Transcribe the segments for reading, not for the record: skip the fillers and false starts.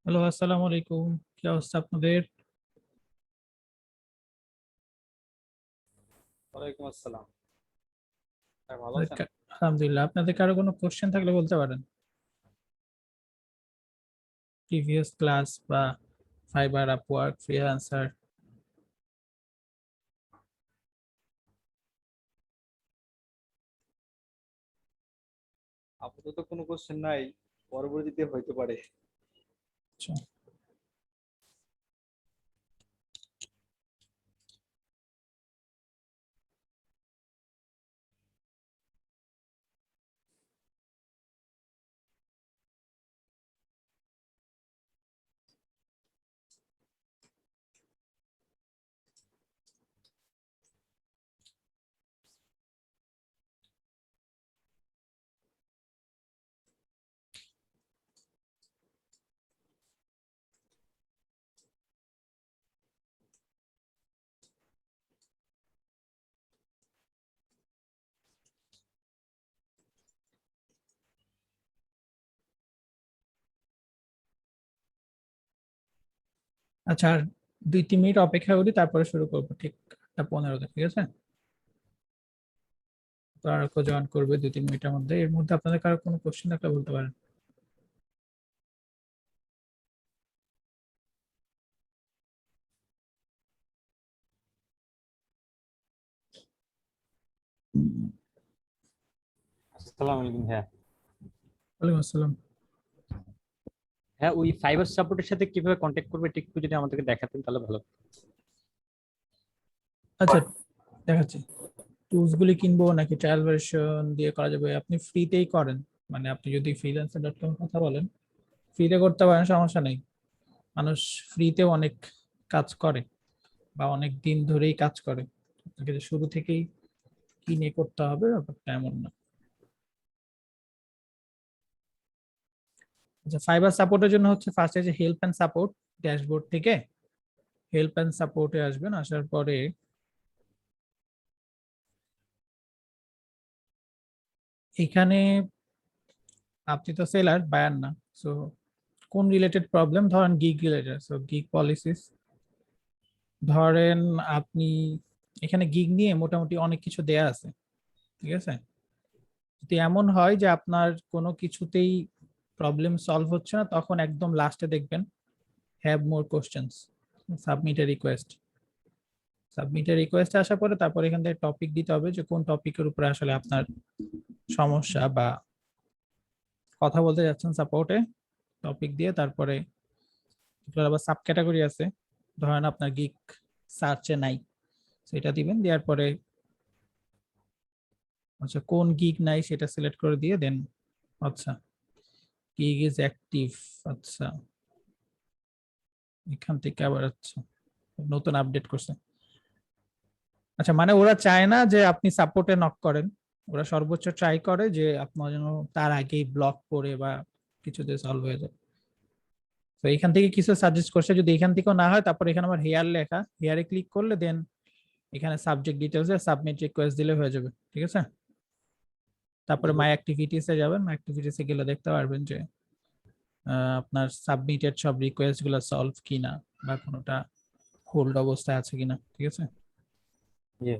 Hello, আসসালামু আলাইকুম। কি অবস্থা আপনাদের? ওয়ালাইকুম আসসালাম। ভাই ভালো আপনাদের আছেন? আলহামদুলিল্লাহ। আপনাদের কারো কোনো কোশ্চেন থাকলে বলতে পারেন। প্রিভিয়াস ক্লাস বা ফাইবার, আপওয়ার্ক, ফ্রিল্যান্সার। আপাতত কোনো কোশ্চেন নাই, পরবর্তীতে হইতে পারে। আচ্ছা আচ্ছা, আর 2-3 মিনিট অপেক্ষা করি, তারপরে শুরু করবো ঠিক 8:15-তে। ঠিক আছে? তো আর কেউ জয়েন করবে 2-3 মিনিটের মধ্যে। এর মধ্যে আপনাদের কারো কোনো কোশ্চেন থাকলে বলতে পারেন। আসসালামু আলাইকুম। হ্যাঁ ওয়ালাইকুম আসসালাম। হ্যাঁ, ওই ফাইবার সাপোর্টের সাথে কিভাবে কন্ট্যাক্ট করবে এটা একটু যদি আমাদেরকে দেখাতেন তাহলে ভালো। আচ্ছা, দেখাচ্ছি। টুলস গুলি কিনবো নাকি ট্রায়াল ভার্সন দিয়ে করা যাবে? আপনি ফ্রিতেই করেন, মানে আপনি যদি freelancer.com কথা বলেন, ফ্রিতে করতে পারেন, সমস্যা নেই। মানুষ ফ্রিতেও অনেক কাজ করে বা অনেক দিন ধরেই কাজ করে। আপনাকে যে শুরু থেকেই কিনে করতে হবে ব্যাপারটা এমন না। আচ্ছা, ফাইবার সাপোর্টের জন্য হচ্ছে ফার্স্টে যে হেল্প এন্ড সাপোর্ট, ড্যাশবোর্ড থেকে হেল্প এন্ড সাপোর্টে আসবেন। আসার পরে এখানে আপনি তো সেলার, বায়ার না। সো কোন রিলেটেড প্রবলেম, ধরেন gig related, so gig policies. ধরেন আপনি এখানে গিগ নিয়ে মোটামুটি অনেক কিছু দেয়া আছে। ঠিক আছে? যদি এমন হয় যে আপনার কোনো কিছুতেই প্রবলেম সলভ হচ্ছে না, তখন একদম লাস্টে দেখবেন have more questions, submit a request. সাবমিটের রিকোয়েস্ট আসার পরে তারপর এখান থেকে টপিক দিতে হবে যে কোন টপিকের উপরে আসলে আপনার সমস্যা বা কথা বলতে যাচ্ছেন সাপোর্টে। টপিক দিয়ে তারপরে এগুলোর আবার সাব ক্যাটাগরি আছে। ধরেন আপনার গিক সার্চে নাই, সেটা দিবেন। দেওয়ার পরে আচ্ছা কোন গিক নাই সেটা সিলেক্ট করে দিয়ে দেন। আচ্ছা, গিগ ইজ অ্যাক্টিভ। আচ্ছা, এখান থেকে আবার আচ্ছা নতুন আপডেট করছে। আচ্ছা, মানে ওরা চায় না যে আপনি সাপোর্টে নক করেন। ওরা সর্বোচ্চ ট্রাই করে যে আপনার যেন তার আগেই ব্লক করে বা কিছুতে সলভ হয়ে যায়। তো এখান থেকে কিছু সাজেস্ট করছে, যদি এখান থেকেও না হয় তারপর এখানে আমার হেয়ার লেখা, হেয়ারে ক্লিক করলে দেন এখানে সাবজেক্ট ডিটেলস এ সাবমিট রিকোয়েস্ট দিলে হয়ে যাবে। ঠিক আছে? তারপরে মাই অ্যাক্টিভিটিস এ যাবেন। মাই অ্যাক্টিভিটিস এ গেলে দেখতে পারবেন যে আপনার সাবমিটেড সব রিকোয়েস্ট গুলো সলভ কিনা বা কোনোটা হোল্ড অবস্থায় আছে কিনা। ঠিক আছে? জি।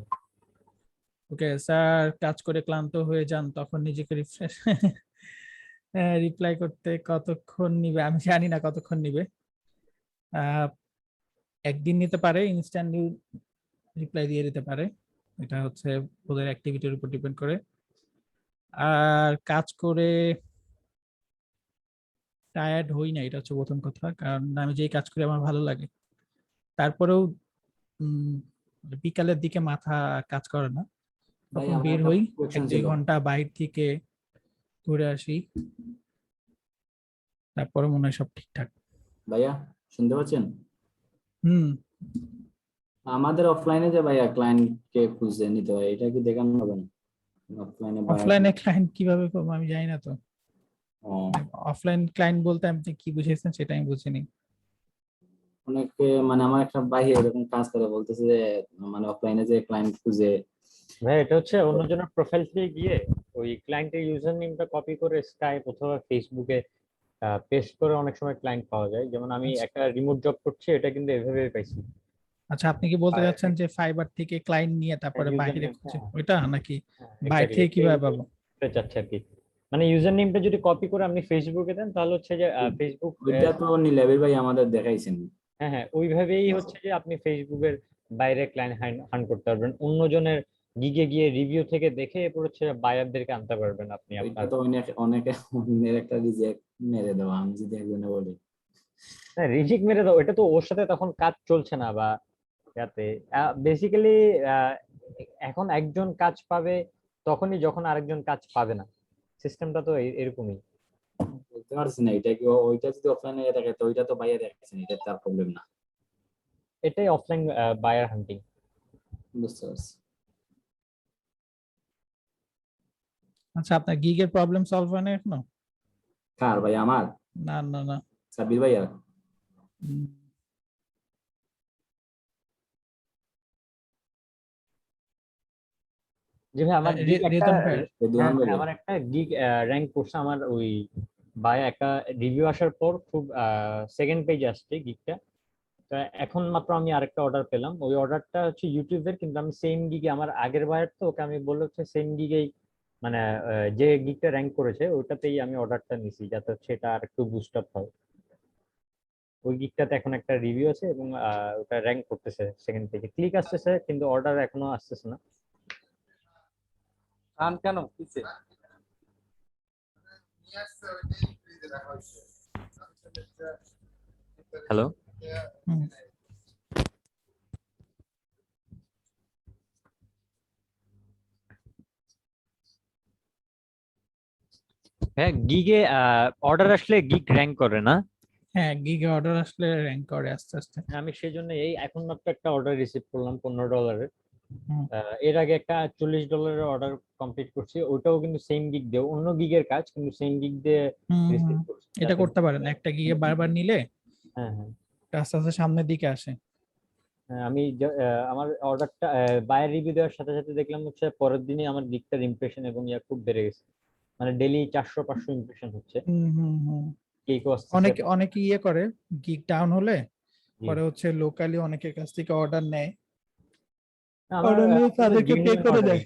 ওকে স্যার, কাজ করে ক্লান্ত হয়ে যান তখন নিজেকে রিফ্রেশ রিপ্লাই করতে কতক্ষণ নিবে আমি জানি না কতক্ষণ নিবে। আহ, একদিন নিতে পারে, ইনস্ট্যান্ট রিপ্লাই দিয়ে দিতে পারে। এটা হচ্ছে ওদের অ্যাক্টিভিটির উপর ডিপেন্ড করে। আর কাজ করে টায়ার্ড হই না, এটা হচ্ছে প্রথম কথা। কারণ আমি যেই কাজ করি আমার ভালো লাগে। তারপরেও উম, বিকালের দিকে মাথা কাজ করে না, ভাই তখন আমার বের একটা হই, কোশ্চেন 1-2 ছিল। ঘন্টা বাইরে থেকে ঘুরে আসি, তারপরে মনে হয় সব ঠিকঠাক। ভাইয়া শুনতে পাচ্ছেন? হুম। আমাদের অফলাইনে যে ভাইয়া ক্লায়েন্ট কে খুঁজে নিতে হয়, এটা কি দেখানো হবে না? অফলাইনে অফলাইনে ক্লায়েন্ট কিভাবে করবো আমি জানি না তো। ও অফলাইন ক্লায়েন্ট বলতে আপনি কি বুঝেছেন সেটা আমি বুঝিনি। অনেকে, মানে আমার একটা ভাই এরকম কাজ করে, বলতেছে যে মানে অফলাইনে যে ক্লায়েন্ট খুঁজে। ভাই এটা হচ্ছে অন্যজনের প্রোফাইল থেকে গিয়ে ওই ক্লায়েন্টের ইউজার নেমটা কপি করে স্কাইপ অথবা ফেসবুকে পেস্ট করে অনেক সময় ক্লায়েন্ট পাওয়া যায়, যেমন আমি আচ্ছা। একটা রিমোট জব করছি, এটা কিন্তু এভাবে পাইছি। আচ্ছা, আপনি কি বলতে আর যাচ্ছেন যে ফাইবার থেকে ক্লায়েন্ট নিয়ে তারপরে ইউজার বাইরে নেম, খুঁজে হ্যাঁ ওইটা, নাকি হ্যাঁ বাইরে এক্স্যাক্টলি থেকে কিভাবে পাবো? চাচ্ছে আর কি। মানে ইউজার নেমটা যদি কপি করে আপনি ফেসবুকে দেন, তাহলে হচ্ছে যে ফেসবুক, ওইটা তো নীলাবের ভাই আমাদের দেখাইছেন। হ্যাঁ হ্যাঁ ওইভাবেই হচ্ছে যে আপনি ফেসবুকের বাইরে ক্লায়েন্ট হান্ট করতে পারবেন, অন্যজনের গিগে গিয়ে রিভিউ থেকে দেখে এরপর হচ্ছে বায়ারদেরকে আনতে পারবেন আপনি ওইটা আপনার। তো অনেকে অনেকে অন্যের একটা রিজেক্ট মেরে দেওয়া, আমি যদি একজনে বলি। হ্যাঁ রিজিক মেরে দাও, এটা তো ওর সাথে তখন কাজ চলছে না বা ইয়াতে। বেসিক্যালি এখন একজন কাজ পাবে তখনই যখন আরেকজন কাজ পাবে না, সিস্টেমটা তো এরকমই। বুঝতে পারছি না, এটা কি ওইটা যদি অফলাইনে থাকে তো ওইটা তো বাইরে দেখাচ্ছেন, এটা তার প্রবলেম না। এটাই অফলাইন বায়ার হান্টিং। বুঝতে পারছি। আচ্ছা, আপনার গিগের প্রবলেম সলভ হয় না এখনো? কার ভাই? আমার? না না না। সাব্বির ভাইয়া? উম, যে ভাই আমার গিগ একটা, রেজন ভাইয়ের। হ্যাঁ রেদওয়ান ভাই ভাইয়া? আমার একটা গিগ র্যাঙ্ক করছে আমার ওই বায়া, একটা রিভিউ আসার পর খুব সেকেন্ড পেজে আসছে গিগটা। তো এখন মাত্র আমি আরেকটা অর্ডার পেলাম, ওই অর্ডারটা হচ্ছে ইউটিউবের, কিন্তু আমি সেম গিগে আমার আগের বায়ার, তো ওকে আমি বললো হচ্ছে সেম গিগেই মানে যে গিগটা র্যাঙ্ক করেছে ওইটাতেই আমি অর্ডারটা নিছি, যাতে হচ্ছে এটা আর একটু বুস্ট আপ হয়। ওই গিগটাতে এখন একটা রিভিউ আছে এবং ওটা র্যাঙ্ক করতেছে সেকেন্ড পেজে, ক্লিক আসতেছে কিন্তু অর্ডার এখনো আসতেছে না। কান কেন কিসে? হ্যালো। হুম। হ্যাঁ গিগে অর্ডার আসলে গিগ র্যাঙ্ক করে না। হ্যাঁ, গিগে অর্ডার আসলে র্যাঙ্ক করে আস্তে আস্তে। হ্যাঁ, আমি সেই জন্য এই এখন মাত্র একটা অর্ডার রিসিভ করলাম $15। হুম এর আগে একটা $40 অর্ডার কমপ্লিট করছি, ওটাও কিন্তু সেম গিগ দিয়ে, অন্য গিগের কাজ কিন্তু সেম গিগ দিয়ে হুম হুম। রিসিভ করছি এটা যাতে। করতে পারেন, একটা গিগে বারবার নিলে হ্যাঁ হ্যাঁ এটা আস্তে আস্তে সামনের দিকে আসে। হ্যাঁ, আমি আমার অর্ডারটা বায়ার রিভিউ দেওয়ার সাথে সাথে দেখলাম হচ্ছে পরের দিনই আমার গিগটার ইমপ্রেশন এবং ইয়া খুব বেড়ে গেছে, মানে ডেলি 400-500 ইমপ্রেশন হচ্ছে, হুম হুম হুম। কেকও আসতেছে। অনেকে অনেকে ইয়ে করে, গিগ ডাউন হলে জি। পরে হচ্ছে লোকালি অনেকের কাছ থেকে অর্ডার নেয়, আমার অর্ডার নিয়ে আসলে তাদেরকে পে জেনুইন করে অর্ডার, দেয়।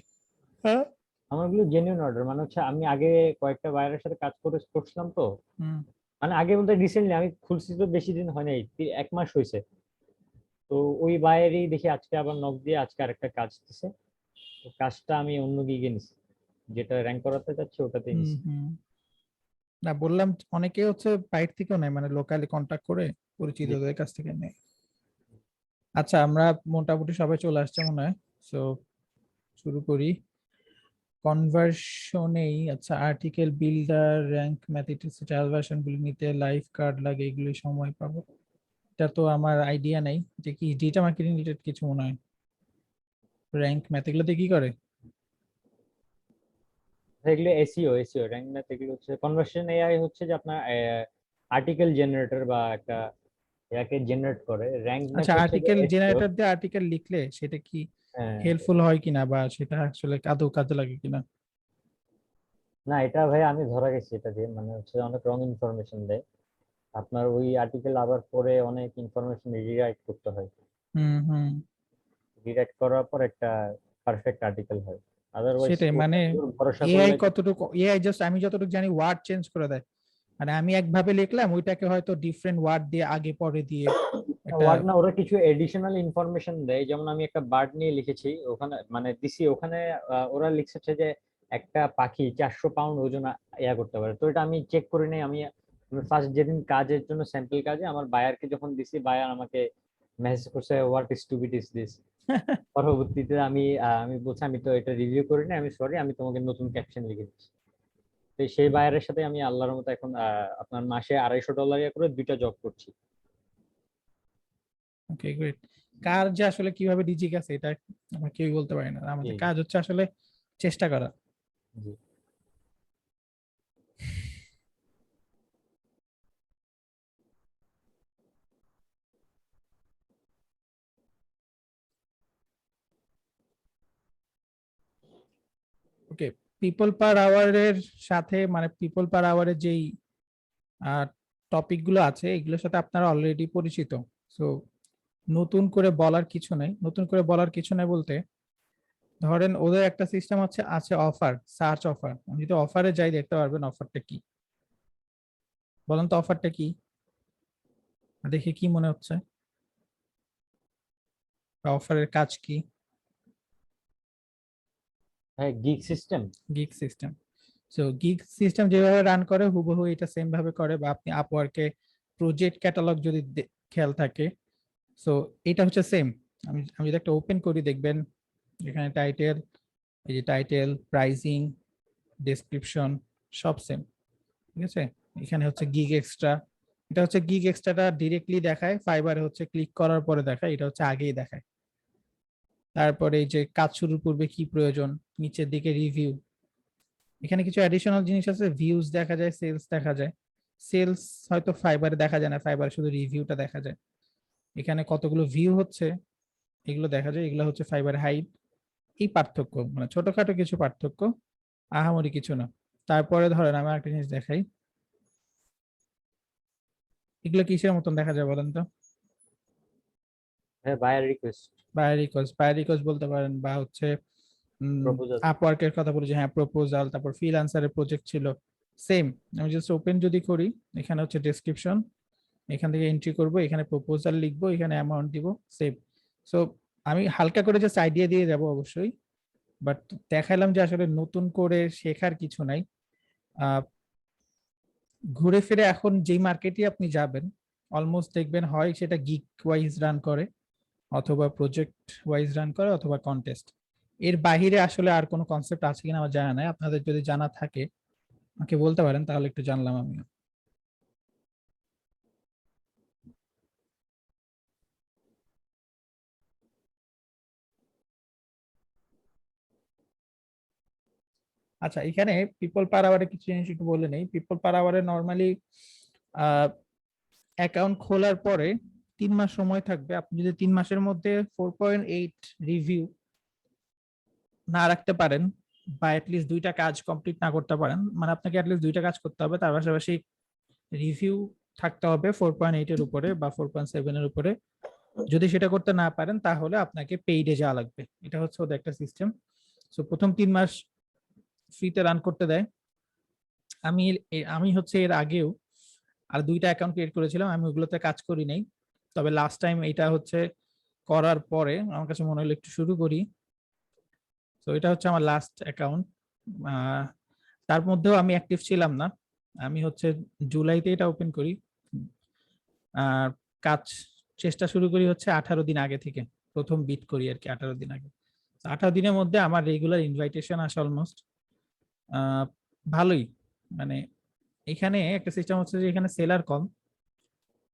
হ্যাঁ। আমার গুলো জেনুইন অর্ডার, মানে হচ্ছে আমি আগে কয়েকটা বায়ারের সাথে কাজ করছিলাম তো, হুম মানে আগে বলতে রিসেন্টলি আমি খুলছি তো বেশি দিন হয় নাই, 1 মাস হয়েছে। তো ওই বায়ারই দেখি আজকে আবার নক দিয়ে আজকে আরেকটা কাজ দিছে, তো কাজটা আমি অন্য গিগে নিছি, যেটা র্যাঙ্ক করাতে চাচ্ছি ওটাতেই হুম নিছি। হুম। না, বললাম অনেকে হচ্ছে বাইরে থেকেও নেয়, মানে লোকালি কন্ট্যাক্ট করে জি। পরিচিতদের কাছ থেকে নেয়। আচ্ছা, আমরা মোটামুটি সবাই চলে আসছে মনে হয়, সো শুরু করি। কনভার্সনেই আচ্ছা, article builder, rank mathematics trial version গুলি নিতে লাইভ কার্ড লাগে, এগুলি সময় পাবো? এটা তো আমার আইডিয়া নাই, যে কি ডেটা মার্কেটিং রিলেটেড কিছু মনে হয়। র্যাঙ্ক ম্যাথ এগুলোতে কি করে? এগুলো এসইও, র্যাঙ্ক ম্যাথ এগুলো হচ্ছে কনভার্সন এআই, হচ্ছে যে আপনার আর্টিকেল জেনারেটর বা একটা ইয়াকে জেনারেট করে। র্যাঙ্ক ম্যাথ আচ্ছা, হচ্ছে যে আর্টিকেল এসইও। জেনারেটর দিয়ে আর্টিকেল লিখলে সেটা কি হ্যাঁ হেল্পফুল হয় কিনা, বা সেটা আসলে আদৌ কাজে লাগে কিনা? না এটা ভাই আমি ধরা গেছি এটা দিয়ে, মানে হচ্ছে অনেক রং ইনফরমেশন দেয়, আপনার ওই আর্টিকেল আবার পরে অনেক ইনফরমেশন রিরাইট করতে হয়, হুম হুম। রিরাইট করার পর একটা পারফেক্ট আর্টিকেল হয়, আদারওয়াইজ সেটাই মানে, ভরসা এআই করলে। কতটুকু, এআই জাস্ট আমি যতটুকু জানি ওয়ার্ড চেঞ্জ করে দেয়, মানে আমি একভাবে লিখলাম ওইটাকে হয়তো ডিফারেন্ট ওয়ার্ড দিয়ে আগে পরে দিয়ে একটা। ওয়ার্ড না, ওরা কিছু এডিশনাল ইনফরমেশন দেয়, যেমন আমি একটা বার্ড নিয়ে লিখেছি ওখানে, মানে দিছি ওখানে, ওরা লিখেছে যে একটা পাখি 400 পাউন্ড ওজন ইয়া করতে পারে, তো এটা আমি চেক করি নাই। আমি ফার্স্ট যেদিন কাজের জন্য স্যাম্পল কাজে আমার বায়ারকে যখন দিছি, বায়ার আমাকে মেসেজ করছে হোয়াট স্টুপিড ইজ দিস। পরবর্তীতে আমি বলছি আমি তো এটা রিভিউ করিনি, আমি সরি, আমি তোমাকে নতুন ক্যাপশন লিখে দিচ্ছি। তো সেই বায়ারের সাথে আমি আল্লাহর মতো এখন আপনার মাসে $250 করে 2টা জব করছি। ওকে, গ্রেট। কার যে আসলে কিভাবে ডিজি গেছে এটা আমরা কেউই বলতে পারি না, জি আমাদের কাজ হচ্ছে আসলে চেষ্টা করা। জি। ওকে, পিপল পার আওয়ারের সাথে, মানে পিপল পার আওয়ারের যেই আর টপিকগুলো আছে এগুলোর সাথে আপনারা অলরেডি পরিচিত। সো নতুন করে বলার কিছু নাই, নতুন করে বলার কিছু নাই বলতে ধরেন ওদের একটা সিস্টেম আছে অফার, সার্চ অফার। আমি যদি অফারে যাই দেখতে পারবেন অফারটা কি। বলেন তো অফারটা কি, দেখে কি মনে হচ্ছে অফারের কাজ কি? হ্যাঁ, gig system. Gig system. So gig system যেভাবে রান করে হুবহু এটা সেম ভাবে করে। বা আপনি আপওয়ার্কে প্রজেক্ট ক্যাটালগ যদি খেয়াল থাকে, সো এটা হচ্ছে সেম। আমি যদি একটা ওপেন করি দেখবেন এখানে টাইটেল, এই যে টাইটেল, প্রাইসিং, ডেসক্রিপশন সব সেম। ঠিক আছে, এখানে হচ্ছে গিগ এক্সট্রা। এটা হচ্ছে গিগ এক্সট্রাটা ডিরেক্টলি দেখায়, ফাইবারে হচ্ছে ক্লিক করার পরে দেখায়, এটা হচ্ছে আগেই দেখায়। তারপরে এই যে কাজ শুরুর পূর্বে কি প্রয়োজন, নিচের দিকে রিভিউ। এখানে কিছু অ্যাডিশনাল জিনিস আছে, ভিউজ দেখা যায়, সেলস দেখা যায়। সেলস হয়তো ফাইবারে দেখা যায় না, ফাইবারে শুধু রিভিউটা দেখা যায়। এখানে কতগুলো ভিউ হচ্ছে এগুলো দেখা যায়, এগুলো হচ্ছে ফাইবার হাইট। এই পার্থক্য মানে ছোটখাটো কিছু পার্থক্য, আহামরি কিছু না। তারপরে ধরেন আমি একটা জিনিস দেখাই, এগুলো কিসের মতন দেখা যায় বলেন তো? হ্যাঁ, বায়ার রিকোয়েস্ট, বায়ার রিকোয়েস্ট বলতে পারেন, বা হচ্ছে প্রপোজাল। আপওয়ার্কের কথা বলেছি, হ্যাঁ প্রপোজাল। তারপর ফ্রিল্যান্সারের প্রজেক্ট ছিল সেম। আমি জাস্ট ওপেন যদি করি, এখানে হচ্ছে ডেসক্রিপশন, এখান থেকে এন্ট্রি করব, এখানে প্রপোজাল লিখবো, এখানে অ্যামাউন্ট দিব, সেভ। সো আমি হালকা করে জাস্ট আইডিয়া দিয়ে যাব অবশ্যই, বাট দেখালাম যে আসলে নতুন করে শেখার কিছু নাই। ঘুরে ফিরে এখন যেই মার্কেটে আপনি যাবেন অলমোস্ট দেখবেন হয় সেটা গিগ ওয়াইজ রান করে, অথবা প্রজেক্ট ওয়াইজ রান করে, অথবা কন্টেস্ট। এর বাহিরে আসলে আর কোনো কনসেপ্ট আছে কিনা আমার জানা নাই। আপনাদের যদি জানা থাকে আমাকে বলতে পারেন, তাহলে একটু জানলাম আমি। আচ্ছা, এখানে পিপল পার আওয়ারে কিছু জিনিস একটু বলে নেই। পিপল পার আওয়ারে নর্মালি অ্যাকাউন্ট খোলার পরে 3 মাস সময় থাকবে। আপনি যদি 3 মাসের মধ্যে 4.8 রিভিউ না রাখতে পারেন, বা অ্যাটলিস্ট 2টা কাজ কমপ্লিট না করতে পারেন, মানে আপনাকে অ্যাটলিস্ট 2টা কাজ করতে হবে, তার পাশাপাশি রিভিউ থাকতে হবে 4.8 এর উপরে বা 4.7 এর উপরে। যদি সেটা করতে না পারেন তাহলে আপনাকে পেইডে যাওয়া লাগবে। এটা হচ্ছে ওদের একটা সিস্টেম। সো প্রথম 3 মাস ফ্রিতে রান করতে দেয়। আমি আমি হচ্ছে এর আগেও আর 2টা অ্যাকাউন্ট ক্রিয়েট করেছিলাম, আমি ওগুলোতে কাজ করি নাই। তবে লাস্ট টাইম এটা হচ্ছে করার পরে আমার কাছে মনে হলো একটু শুরু করি। তো এটা হচ্ছে আমার লাস্ট অ্যাকাউন্ট। তার মধ্যেও আমি অ্যাক্টিভ ছিলাম না। আমি হচ্ছে জুলাইতে এটা ওপেন করি। আর কাজ চেষ্টা শুরু করি হচ্ছে 18 দিন আগে থেকে, প্রথম বিট করি আর কি 18 দিন আগে। 18 দিনের মধ্যে আমার রেগুলার ইনভাইটেশন আসে অলমোস্ট ভালোই। মানে এখানে একটা সিস্টেম হচ্ছে যে এখানে সেলার কম,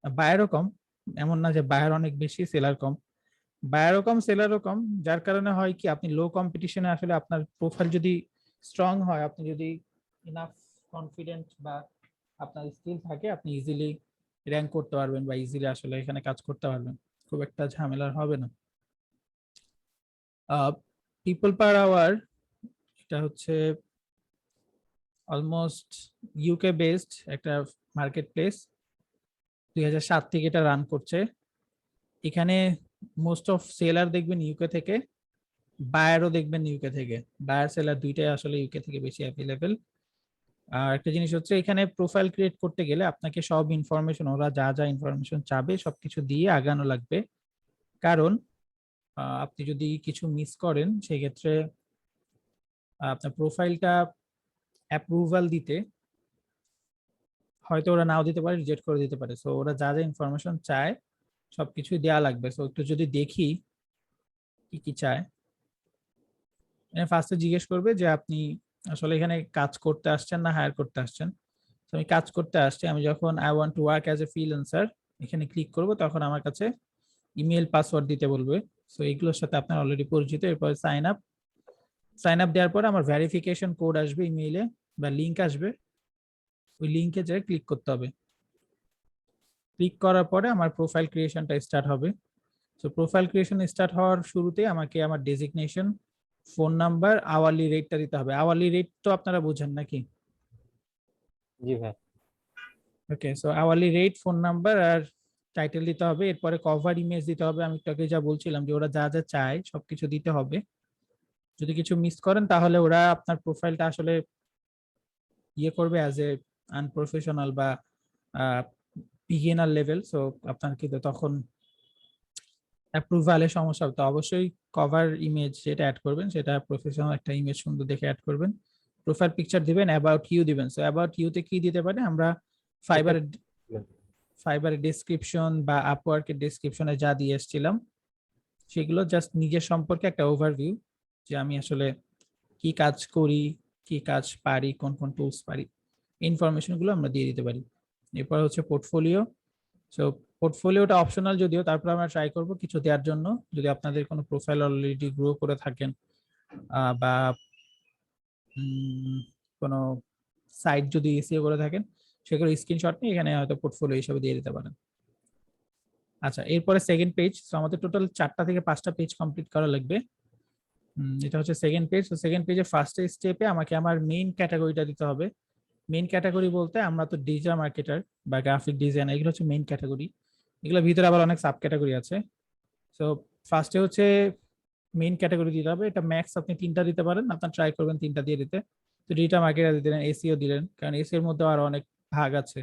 বায়ারও কম। এমন না যে বায়ার অনেক বেশি সেলার কম, বায়ারও কম সেলারও কম। যার কারণে হয় কি, আপনি লো কম্পিটিশনে আসলে আপনার প্রোফাইল যদি স্ট্রং হয়, আপনি যদি ইনাফ কনফিডেন্ট বা আপনার স্কিল থাকে, আপনি ইজিলি র্যাঙ্ক করতে পারবেন বা ইজিলি আসলে এখানে কাজ করতে পারবেন, খুব একটা ঝামেলার হবে না। পিপল পার আওয়ার এটা হচ্ছে অলমোস্ট ইউকে বেসড একটা মার্কেট প্লেস। 2007 থেকে এটা রান করছে। এখানে মোস্ট অফ সেলার দেখবেন ইউকে থেকে, বায়ারও দেখবেন ইউকে থেকে। বায়ার সেলার দুইটাই আসলে ইউকে থেকে বেশি অ্যাভেলেবেল। আর একটা জিনিস হচ্ছে এখানে প্রোফাইল ক্রিয়েট করতে গেলে আপনাকে সব ইনফরমেশন, ওরা যা যা ইনফরমেশন চাবে সবকিছু দিয়ে আগানো লাগবে। কারণ আপনি যদি কিছু মিস করেন সেক্ষেত্রে আপনার প্রোফাইলটা অ্যাপ্রুভাল দিতে হয়তো ওরা নাও দিতে পারে, রিজেক্ট করে দিতে পারে। সো ওরা যা যা ইনফরমেশন চায় সবকিছুই দেওয়া লাগবে। সো একটু যদি দেখি কি কি চায়। ফার্স্টে জিজ্ঞেস করবে যে আপনি আসলে এখানে কাজ করতে আসছেন না হায়ার করতে আসছেন। তো আমি কাজ করতে আসছি। আমি যখন I want to work as a freelancer এখানে ক্লিক করব, তখন আমার কাছে ইমেল পাসওয়ার্ড দিতে বলবে। সো এইগুলোর সাথে আপনার অলরেডি পরিচিত। এরপর সাইন আপ দেওয়ার পরে আমার ভেরিফিকেশন কোড আসবে ইমেইলে বা লিঙ্ক আসবে, ওই লিঙ্কে যেয়ে ক্লিক করতে হবে। ক্লিক করার পরে আমার প্রোফাইল ক্রিয়েশনটা স্টার্ট হবে। সো প্রোফাইল ক্রিয়েশন স্টার্ট হওয়ার শুরুতে আমাকে আমার ডেজিগনেশন, ফোন নাম্বার, আওয়ারলি রেটটা দিতে হবে। আওয়ারলি রেট তো আপনারা বুঝেন নাকি? জি ভাই। Okay, so hourly rate, phone number আর টাইটেল দিতে হবে। এরপরে কভার ইমেজ দিতে হবে। আমি একটু আগে যা বলছিলাম যে ওরা যা যা চায় সবকিছু দিতে হবে। যদি কিছু মিস করেন তাহলে ওরা আপনার প্রোফাইলটা আসলে ইয়ে করবে অ্যাজ এ আনপ্রফেশনাল বা বিগিনার লেভেল। সো আপনার কিন্তু তখন অ্যাপ্রুভালের সমস্যা হবে। তো অবশ্যই কভার ইমেজ যেটা অ্যাড করবেন সেটা প্রফেশনাল একটা ইমেজ সুন্দর দেখে অ্যাড করবেন। প্রোফাইল পিকচার দিবেন, অ্যাবাউট ইউ দিবেন। সো অ্যাবাউট ইউতে কি দিতে পারে, আমরা ফাইবারের ডেসক্রিপশন বা আপওয়ার্কের ডেসক্রিপশনে যা দিয়ে এসেছিলাম সেগুলো জাস্ট নিজের সম্পর্কে একটা ওভারভিউ, যে আমি আসলে কি কাজ করি, কি কাজ পারি, কোন কোন টুলস পারি, ইনফরমেশন গুলো আমরা দিয়ে দিতে পারি। এরপর হচ্ছে পোর্টফোলিও। সো পোর্টফোলিওটা অপশনাল যদিও, তারপর আমরা ট্রাই করব কিছু দেওয়ার জন্য। যদি আপনাদের কোনো প্রোফাইল অলরেডি গ্রো করে থাকেন বা কোনো সাইট যদি এসিও করে থাকেন, সেগুলো স্ক্রিনশট নিয়ে এখানে হয়তো পোর্টফোলিও হিসেবে দিয়ে দিতে পারেন। আচ্ছা, এরপরে সেকেন্ড পেজ। তো আমাদের টোটাল 4টা থেকে 5টা পেজ কমপ্লিট করা লাগবে। এটা হচ্ছে সেকেন্ড পেজ। তো সেকেন্ড পেজে ফার্স্ট স্টেপে আমাকে আমার মেইন ক্যাটাগরিটা দিতে হবে। মেইন ক্যাটাগরি বলতে আমরা তো ডিজিটাল মার্কেটার বা গ্রাফিক ডিজাইন, এগুলো হচ্ছে মেইন ক্যাটাগরি। এগুলোর ভিতরে আবার অনেক সাব ক্যাটাগরি আছে। সো ফার্স্টে হচ্ছে মেইন ক্যাটাগরি দিতে হবে। এটা ম্যাক্স আপনি 3টা দিতে পারেন, আপনার ট্রাই করবেন 3টা দিয়ে দিতে। তো ডিজিটাল মার্কেটার দিলেন, এসইও দিলেন, কারণ এসিওর মধ্যে আরো অনেক ভাগ আছে।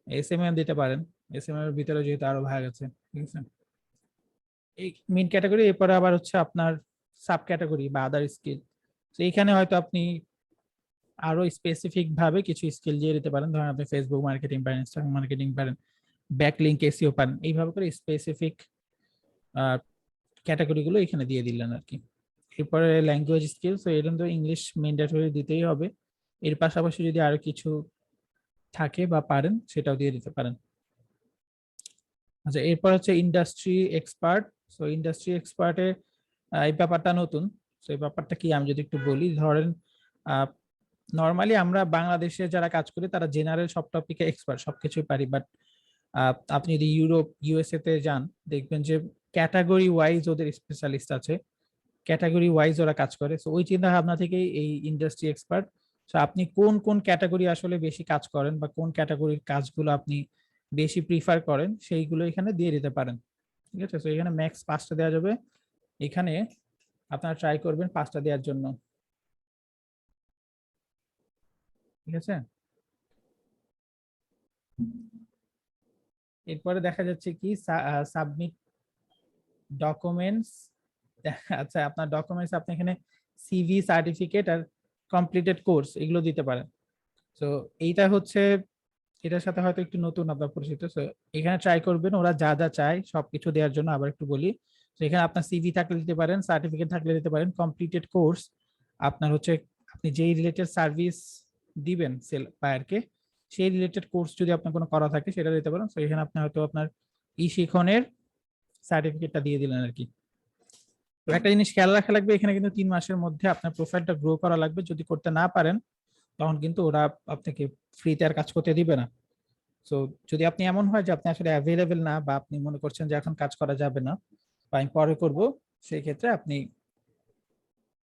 এসএমএম দিতে পারেন, এসএমএম এর ভিতরে যেহেতু আরো ভাগ আছে, ঠিক আছে। এই মেইন ক্যাটাগরি। এরপরে আবার হচ্ছে আপনার সাব ক্যাটাগরি বা আদার স্কিল। তো এইখানে হয়তো আপনি আরো স্পেসিফিক ভাবে কিছু স্কিল দিয়ে দিতে পারেন। ধরেন আপনি ফেসবুক মার্কেটিং পারেন, ইনস্টাগ্রাম মার্কেটিং পারেন, ব্যাকলিংক এসইও পারেন, এইভাবে করে স্পেসিফিক ক্যাটাগরি গুলো এখানে দিয়ে দিলেন আর কি। এরপরে ল্যাঙ্গুয়েজ স্কিল। তো এর মধ্যে ইংলিশ ম্যান্ডেটরি দিতেই হবে। এর পাশাপাশি যদি আরো কিছু থাকে বা পারেন সেটাও দিয়ে দিতে পারেন। আচ্ছা, এরপর হচ্ছে ইন্ডাস্ট্রি এক্সপার্ট। সো ইন্ডাস্ট্রি এক্সপার্টে এই ব্যাপারটা নতুন। তো এই ব্যাপারটা কি আমি যদি একটু বলি, ধরেন নর্মালি আমরা বাংলাদেশে যারা কাজ করি তারা জেনারেল সব টপিকে এক্সপার্ট, সবকিছুই পারি। বাট আপনি যদি ইউরোপ, ইউএসএ তে যান, দেখবেন যে ক্যাটাগরি ওয়াইজ ওদের স্পেশালিস্ট আছে, ক্যাটাগরি ওয়াইজ ওরা কাজ করে। সো ওই চিন্তা ভাবনা থেকেই এই ইন্ডাস্ট্রি এক্সপার্ট। সো আপনি কোন কোন ক্যাটাগরি আসলে বেশি কাজ করেন বা কোন ক্যাটাগরির কাজগুলো আপনি বেশি প্রিফার করেন সেইগুলো এখানে দিয়ে দিতে পারেন, ঠিক আছে। সো এখানে ম্যাক্স 5টা দেওয়া যাবে। এখানে আপনারা ট্রাই করবেন 5টা দেওয়ার জন্য, ঠিক আছে। এরপরে দেখা যাচ্ছে কি সাবমিট ডকুমেন্টস। আচ্ছা, আপনার ডকুমেন্টস আপনি এখানে সিভি, সার্টিফিকেট আর কমপ্লিটেড কোর্স এগুলো দিতে পারেন। তো এইটা হচ্ছে এটার সাথে হয়তো একটু নতুন আপনার পরিচিত। তো এখানে ট্রাই করবেন ওরা যা যা চায় সবকিছু দেওয়ার জন্য। আবার একটু বলি, তো এখানে আপনার সিভি থাকলে দিতে পারেন, সার্টিফিকেট থাকলে দিতে পারেন, কমপ্লিটেড কোর্স আপনার হচ্ছে আপনি যেই রিলেটেড সার্ভিস দিবেন সেল বায়ারকে সেই রিলেটেড কোর্স যদি আপনার কোনো করা থাকে সেটা দিতে পারেন। তো এখানে আপনি হয়তো আপনার ই শিখনের সার্টিফিকেটটা দিয়ে দিলেন আর কি। তো একটা জিনিস খেয়াল রাখা লাগবে, এখানে কিন্তু 3 মাসের মধ্যে আপনার প্রোফাইলটা গ্রো করা লাগবে। যদি করতে না পারেন তখন কিন্তু ওরা আপনাকে ফ্রিতে আর কাজ করতে দিবে না। সো যদি আপনি এমন হয় যে আপনি আসলে অ্যাভেলেবেল না বা আপনি মনে করছেন যে এখন কাজ করা যাবে না বা আমি পরে করব, সেই ক্ষেত্রে আপনি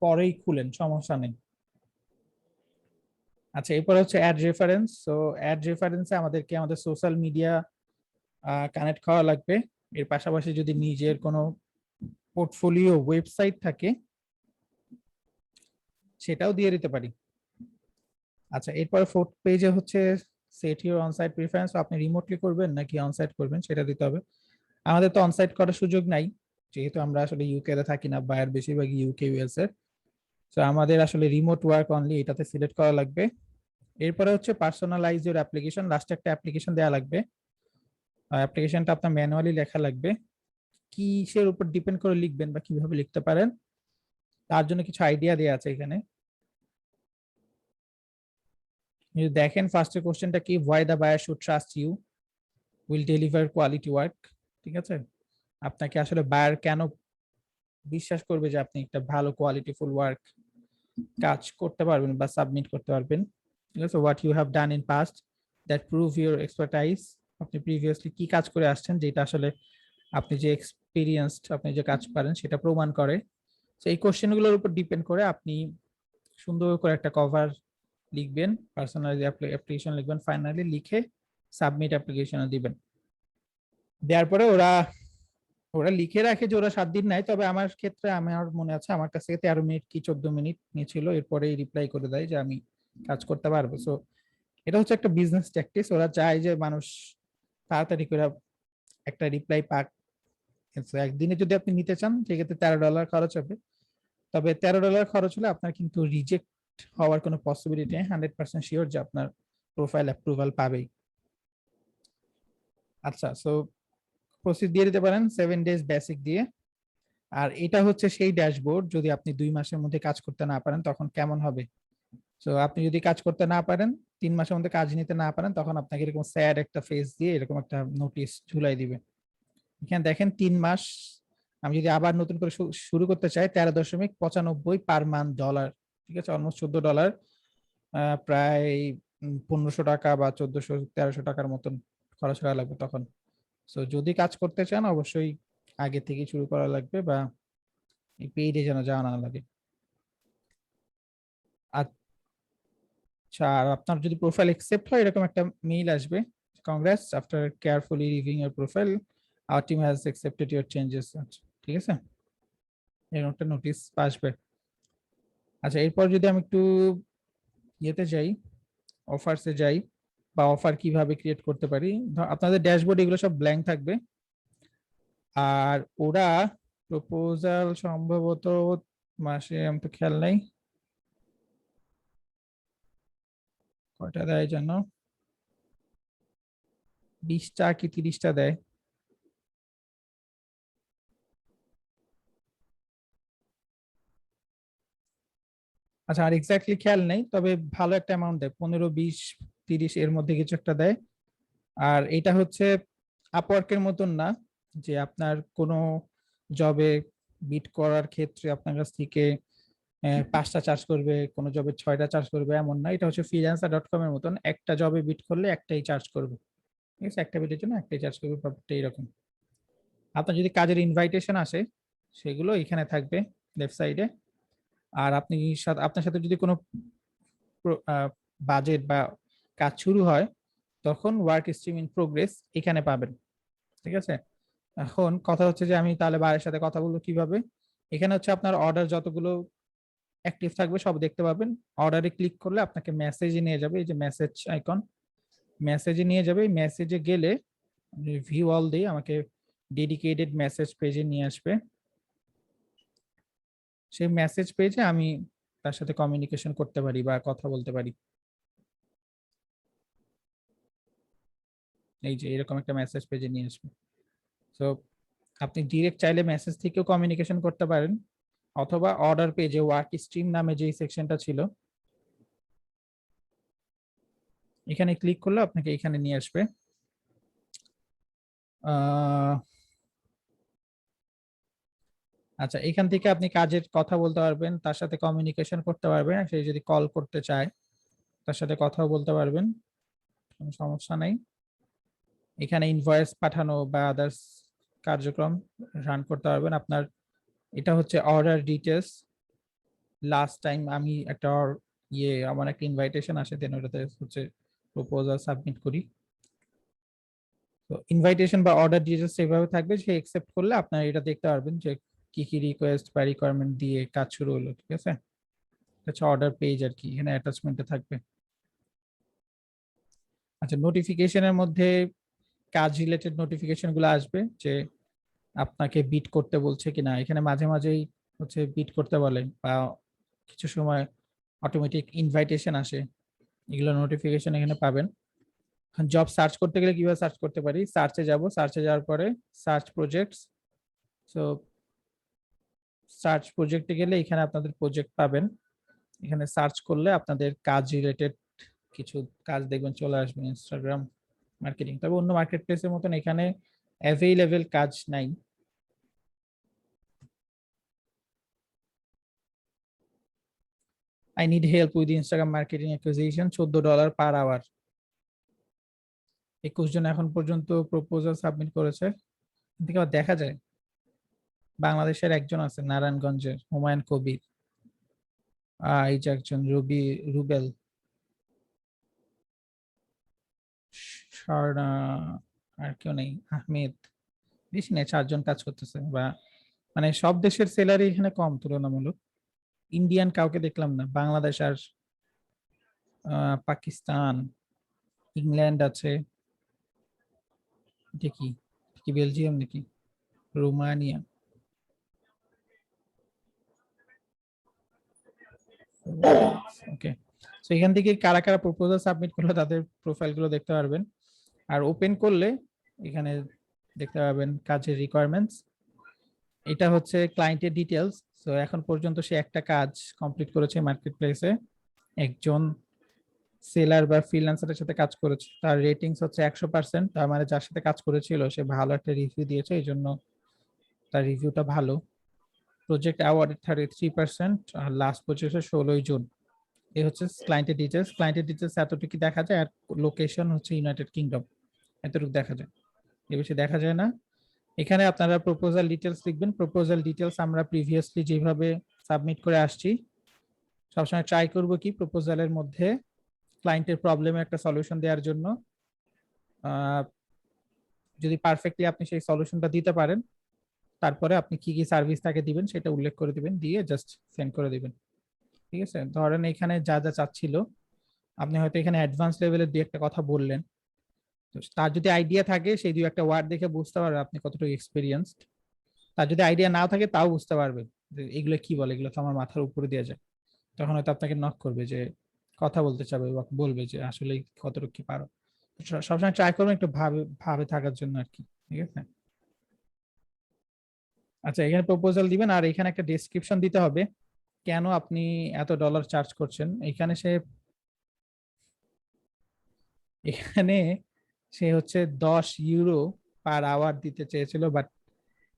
পরেই খুলেন, সমস্যা নেই। আচ্ছা, এরপর হচ্ছে অ্যাড রেফারেন্স। সো অ্যাড রেফারেন্সে আমাদেরকে আমাদের সোশ্যাল মিডিয়া কানেক্ট করা লাগবে। এর পাশাপাশি যদি নিজের কোনো পোর্টফোলিও ওয়েবসাইট থাকে সেটাও দিয়ে দিতে পারি। আচ্ছা, এরপর ফোর্থ পেজে হচ্ছে সেট ইউর অনসাইট প্রিফারেন্স। আপনি রিমোটলি করবেন নাকি অনসাইট করবেন সেটা দিতে হবে। আমাদের তো অনসাইট করার সুযোগ নাই, যেহেতু আমরা আসলে ইউকে তে থাকি না, বায়ার বেশিরভাগ ইউকে ইউএস এর। তো আমাদের আসলে রিমোট ওয়ার্ক অনলি, এটাতে সিলেক্ট করা লাগবে। এরপরে হচ্ছে পার্সোনালাইজ ইউর অ্যাপ্লিকেশন। লাস্টে একটা অ্যাপ্লিকেশন দেওয়া লাগবে। অ্যাপ্লিকেশনটা আপনার ম্যানুয়ালি লেখা লাগবে। কিসের উপর ডিপেন্ড করে লিখবেন বা কিভাবে লিখতে পারেন তার জন্য কিছু আইডিয়া দেওয়া আছে এখানে। যদি দেখেন ফার্স্টের কোশ্চেনটা কি, why the buyer should trust you will deliver quality work, ঠিক আছে। আপনাকে আসলে বায়ার কেন বিশ্বাস করবে যে আপনি একটা ভালো কোয়ালিটিফুল ওয়ার্ক কাজ করতে পারবেন বা সাবমিট করতে পারবেন, ঠিক আছে। What you have done in past that prove your expertise. আপনি প্রিভিয়াসলি কি কাজ করে আসছেন যেটা আসলে আপনি যে এক্সপিরিয়েন্সড, আপনি যে কাজ পারেন সেটা প্রমাণ করে। তো এই কোশ্চেনগুলোর উপর ডিপেন্ড করে আপনি সুন্দর করে একটা কভার লিখবেন, পার্সোনালাইজ অ্যাপ্লিকেশন লিখবেন। ফাইনালি লিখে সাবমিট অ্যাপ্লিকেশনে দিবেন। দেওয়ার পরে ওরা ওরা লিখে রাখে যে ওরা 7 দিন নেয়, তবে আমার ক্ষেত্রে আমার মনে আছে আমার কাছ থেকে 13 মিনিট কি 14 মিনিট নিয়েছিল, এরপরেই রিপ্লাই করে দেয় যে আমি কাজ করতে পারবো। সো এটা হচ্ছে একটা বিজনেস ট্যাকটিক্স, ওরা চায় যে মানুষ তাড়াতাড়ি করে একটা রিপ্লাই পাক। So, একদিনে যদি আপনি নিতে চান সেক্ষেত্রে $13 খরচ হবে, তবে $13 খরচ হলে আপনার কিন্তু রিজেক্ট হওয়ার কোনো পসিবিলিটি নেই, 100% শিওর যে আপনার প্রোফাইল অ্যাপ্রুভাল পাবেই। আচ্ছা, সো প্রসিড দিয়ে দিতে পারেন 7 ডেজ বেসিক দিয়ে। আর এটা হচ্ছে সেই ড্যাশবোর্ড, যদি আপনি 2 মাসের মধ্যে কাজ করতে না পারেন তখন কেমন হবে। সো আপনি যদি কাজ করতে না পারেন, 3 মাসের মধ্যে কাজ নিতে না পারেন, তখন আপনাকে এরকম স্যাড একটা ফেস দিয়ে এরকম একটা নোটিশ ঝুলাই দিবে। এখানে দেখেন 3 মাস, আমি যদি আবার নতুন করে শুরু করতে চাই 13.95 পার মান্থ ডলার, ঠিক আছে, অলমোস্ট $14, প্রায় 1500 টাকা বা 1400-1300 টাকার মতন খরচ করা লাগবে তখন। সো যদি কাজ করতে চান অবশ্যই আগে থেকে শুরু করা লাগবে, বা এই পেইডে যেন যাওয়া না লাগে। আচ্ছা, আর আপনার যদি প্রোফাইল অ্যাকসেপ্ট হয় এরকম একটা মেইল আসবে, congrats after carefully reviewing your profile our team has accepted your changes. ঠিক আছে, এরকম একটা নোটিশ আসবে। আচ্ছা, এরপর যদি আমি একটু ইয়েতে যাই, অফারসে যাই, বা অফার কিভাবে ক্রিয়েট করতে পারি। আপনাদের ড্যাশবোর্ড এগুলো সব ব্ল্যাঙ্ক থাকবে, আর ওরা প্রপোজাল সম্ভবত মাসে, আমি তো খেয়াল নাই কয়টা দেয় যেন, 20টা কি 30টা দেয়। আচ্ছা, আর এক্স্যাক্টলি খেয়াল নেই, তবে ভালো একটা অ্যামাউন্ট দেয়, 15, 20, 30 এর মধ্যে কিছু একটা দেয়। আর এটা হচ্ছে আপওয়ার্কের মতন না যে আপনার কোনো জবে বিট করার ক্ষেত্রে আপনার কাছ থেকে 5টা চার্জ করবে, কোনো জবে 6টা চার্জ করবে, এমন না। এটা হচ্ছে freelancer.com এর মতন, একটা জবে বিট করলে একটাই চার্জ করবে, ঠিক আছে, একটা বিটের জন্য একটাই চার্জ করবে, ব্যাপারটা এরকম। আপনার যদি কাজের ইনভাইটেশন আসে সেগুলো এখানে থাকবে লেফট সাইডে। আর আপনি আপনার সাথে যদি কোনো বাজেট বা কাজ শুরু হয় তখন ওয়ার্ক স্ট্রিম ইন প্রোগ্রেস এখানে পাবেন, ঠিক আছে। এখন কথা হচ্ছে যে আমি তাহলে বাইরের সাথে কথা বলবো কিভাবে। এখানে হচ্ছে আপনার অর্ডার যতগুলো অ্যাক্টিভ থাকবে সব দেখতে পাবেন। অর্ডারে ক্লিক করলে আপনাকে মেসেজে নিয়ে যাবে, এই যে মেসেজ আইকন, মেসেজে নিয়ে যাবে। মেসেজে গেলে ভিউ অল দিয়ে আমাকে ডেডিকেটেড মেসেজ পেজে নিয়ে আসবে। সেই মেসেজ পেজে আমি তার সাথে কমিউনিকেশন করতে পারি বা কথা বলতে পারি। এই যে এরকম একটা মেসেজ পেজে নিয়ে আসবে। তো আপনি ডিরেক্ট চাইলে মেসেজ থেকেও কমিউনিকেশন করতে পারেন, অথবা অর্ডার পেজে ওয়ার্ক স্ট্রিম নামে যে সেকশনটা ছিল এখানে ক্লিক করলে আপনাকে এখানে নিয়ে আসবে। আচ্ছা, এখান থেকে আপনি কাজের কথা বলতে পারবেন, তার সাথে কমিউনিকেশন করতে পারবেন, সে যদি কল করতে চায় তার সাথে কথাও বলতে পারবেন, কোনো সমস্যা নাই। এখানে ইনভয়েস পাঠানো বা আদার্স কার্যক্রম রান করতে পারবেন আপনার। এটা হচ্ছে অর্ডার ডিটেলস। লাস্ট টাইম আমি একটা আমার একটা ইনভাইটেশন আসে, দেন ওটাতে হচ্ছে প্রপোজাল সাবমিট করি। তো ইনভাইটেশন বা অর্ডার ডিটেলস এইভাবে থাকবে, সে অ্যাকসেপ্ট করলে আপনারা এটা দেখতে পারবেন যে কি কি রিকোয়েস্ট বা রিকোয়ারমেন্ট দিয়ে কাজ শুরু হলো, ঠিক আছে। আচ্ছা, অর্ডার পেজ আর কি এখানে অ্যাটাচমেন্টে থাকবে। আচ্ছা, নোটিফিকেশনের মধ্যে কাজ রিলেটেড নোটিফিকেশন গুলো আসবে, যে আপনাকে বিট করতে বলছে কিনা। এখানে মাঝে মাঝেই হচ্ছে বিট করতে বলে, বা কিছু সময় অটোমেটিক ইনভাইটেশন আসে, এগুলো নোটিফিকেশন এখানে পাবেন। জব সার্চ করতে গেলে কিভাবে সার্চ করতে পারি, সার্চে যাব, সার্চে যাওয়ার পরে সার্চ প্রজেক্টস। সো সার্চ প্রজেক্টে গেলে এখানে আপনাদের প্রজেক্ট পাবেন। এখানে সার্চ করলে আপনাদের কাজ রিলেটেড কিছু কাজ দেখবেন চলে আসবে, ইনস্টাগ্রাম মার্কেটিং। তবে অন্য মার্কেট প্লেসের মতন এখানে অ্যাভেইলেবল কাজ নাই। I need help with Instagram marketing acquisition, $14 per hour। 21 জন এখন পর্যন্ত প্রপোজাল সাবমিট করেছে। এদিকে আবার দেখা যায় বাংলাদেশের একজন আছে নারায়ণগঞ্জের, হুমায়ুন কবির। এই যে একজন রুবেল, স্বর্ণা, আর কেউ নেই, আহমেদ, বেশি নেই, 4 জন কাজ করতেছে। বা মানে সব দেশের স্যালারি এখানে কম তুলনামূলক। ইন্ডিয়ান কাউকে দেখলাম না, বাংলাদেশ আর পাকিস্তান, ইংল্যান্ড আছে, এটা কি, কি বেলজিয়াম নাকি, রোমানিয়া, ওকে। সো এখান থেকে কারা কারা প্রপোজাল সাবমিট করলো তাদের প্রোফাইল গুলো দেখতে পারবেন। আর ওপেন করলে এখানে দেখতে পাবেন কাজের রিকোয়ারমেন্টস, এটা হচ্ছে ক্লায়েন্টের ডিটেলস। সো এখন পর্যন্ত সে একটা কাজ কমপ্লিট করেছে মার্কেট প্লেসে, একজন সেলার বা ফ্রিল্যান্সারের সাথে কাজ করেছে, তার রেটিংস হচ্ছে 100%, তার মানে যার সাথে কাজ করেছিল সে ভালো একটা রিভিউ দিয়েছে, এই জন্য তার রিভিউটা ভালো। প্রজেক্ট অ্যাওয়ার্ড 33%, আর লাস্ট পজিশন 16 জুন। এই হচ্ছে ক্লায়েন্টের ডিটেলস। ক্লায়েন্টের ডিটেলস এতটুকু দেখা যায়, আর লোকেশন হচ্ছে ইউনাইটেড কিংডম, এতটুকু দেখা যায়, এর বেশি দেখা যায় না। এখানে আপনারা প্রপোজাল ডিটেলস লিখবেন। প্রপোজাল ডিটেলস আমরা প্রিভিয়াসলি যেভাবে সাবমিট করে আসছি, সবসময় ট্রাই করব কি প্রপোজালের মধ্যে ক্লায়েন্টের প্রবলেমে একটা সলিউশন দেওয়ার জন্য। যদি পারফেক্টলি আপনি সেই সলিউশনটা দিতে পারেন, তারপরে আপনি কি কি সার্ভিস তাকে দিবেন সেটা উল্লেখ করে দিবেন, দিয়ে জাস্ট সেন্ড করে দিবেন। ঠিক আছে, ধরেন এখানে যা যা চাচ্ছিল, আপনি হয়তো এখানে অ্যাডভান্স লেভেলের দুই একটা কথা বললেন, তো তার যদি আইডিয়া থাকে সেই দুই একটা ওয়ার্ড দেখে বুঝতে পারবে আপনি কতটুকু এক্সপিরিয়েন্সড। তার যদি আইডিয়া নাও থাকে তাও বুঝতে পারবে যে এগুলো কি বলে, এগুলো তো আমার মাথার উপরে দিয়ে যায়। তখন হয়তো আপনাকে নক করবে, যে কথা বলতে চাবে বা বলবে যে আসলে কতটুকু কি পারো। সবসময় ট্রাই করবেন একটু ভাবে ভাবে থাকার জন্য আর কি। ঠিক আছে, আচ্ছা এখানে প্রপোজাল দিবেন, আর এখানে একটা ডেসক্রিপশন দিতে হবে কেন আপনি এত ডলার চার্জ করছেন। এখানে সে হচ্ছে 10 ইউরো পার আওয়ার দিতে চেয়েছিল, বাট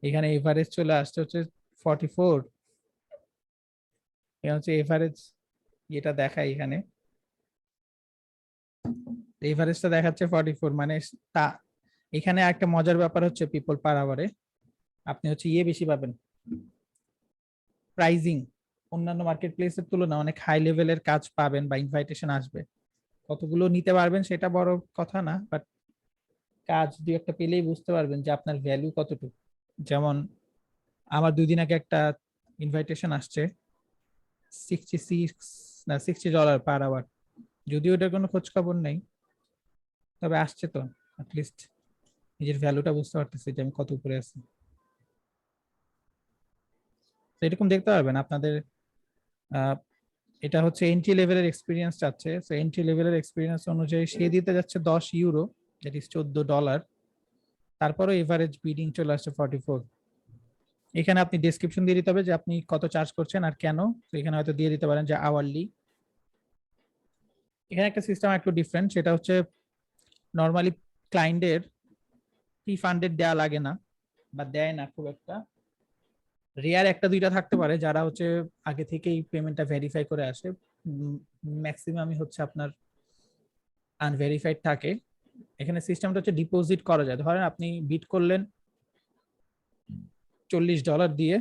এখানে এভারেজ চলে আসছে হচ্ছে 44। এটা হচ্ছে এভারেজ, এটা দেখায় এখানে এভারেজটা দেখাচ্ছে 44, মানে তা এখানে একটা মজার ব্যাপার হচ্ছে পিপল পার আওয়ারে আপনি হচ্ছে বেশি পাবেন, প্রাইজিং অন্যান্য মার্কেট প্লেসের তুলনায় অনেক হাই লেভেলের কাজ পাবেন বা ইনভাইটেশন আসবে। কতগুলো নিতে পারবেন সেটা বড় কথা না, বাট কাজ দুই একটা পেলেই বুঝতে পারবেন যে আপনার ভ্যালু কতটুকু। যেমন আমার 2 দিন আগে একটা ইনভাইটেশন আসছে 60 ডলার পার আওয়ার, যদিও ওটার কোনো খোঁজ খবর নেই, তবে আসছে তো অ্যাটলিস্ট নিজের ভ্যালুটা বুঝতে পারতেছি যে আমি কত উপরে আছি। তো এরকম দেখতে পারবেন আপনাদের এটা হচ্ছে এন্ট্রি লেভেলের এক্সপিরিয়েন্স চাচ্ছে। সো এন্ট্রি লেভেলের এক্সপিরিয়েন্স অনুযায়ী সে দিতে যাচ্ছে 10 ইউরো, দ্যাট ইজ 14 ডলার। তারপরে এভারেজ বিডিং চলে আসছে 44। এখানে আপনি ডেসক্রিপশন দিয়ে দিতে হবে যে আপনি কত চার্জ করছেন আর কেন। তো এখানে হয়তো দিয়ে দিতে পারেন যে আওয়ারলি। এখানে একটা সিস্টেম একটু ডিফারেন্ট, সেটা হচ্ছে নর্মালি ক্লায়েন্টের প্রি ফান্ডেড দেওয়া লাগে না বা দেয় না খুব একটা, রেয়ার একটা দুইটা থাকতে পারে যারা হচ্ছে আগে থেকেই পেমেন্টটা ভেরিফাই করে আসে। ম্যাক্সিমামই হচ্ছে আপনার আনভেরিফাইড থাকে। এখানে সিস্টেমটা হচ্ছে ডিপোজিট করা যায়, ধরেন আপনি বিট করলেন 40 ডলার দিয়ে,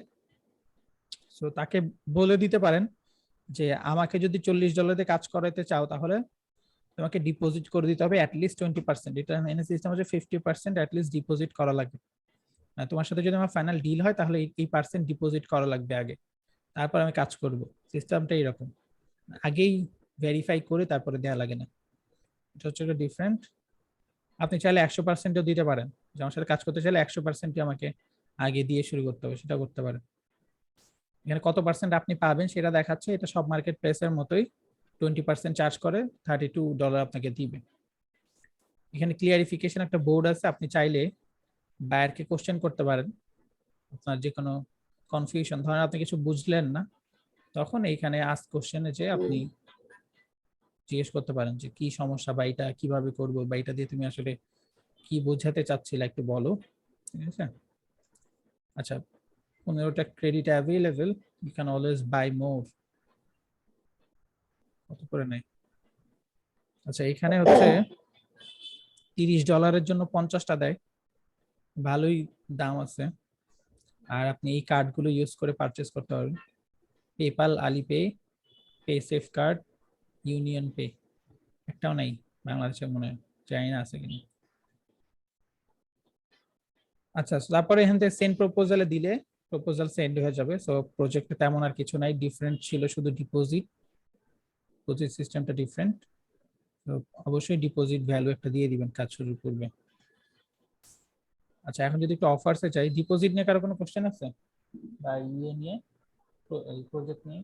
সো তাকে বলে দিতে পারেন যে আমাকে যদি 40 ডলার দিয়ে কাজ করাতে চাও তাহলে তোমাকে ডিপোজিট করে দিতে হবে অ্যাটলিস্ট 20%। এটা এনে সিস্টেম হচ্ছে 50% অ্যাটলিস্ট ডিপোজিট করা লাগবে। তোমার সাথে যদি আমার ফাইনাল ডিল হয় তাহলে এই পার্সেন্ট ডিপোজিট করা লাগবে আগে, তারপর আমি কাজ করব। সিস্টেমটা এরকম, আগেই ভেরিফাই করে তারপরে দেওয়া লাগে না। এটা হচ্ছে ডিফারেন্ট। আপনি চাইলে 100%ও দিতে পারেন, যে আমার সাথে কাজ করতে চাইলে 100%ই আমাকে আগে দিয়ে শুরু করতে হবে, সেটা করতে পারেন। এখানে কত পার্সেন্ট আপনি পাবেন সেটা দেখাচ্ছে, এটা সব মার্কেট প্লেসের মতোই 20% চার্জ করে 32 ডলার আপনাকে দিবে। এখানে ক্লিয়ারিফিকেশন একটা বোর্ড আছে, আপনি চাইলে বায়ারকে কোশ্চেন করতে পারেন আপনার যে কোনো কনফিউশন, ধরেন আপনি কিছু বুঝলেন না, তখন এইখানে আস্ক কোশ্চেনে যে আপনি জিজ্ঞেস করতে পারেন যে কি সমস্যা বা এটা কিভাবে করবো বা এটা দিয়ে তুমি আসলে কি বোঝাতে চাচ্ছিলে একটু বলো। ঠিক আছে, আচ্ছা 15টা credit available, you can always buy more. কত করে নেয়? আচ্ছা এখানে হচ্ছে 30 ডলারের জন্য 50টা দেয়, ভালোই দাম আছে। আর আপনি এই কার্ডগুলো ইউজ করে পারচেস করতে পারবেন, PayPal, Alipay, Paysafecard, UnionPay. একটাও নাই বাংলাদেশে, মনে হয়, জানি না আছে কিনা। আচ্ছা, so তারপরে এখান থেকে সেন্ড প্রপোজালে দিলে প্রপোজাল সেন্ড হয়ে যাবে। সো প্রজেক্টে তেমন আর কিছু নাই, ডিফারেন্ট ছিল শুধু ডিপোজিট সিস্টেমটা ডিফারেন্ট। তো অবশ্যই ডিপোজিট ভ্যালু একটা দিয়ে দিবেন কাজ শুরু করবে। আচ্ছা, এখন যদি একটু অফারসে চাই, ডিপোজিট নিয়ে কারো কোনো কোশ্চেন আছে বা ইয়ে নিয়ে, প্রজেক্ট নিয়ে?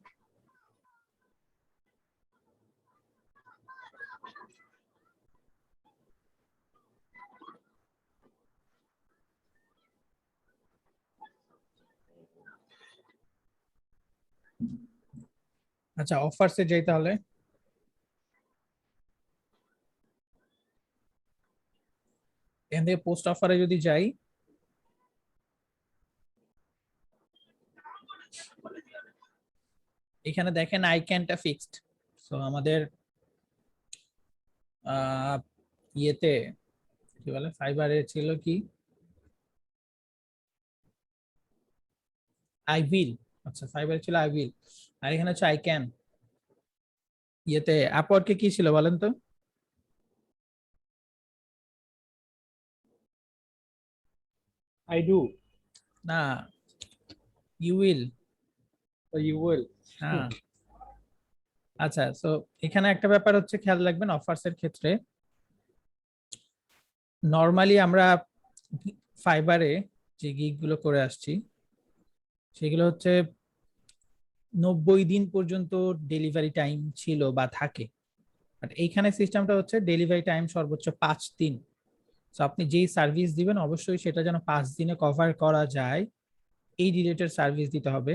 আচ্ছা, অফারসে যাই তাহলে। এখান থেকে পোস্ট অফারে যদি যাই, এখানে দেখেন আইক্যানটা ফিক্সড। সো আমাদের ইয়েতে কি বলে, ফাইবারে ছিল কি আই উইল। আচ্ছা, ফাইবারে ছিল আই উইল, আর এখানে হচ্ছে আই ক্যান। ইয়েতে আপওয়ার্কে কি ছিল বলেন তো? আই ডু, না, ইউ উইল। You will. হ্যাঁ। আচ্ছা, সো এখানে একটা ব্যাপার হচ্ছে খেয়াল রাখবেন অফার্স এর ক্ষেত্রে। নর্মালি আমরা ফাইবারে যে গিগ গুলো করে আসছি সেগুলো হচ্ছে 90 দিন পর্যন্ত ডেলিভারি টাইম ছিল বা থাকে। বাট এইখানে সিস্টেমটা হচ্ছে ডেলিভারি টাইম সর্বোচ্চ 5 দিন। তো আপনি যেই সার্ভিস দিবেন অবশ্যই সেটা যেন 5 দিনে কভার করা যায়, এই রিলেটেড সার্ভিস দিতে হবে।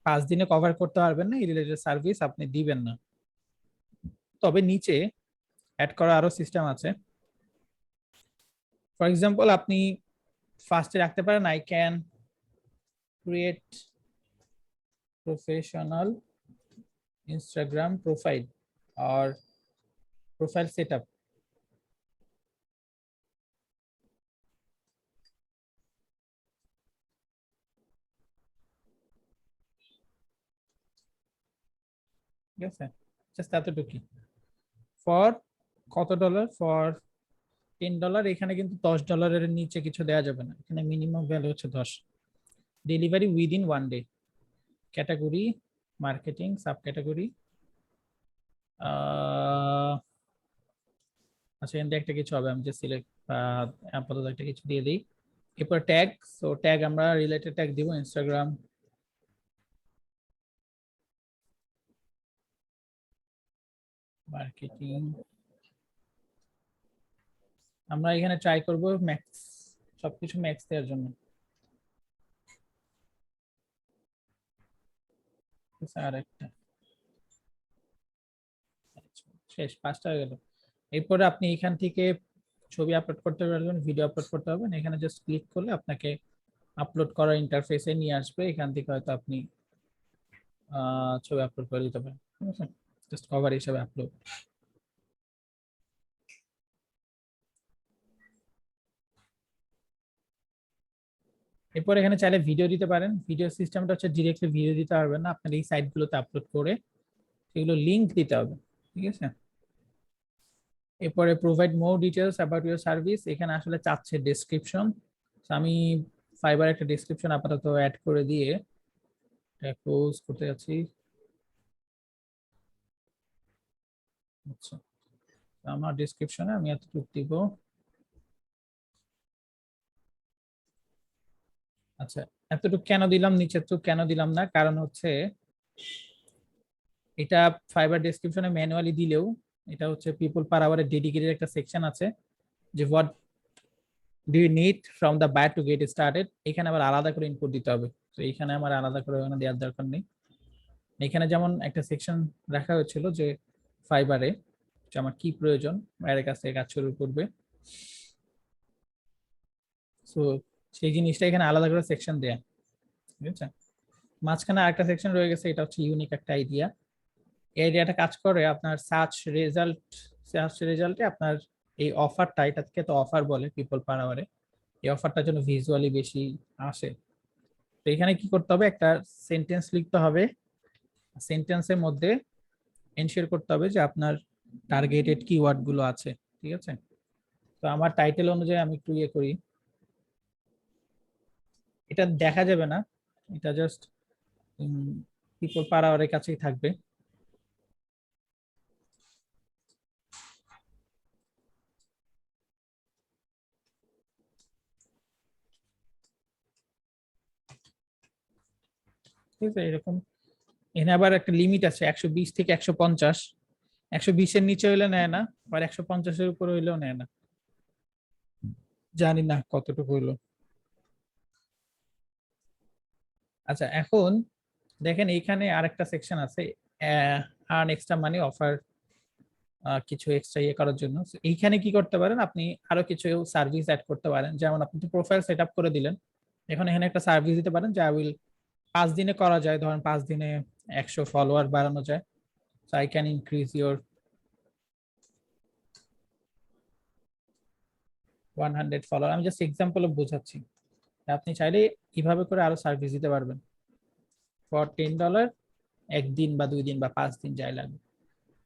5 দিনে কভার করতে পারবেন না, এই রিলেটেড সার্ভিস আপনি দিবেন না। তবে নিচে অ্যাড করা আরো সিস্টেম আছে। ফর এক্সাম্পল, আপনি ফার্স্টে রাখতে পারেন I can create professional Instagram profile আর প্রোফাইল সেটআপ। ঠিক আছে, জাস্ট এতটুকুই। ফর কত ডলার? ফর $10। এখানে কিন্তু $10 নিচে কিছু দেওয়া যাবে না, এখানে মিনিমাম ভ্যালু হচ্ছে 10। Delivery within 1 day. Category marketing, sub category. আচ্ছা, এখান থেকে একটা কিছু হবে, আমি যে সিলেক্ট আপাতত একটা কিছু দিয়ে দিই। এরপর ট্যাগ। সো ট্যাগ আমরা রিলেটেড ট্যাগ দিব ইনস্টাগ্রাম মার্কেটিং। আমরা এখানে ট্রাই করব ম্যাক্স, সবকিছু ম্যাক্স দেওয়ার জন্য। আর একটা শেষ, 5টা হয়ে গেল। এরপরে আপনি এখান থেকে ছবি আপলোড করতে পারবেন, ভিডিও আপলোড করতে পারবেন। এখানে জাস্ট ক্লিক করলে আপনাকে আপলোড করার ইন্টারফেসে নিয়ে আসবে। এখান থেকে হয়তো আপনি ছবি আপলোড করে দিতে পারেন। ঠিক আছে, জাস্ট কভার হিসাবে আপলোড। এরপর এখানে চাইলে ভিডিও দিতে পারেন। ভিডিও সিস্টেমটা হচ্ছে ডিরেক্টলি ভিডিও দিতে পারবেন না, আপনার এই সাইটগুলোতে আপলোড করে সেগুলো লিংক দিতে হবে। ঠিক আছে, এরপরে provide more details about your service. এখানে আসলে চাচ্ছে ডেসক্রিপশন। আমি ফাইবার একটা ডেসক্রিপশন আপাতত অ্যাড করে দিয়ে ক্লোজ করতে যাচ্ছি। আচ্ছা, আমার ডেসক্রিপশনে আমি এতটুকু দিব। আচ্ছা, এতটুকু কেন দিলাম, নিচে তো কেন দিলাম না, কারণ হচ্ছে এটা ফাইবার ডেসক্রিপশনে ম্যানুয়ালি দিলেও এটা হচ্ছে পিপল পার আওয়ারের ডেডিকেটেড একটা সেকশন আছে যে what do you need from the buyer to get started. এখানে আবার আলাদা করে ইনপুট দিতে হবে। তো এখানে আমার আলাদা করে দেওয়ার দরকার নেই। এখানে যেমন একটা সেকশন রাখা হয়েছিল যে ফাইবারে যে আমার কি প্রয়োজন বাইরের কাছ থেকে কাজ শুরু করবে, সো সেই জিনিসটা এখানে আলাদা করে সেকশন দেয়া। ঠিক আছে, মাঝখানে আরেকটা সেকশন রয়ে গেছে, এটা হচ্ছে ইউনিক একটা আইডিয়া। এই আইডিয়াটা কাজ করে আপনার সার্চ রেজাল্টে আপনার এই অফারটা, এটাকে তো অফার বলে পিপল পার আওয়ারে, এই অফারটা যেন ভিজুয়ালি বেশি আসে। তো এখানে কি করতে হবে, একটা সেন্টেন্স লিখতে হবে। সেন্টেন্সের মধ্যে এনশিওর করতে হবে যে আপনার টার্গেটেড কিওয়ার্ড গুলো আছে। ঠিক আছে, তো আমার টাইটেল অনুযায়ী আমি একটু ইয়ে করি, এটা দেখা যাবে না, এটা জাস্ট পিপল পার আওয়ারের কাছেই থাকবে। ঠিক আছে, এরকম এখানে আবার একটা লিমিট আছে 120 থেকে 150। 120-এর নিচে হইলে নেয় না, আবার 150-এর উপরে হইলেও নেয় না, জানি না কতটুকু হইলো। আচ্ছা, এখন দেখেন এইখানে আরেকটা সেকশন আছে, আর্ন এক্সট্রা মানি অফার, কিছু এক্সট্রা ইয়ে করার জন্য। So, এইখানে কি করতে পারেন, আপনি আরো কিছু সার্ভিস অ্যাড করতে পারেন। যেমন আপনি তো প্রোফাইল সেট আপ করে দিলেন, এখন এখানে একটা সার্ভিস দিতে পারেন যা উইল 5 দিনে করা যায়। ধরেন 5 দিনে 100 ফলোয়ার বাড়ানো যায়। So I can increase your 100 follower. আমি জাস্ট এক্সাম্পল বোঝাচ্ছি, আপনি চাইলে এইভাবে করে আরো সার্ভিস দিতে পারবেন ফর $10, একদিন বা 2 দিন বা 5 দিন যাই লাগবে।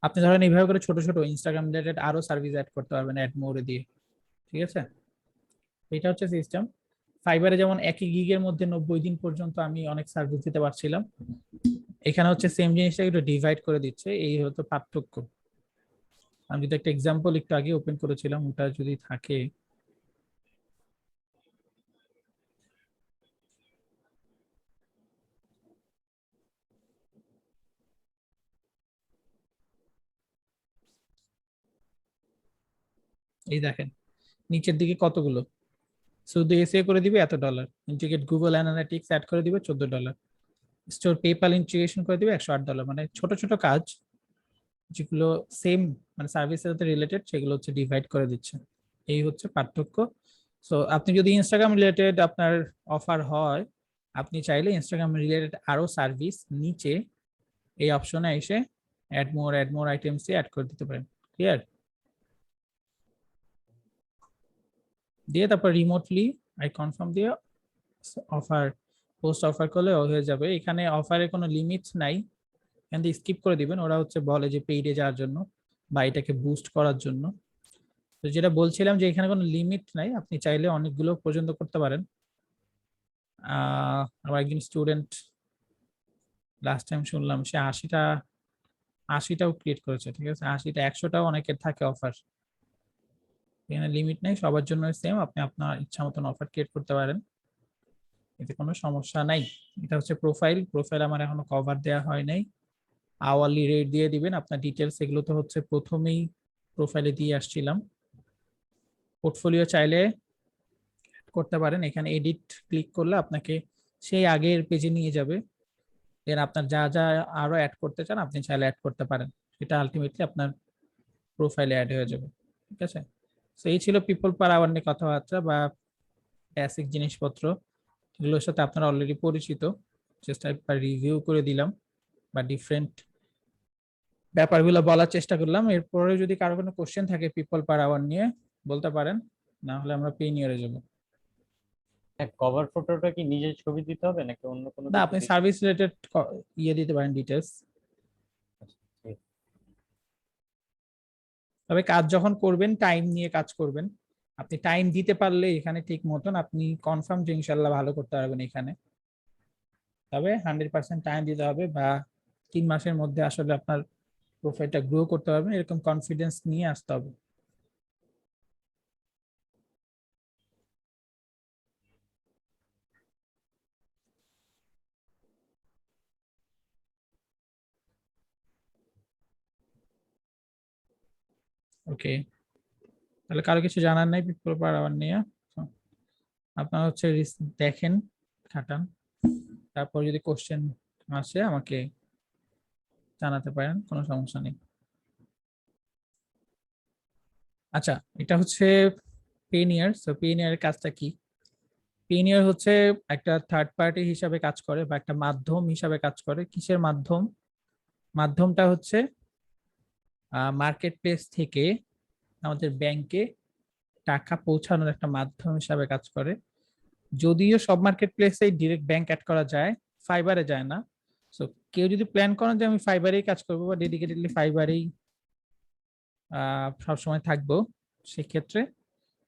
আপনি ধরেন এইভাবে করে ছোট ছোট ইনস্টাগ্রাম রিলেটেড আরো সার্ভিস অ্যাড করতে পারবেন অ্যাড মোরে দিয়ে। ঠিক আছে, এটা হচ্ছে সিস্টেম। ফাইবারে যেমন একই গিগের মধ্যে 90 দিন পর্যন্ত আমি অনেক সার্ভিস দিতে পারছিলাম, এখানে হচ্ছে সেম জিনিসটা একটু ডিভাইড করে দিচ্ছে, এই হতো পার্থক্য। আমি যদি একটা এক্সাম্পল একটু আগে ওপেন করেছিলাম, ওটা যদি থাকে, এই দেখেন নিচের দিকে কতগুলো, শুধু এসিও করে দিবে $এত, ইন্টিগ্রেট গুগল অ্যানালিটিক্স অ্যাড করে দিবে $14, স্টোর পেপাল ইন্টিগ্রেশন করে দিবে $108। মানে ছোট ছোট কাজ যেগুলো সেম মানে সার্ভিসের সাথে রিলেটেড, সেগুলো হচ্ছে ডিভাইড করে দিচ্ছে। এই হচ্ছে পার্থক্য। সো আপনি যদি ইনস্টাগ্রাম রিলেটেড আপনার অফার হয়, আপনি চাইলে ইনস্টাগ্রাম রিলেটেড আরো সার্ভিস নিচে এই অপশনে এসে অ্যাড মোর আইটেমস অ্যাড করে দিতে পারেন। ক্লিয়ার? দিয়ে তারপর রিমোটলি আই কনফার্ম দিয়ে অফার পোস্ট অফার করলে হয়ে যাবে। এখানে অফারে কোনো লিমিট নাই, এখান থেকে স্কিপ করে দিবেন। ওরা হচ্ছে বলে যে পেইডে যাওয়ার জন্য বা এটাকে বুস্ট করার জন্য। তো যেটা বলছিলাম যে এখানে কোনো লিমিট নাই, আপনি চাইলে অনেকগুলো পর্যন্ত করতে পারেন। আমার একজন স্টুডেন্ট লাস্ট টাইম শুনলাম সে 80টাও ক্রিয়েট করেছে। ঠিক আছে, 80টা 100টাও অনেকের থাকে অফার, এখানে লিমিট নেই, সবার জন্য সেম। আপনি আপনার ইচ্ছা মতন অফার ক্রিয়েট করতে পারেন, এতে কোনো সমস্যা নাই। এটা হচ্ছে প্রোফাইল আমার এখনো কভার দেওয়া হয় নাই। আওয়ারলি রেট দিয়ে দিবেন, আপনার ডিটেলস এগুলো তো হচ্ছে প্রথমেই প্রোফাইলে দিয়ে আসছিলাম। পোর্টফোলিও চাইলে করতে পারেন, এখানে এডিট ক্লিক করলে আপনাকে সেই আগের পেজে নিয়ে যাবে। দেন আপনার যা যা আরো অ্যাড করতে চান আপনি চাইলে অ্যাড করতে পারেন, সেটা আলটিমেটলি আপনার প্রোফাইলে অ্যাড হয়ে যাবে। ঠিক আছে, তো এই ছিল পিপল পার আওয়ার নিয়ে কথাবার্তা বা বেসিক জিনিসপত্র, এগুলোর সাথে আপনারা অলরেডি পরিচিত। জাস্ট একবার রিভিউ করে দিলাম বা ডিফারেন্ট ব্যাপারগুলো বলার চেষ্টা করলাম। এরপরে যদি কারো কোনো কোশ্চেন থাকে পিপল পার আওয়ার নিয়ে বলতে পারেন, না হলে আমরা পেইনিয়ারে যাব। কভার ফটোটা কি নিজের ছবি দিতে হবে নাকি অন্য কোনো না, কিছু আপনি দিতে সার্ভিস রিলেটেড ইয়ে দিতে পারেন ডিটেলস। হবে? তবে কাজ যখন করবেন টাইম নিয়ে কাজ করবেন, আপনি টাইম দিতে পারলে এখানে ঠিক মতন আপনি কনফার্ম যে ইনশাল্লাহ ভালো করতে পারবেন এখানে। তবে 100% টাইম দিতে হবে, বা 3 মাসের মধ্যে আসলে আপনার প্রোফাইলটা গ্রো করতে পারবেন, এরকম কনফিডেন্স নিয়ে আসতে হবে। ওকে, তাহলে কারো কিছু জানার নাই পিপল পার আওয়ার নিয়ে? আপনারা হচ্ছে দেখেন, খাটান, তারপর যদি কোশ্চেন আসে আমাকে জানাতে পারেন, কোনো সমস্যা নেই। আচ্ছা, এটা হচ্ছে পেনিয়ার। সো পেনিয়ারের কাজটা কি? পেনিয়ার হচ্ছে একটা থার্ড পার্টি হিসাবে কাজ করে বা একটা মাধ্যম হিসাবে কাজ করে। কিসের মাধ্যম? মাধ্যমটা হচ্ছে মার্কেট প্লেস থেকে আমাদের ব্যাংকে টাকা পৌঁছানোর একটা মাধ্যম হিসাবে কাজ করে। যদিও সব মার্কেট প্লেসেই ডিরেক্ট ব্যাংক অ্যাড করা যায়, ফাইবারে যায় না। সো কেউ যদি প্ল্যান করেন যে আমি ফাইবারেই কাজ করবো বা ডেডিকেটেডলি ফাইবারেই সবসময় থাকবো, সেক্ষেত্রে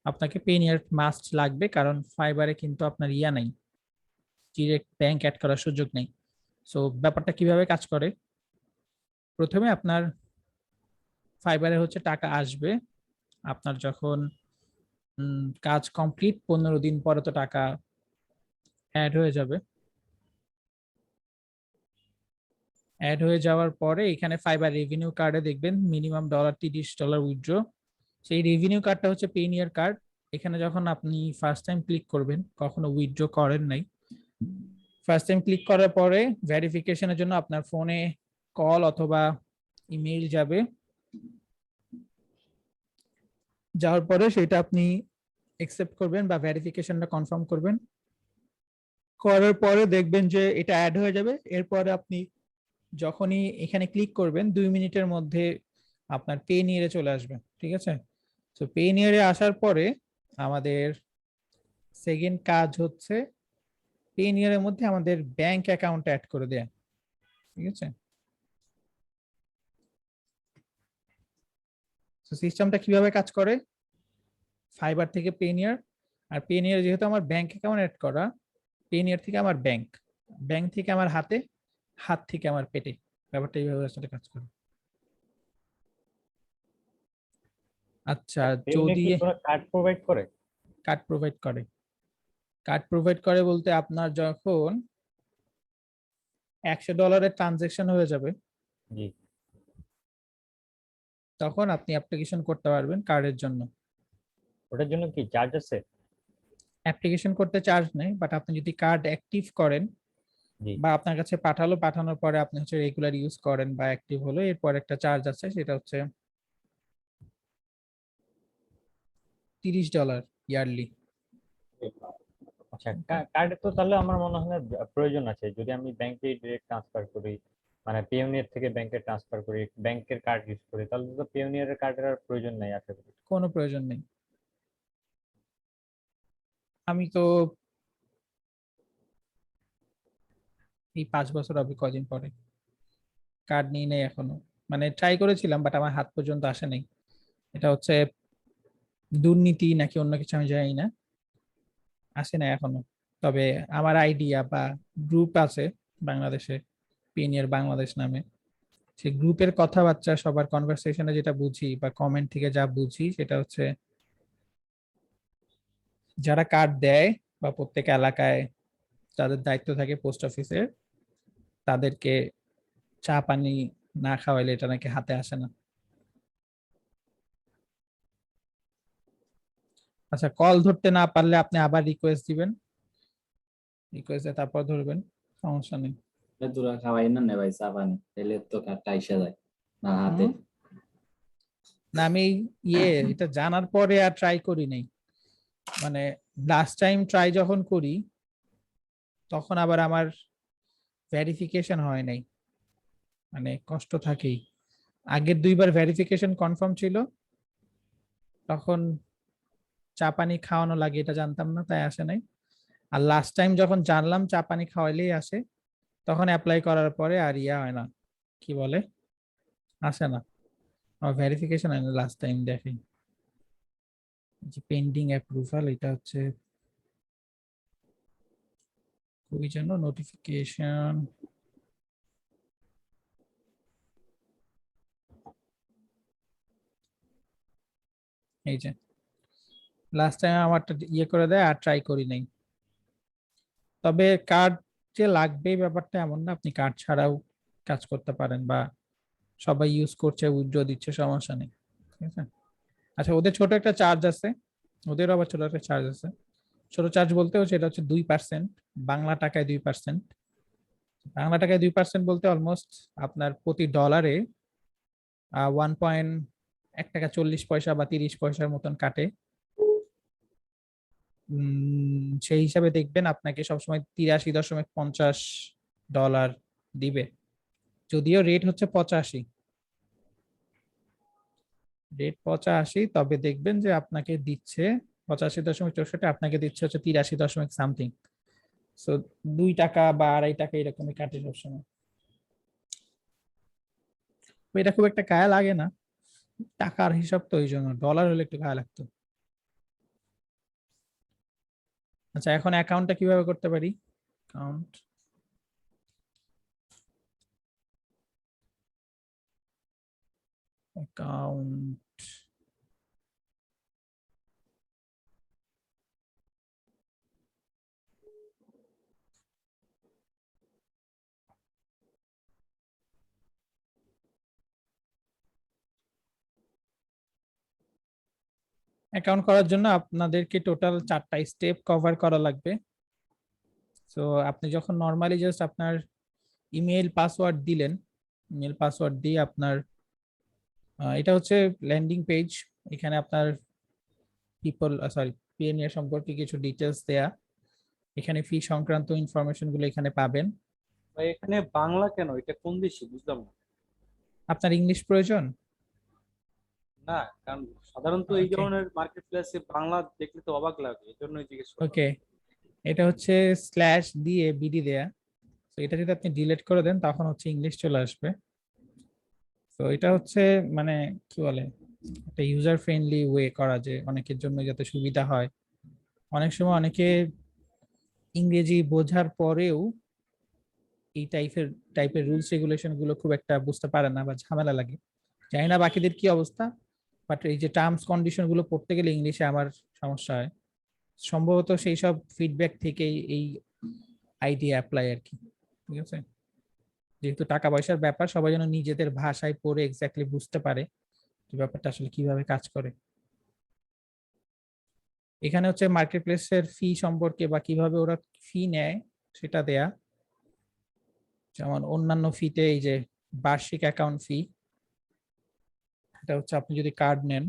আপনাকে পেনিয়ার মাস্ট লাগবে, কারণ ফাইবারে কিন্তু আপনার ইয়া নাই, ডিরেক্ট ব্যাংক অ্যাড করার সুযোগ নেই। সো ব্যাপারটা কিভাবে কাজ করে, প্রথমে আপনার ফাইবারে হচ্ছে টাকা আসবে আপনার যখন কাজ কমপ্লিট 15 দিন পরে তো টাকা অ্যাড হয়ে যাবে। অ্যাড হয়ে যাওয়ার পরে এখানে ফাইবার রেভিনিউ কার্ডে দেখবেন মিনিমাম $30 উইথড্র। সেই রেভিনিউ কার্ডটা হচ্ছে পেনিয়ার কার্ড। এখানে যখন আপনি ফার্স্ট টাইম ক্লিক করবেন, কখনো উইথড্র করেন নাই, ফার্স্ট টাইম ক্লিক করার পরে ভেরিফিকেশনের জন্য আপনার ফোনে কল অথবা ইমেইল যাবে। যাওয়ার পরে সেটা আপনি অ্যাকসেপ্ট করবেন বা ভেরিফিকেশনটা কনফার্ম করবেন। করার পরে দেখবেন যে এটা অ্যাড হয়ে যাবে। এরপরে আপনি যখনই এখানে ক্লিক করবেন 2 মিনিটের মধ্যে আপনার পে নিয়ারে চলে আসবে। ঠিক আছে, তো পে নিয়ারে আসার পরে আমাদের সেকেন্ড কাজ হচ্ছে পে নিয়ারের মধ্যে আমাদের ব্যাংক অ্যাকাউন্ট অ্যাড করে দেয়া। ঠিক আছে, তো সিস্টেমটা কিভাবে কাজ করে, ফাইবার থেকে পে নিয়ার, আর পে নিয়ার যেহেতু আমার ব্যাংক অ্যাকাউন্ট অ্যাড করা, পে নিয়ার থেকে আমার ব্যাংক, ব্যাংক থেকে আমার হাতে, হাত থেকে আমার পেটে, ব্যাপারটা এইভাবে আসলে কাজ করে। আচ্ছা, পেওনিয়ার যদি কি কোনো কার্ড প্রোভাইড করে? কার্ড প্রোভাইড করে, কার্ড প্রোভাইড করে বলতে আপনার যখন $100 ট্রানজেকশন হয়ে যাবে জি। তখন আপনি অ্যাপ্লিকেশন করতে পারবেন কার্ডের জন্য। ওটার জন্য কি চার্জ আছে? অ্যাপ্লিকেশন করতে চার্জ নেই, বাট আপনি যদি কার্ড অ্যাক্টিভ করেন জি। বা আপনার কাছে পাঠালো, পাঠানোর পরে আপনি হচ্ছে রেগুলার ইউজ করেন বা অ্যাক্টিভ হলো, এরপর একটা চার্জ আছে, সেটা হচ্ছে $30 ইয়ারলি। আচ্ছা, কার্ডে তো তাহলে আমার মনে হয় না প্রয়োজন আছে। যদি আমি ব্যাংকে ডিরেক্ট ট্রান্সফার করি, মানে পেওনিয়ার থেকে ব্যাংকে ট্রান্সফার করি, ব্যাংকের কার্ড ইউজ করি, তাহলে তো পেওনিয়ারের কার্ডের আর প্রয়োজন নাই আশা করি। কোনো প্রয়োজন নেই। আমি তো এই 5 বছর হবে, কদিন পরে কার্ড নিয়ে নেই এখনো, মানে ট্রাই করেছিলাম বাট আমার হাত পর্যন্ত আসে নাই। এটা হচ্ছে দুর্নীতি নাকি অন্য কিছু আমি জানি না, আসে না এখনো। তবে আমার আইডিয়া বা গ্রুপ আছে বাংলাদেশে, পিনিয়ার বাংলাদেশ নামে, সেই গ্রুপের কথাবার্তা সবার কনভারসেশনে যেটা বুঝি বা কমেন্ট থেকে যা বুঝি সেটা হচ্ছে যারা কার্ড দেয় বা প্রত্যেক এলাকায় তাদের দায়িত্ব থাকে পোস্ট অফিসের, তাদেরকে চা পানি না খাওয়াইলে এটা নাকি হাতে আসে না। আচ্ছা, কল ধরতে না পারলে আপনি আবার রিকোয়েস্ট দিবেন, রিকোয়েস্টে তারপর ধরবেন, সমস্যা নেই। তোরা খাওয়াই না নে ভাই চা পানি, তাহলে তো কার্ডটা আইসা যায় না হাতে। হুম? না আমি এটা জানার পরে আর ট্রাই করি নাই, মানে লাস্ট টাইম ট্রাই যখন করি তখন আবার আমার ভেরিফিকেশন হয় নাই, মানে কষ্ট থাকেই। আগের 2বার ভেরিফিকেশন কনফার্ম ছিল, তখন চা পানি খাওয়ানো লাগে এটা জানতাম না, তাই আসে নাই। আর লাস্ট টাইম যখন জানলাম চা পানি খাওয়াইলেই আসে, তখন অ্যাপ্লাই করার পরে আর হয় না, কি বলে, আসে না, আমার ভেরিফিকেশন হয় না লাস্ট টাইম। দেখি যে পেন্ডিং অ্যাপ্রুভাল, এটা হচ্ছে ওই জন্য নোটিফিকেশন, এই যে লাস্ট টাইম আমারটা করে দেয়, আর ট্রাই করি নাই। তবে কার্ড যে লাগবেই ব্যাপারটা এমন না, আপনি কার্ড ছাড়াও কাজ করতে পারেন, বা সবাই ইউজ করছে উইথড্র দিচ্ছে, সমস্যা নেই। ঠিক আছে, আচ্ছা ওদের ছোট একটা চার্জ আছে, ওদের আবার ছোট একটা চার্জ আছে। ছোট চার্জ বলতে হচ্ছে এটা হচ্ছে 2%, বাংলা টাকায় 2%। বাংলা টাকায় 2% বলতে অলমোস্ট আপনার প্রতি ডলারে 1.1 টাকা 40 পয়সা বা 30 পয়সার মতন কাটে। সেই হিসাবে দেখবেন আপনাকে সবসময় $83.50 দিবে, যদিও রেট হচ্ছে 85, রেট 85, তবে দেখবেন যে আপনাকে দিচ্ছে 85.64, আপনাকে দিচ্ছে হচ্ছে 83 সামথিং। সো 2 টাকা বা 2.5 টাকা এরকমই কাটে সবসময়। তো এটা খুব একটা গায়ে লাগে না, টাকার হিসাব তো, ওই জন্য ডলার হলে একটু গায়ে লাগতো। আচ্ছা, এখন অ্যাকাউন্টটা কিভাবে করতে পারি, account account অ্যাকাউন্ট করার জন্য আপনাদেরকে টোটাল 4টা স্টেপ কভার করা লাগবে। সো আপনি যখন নরমালি জাস্ট আপনার ইমেল পাসওয়ার্ড দিলেন, ইমেল পাসওয়ার্ড দিয়ে আপনার এটা হচ্ছে ল্যান্ডিং পেজ। এখানে আপনার পিএনএর সম্পর্কে কিছু ডিটেলস দেয়া, এখানে ফি সংক্রান্ত ইনফরমেশন গুলো এখানে পাবেন। ভাই এখানে বাংলা কেন, এটা কোন দেশে বুঝলাম না। আপনার ইংলিশ প্রয়োজন? না, কারণ সাধারণত এই Okay. ধরনের মার্কেট প্লেসে বাংলা দেখলে তো অবাক লাগে, এই জন্যই জিজ্ঞেস করলাম। ওকে, এটা হচ্ছে স্ল্যাশ দিয়ে বিডি দেয়া। তো এটা যদি আপনি ডিলিট করে দেন তখন হচ্ছে ইংলিশ চলে আসবে। তো এটা হচ্ছে মানে কি বলে, একটা ইউজার ফ্রেন্ডলি ওয়ে করা, যে অনেকের জন্য যাতে সুবিধা হয়। অনেক সময় অনেকে ইংরেজি বোঝার পরেও এই টাইপের রুলস রেগুলেশন গুলো খুব একটা বুঝতে পারে না বা ঝামেলা লাগে। জানি না বাকিদের কি অবস্থা, বাট এই যে টার্মস কন্ডিশন গুলো পড়তে গেলে ইংলিশে আমার সমস্যা হয়। সম্ভবত সেই সব ফিডব্যাক থেকেই এই আইডিয়া অ্যাপ্লাই আর কি। ঠিক আছে, যেহেতু টাকা পয়সার ব্যাপার, সবাই যেন নিজেদের ভাষায় পড়ে এক্স্যাক্টলি বুঝতে পারে যে ব্যাপারটা আসলে কিভাবে কাজ করে। এখানে হচ্ছে মার্কেট প্লেসের ফি সম্পর্কে বা কিভাবে ওরা ফি নেয় সেটা দেয়া। যেমন অন্যান্য ফিতে এই যে বার্ষিক অ্যাকাউন্ট ফি, এটা হচ্ছে আপনি যদি কার্ড নেন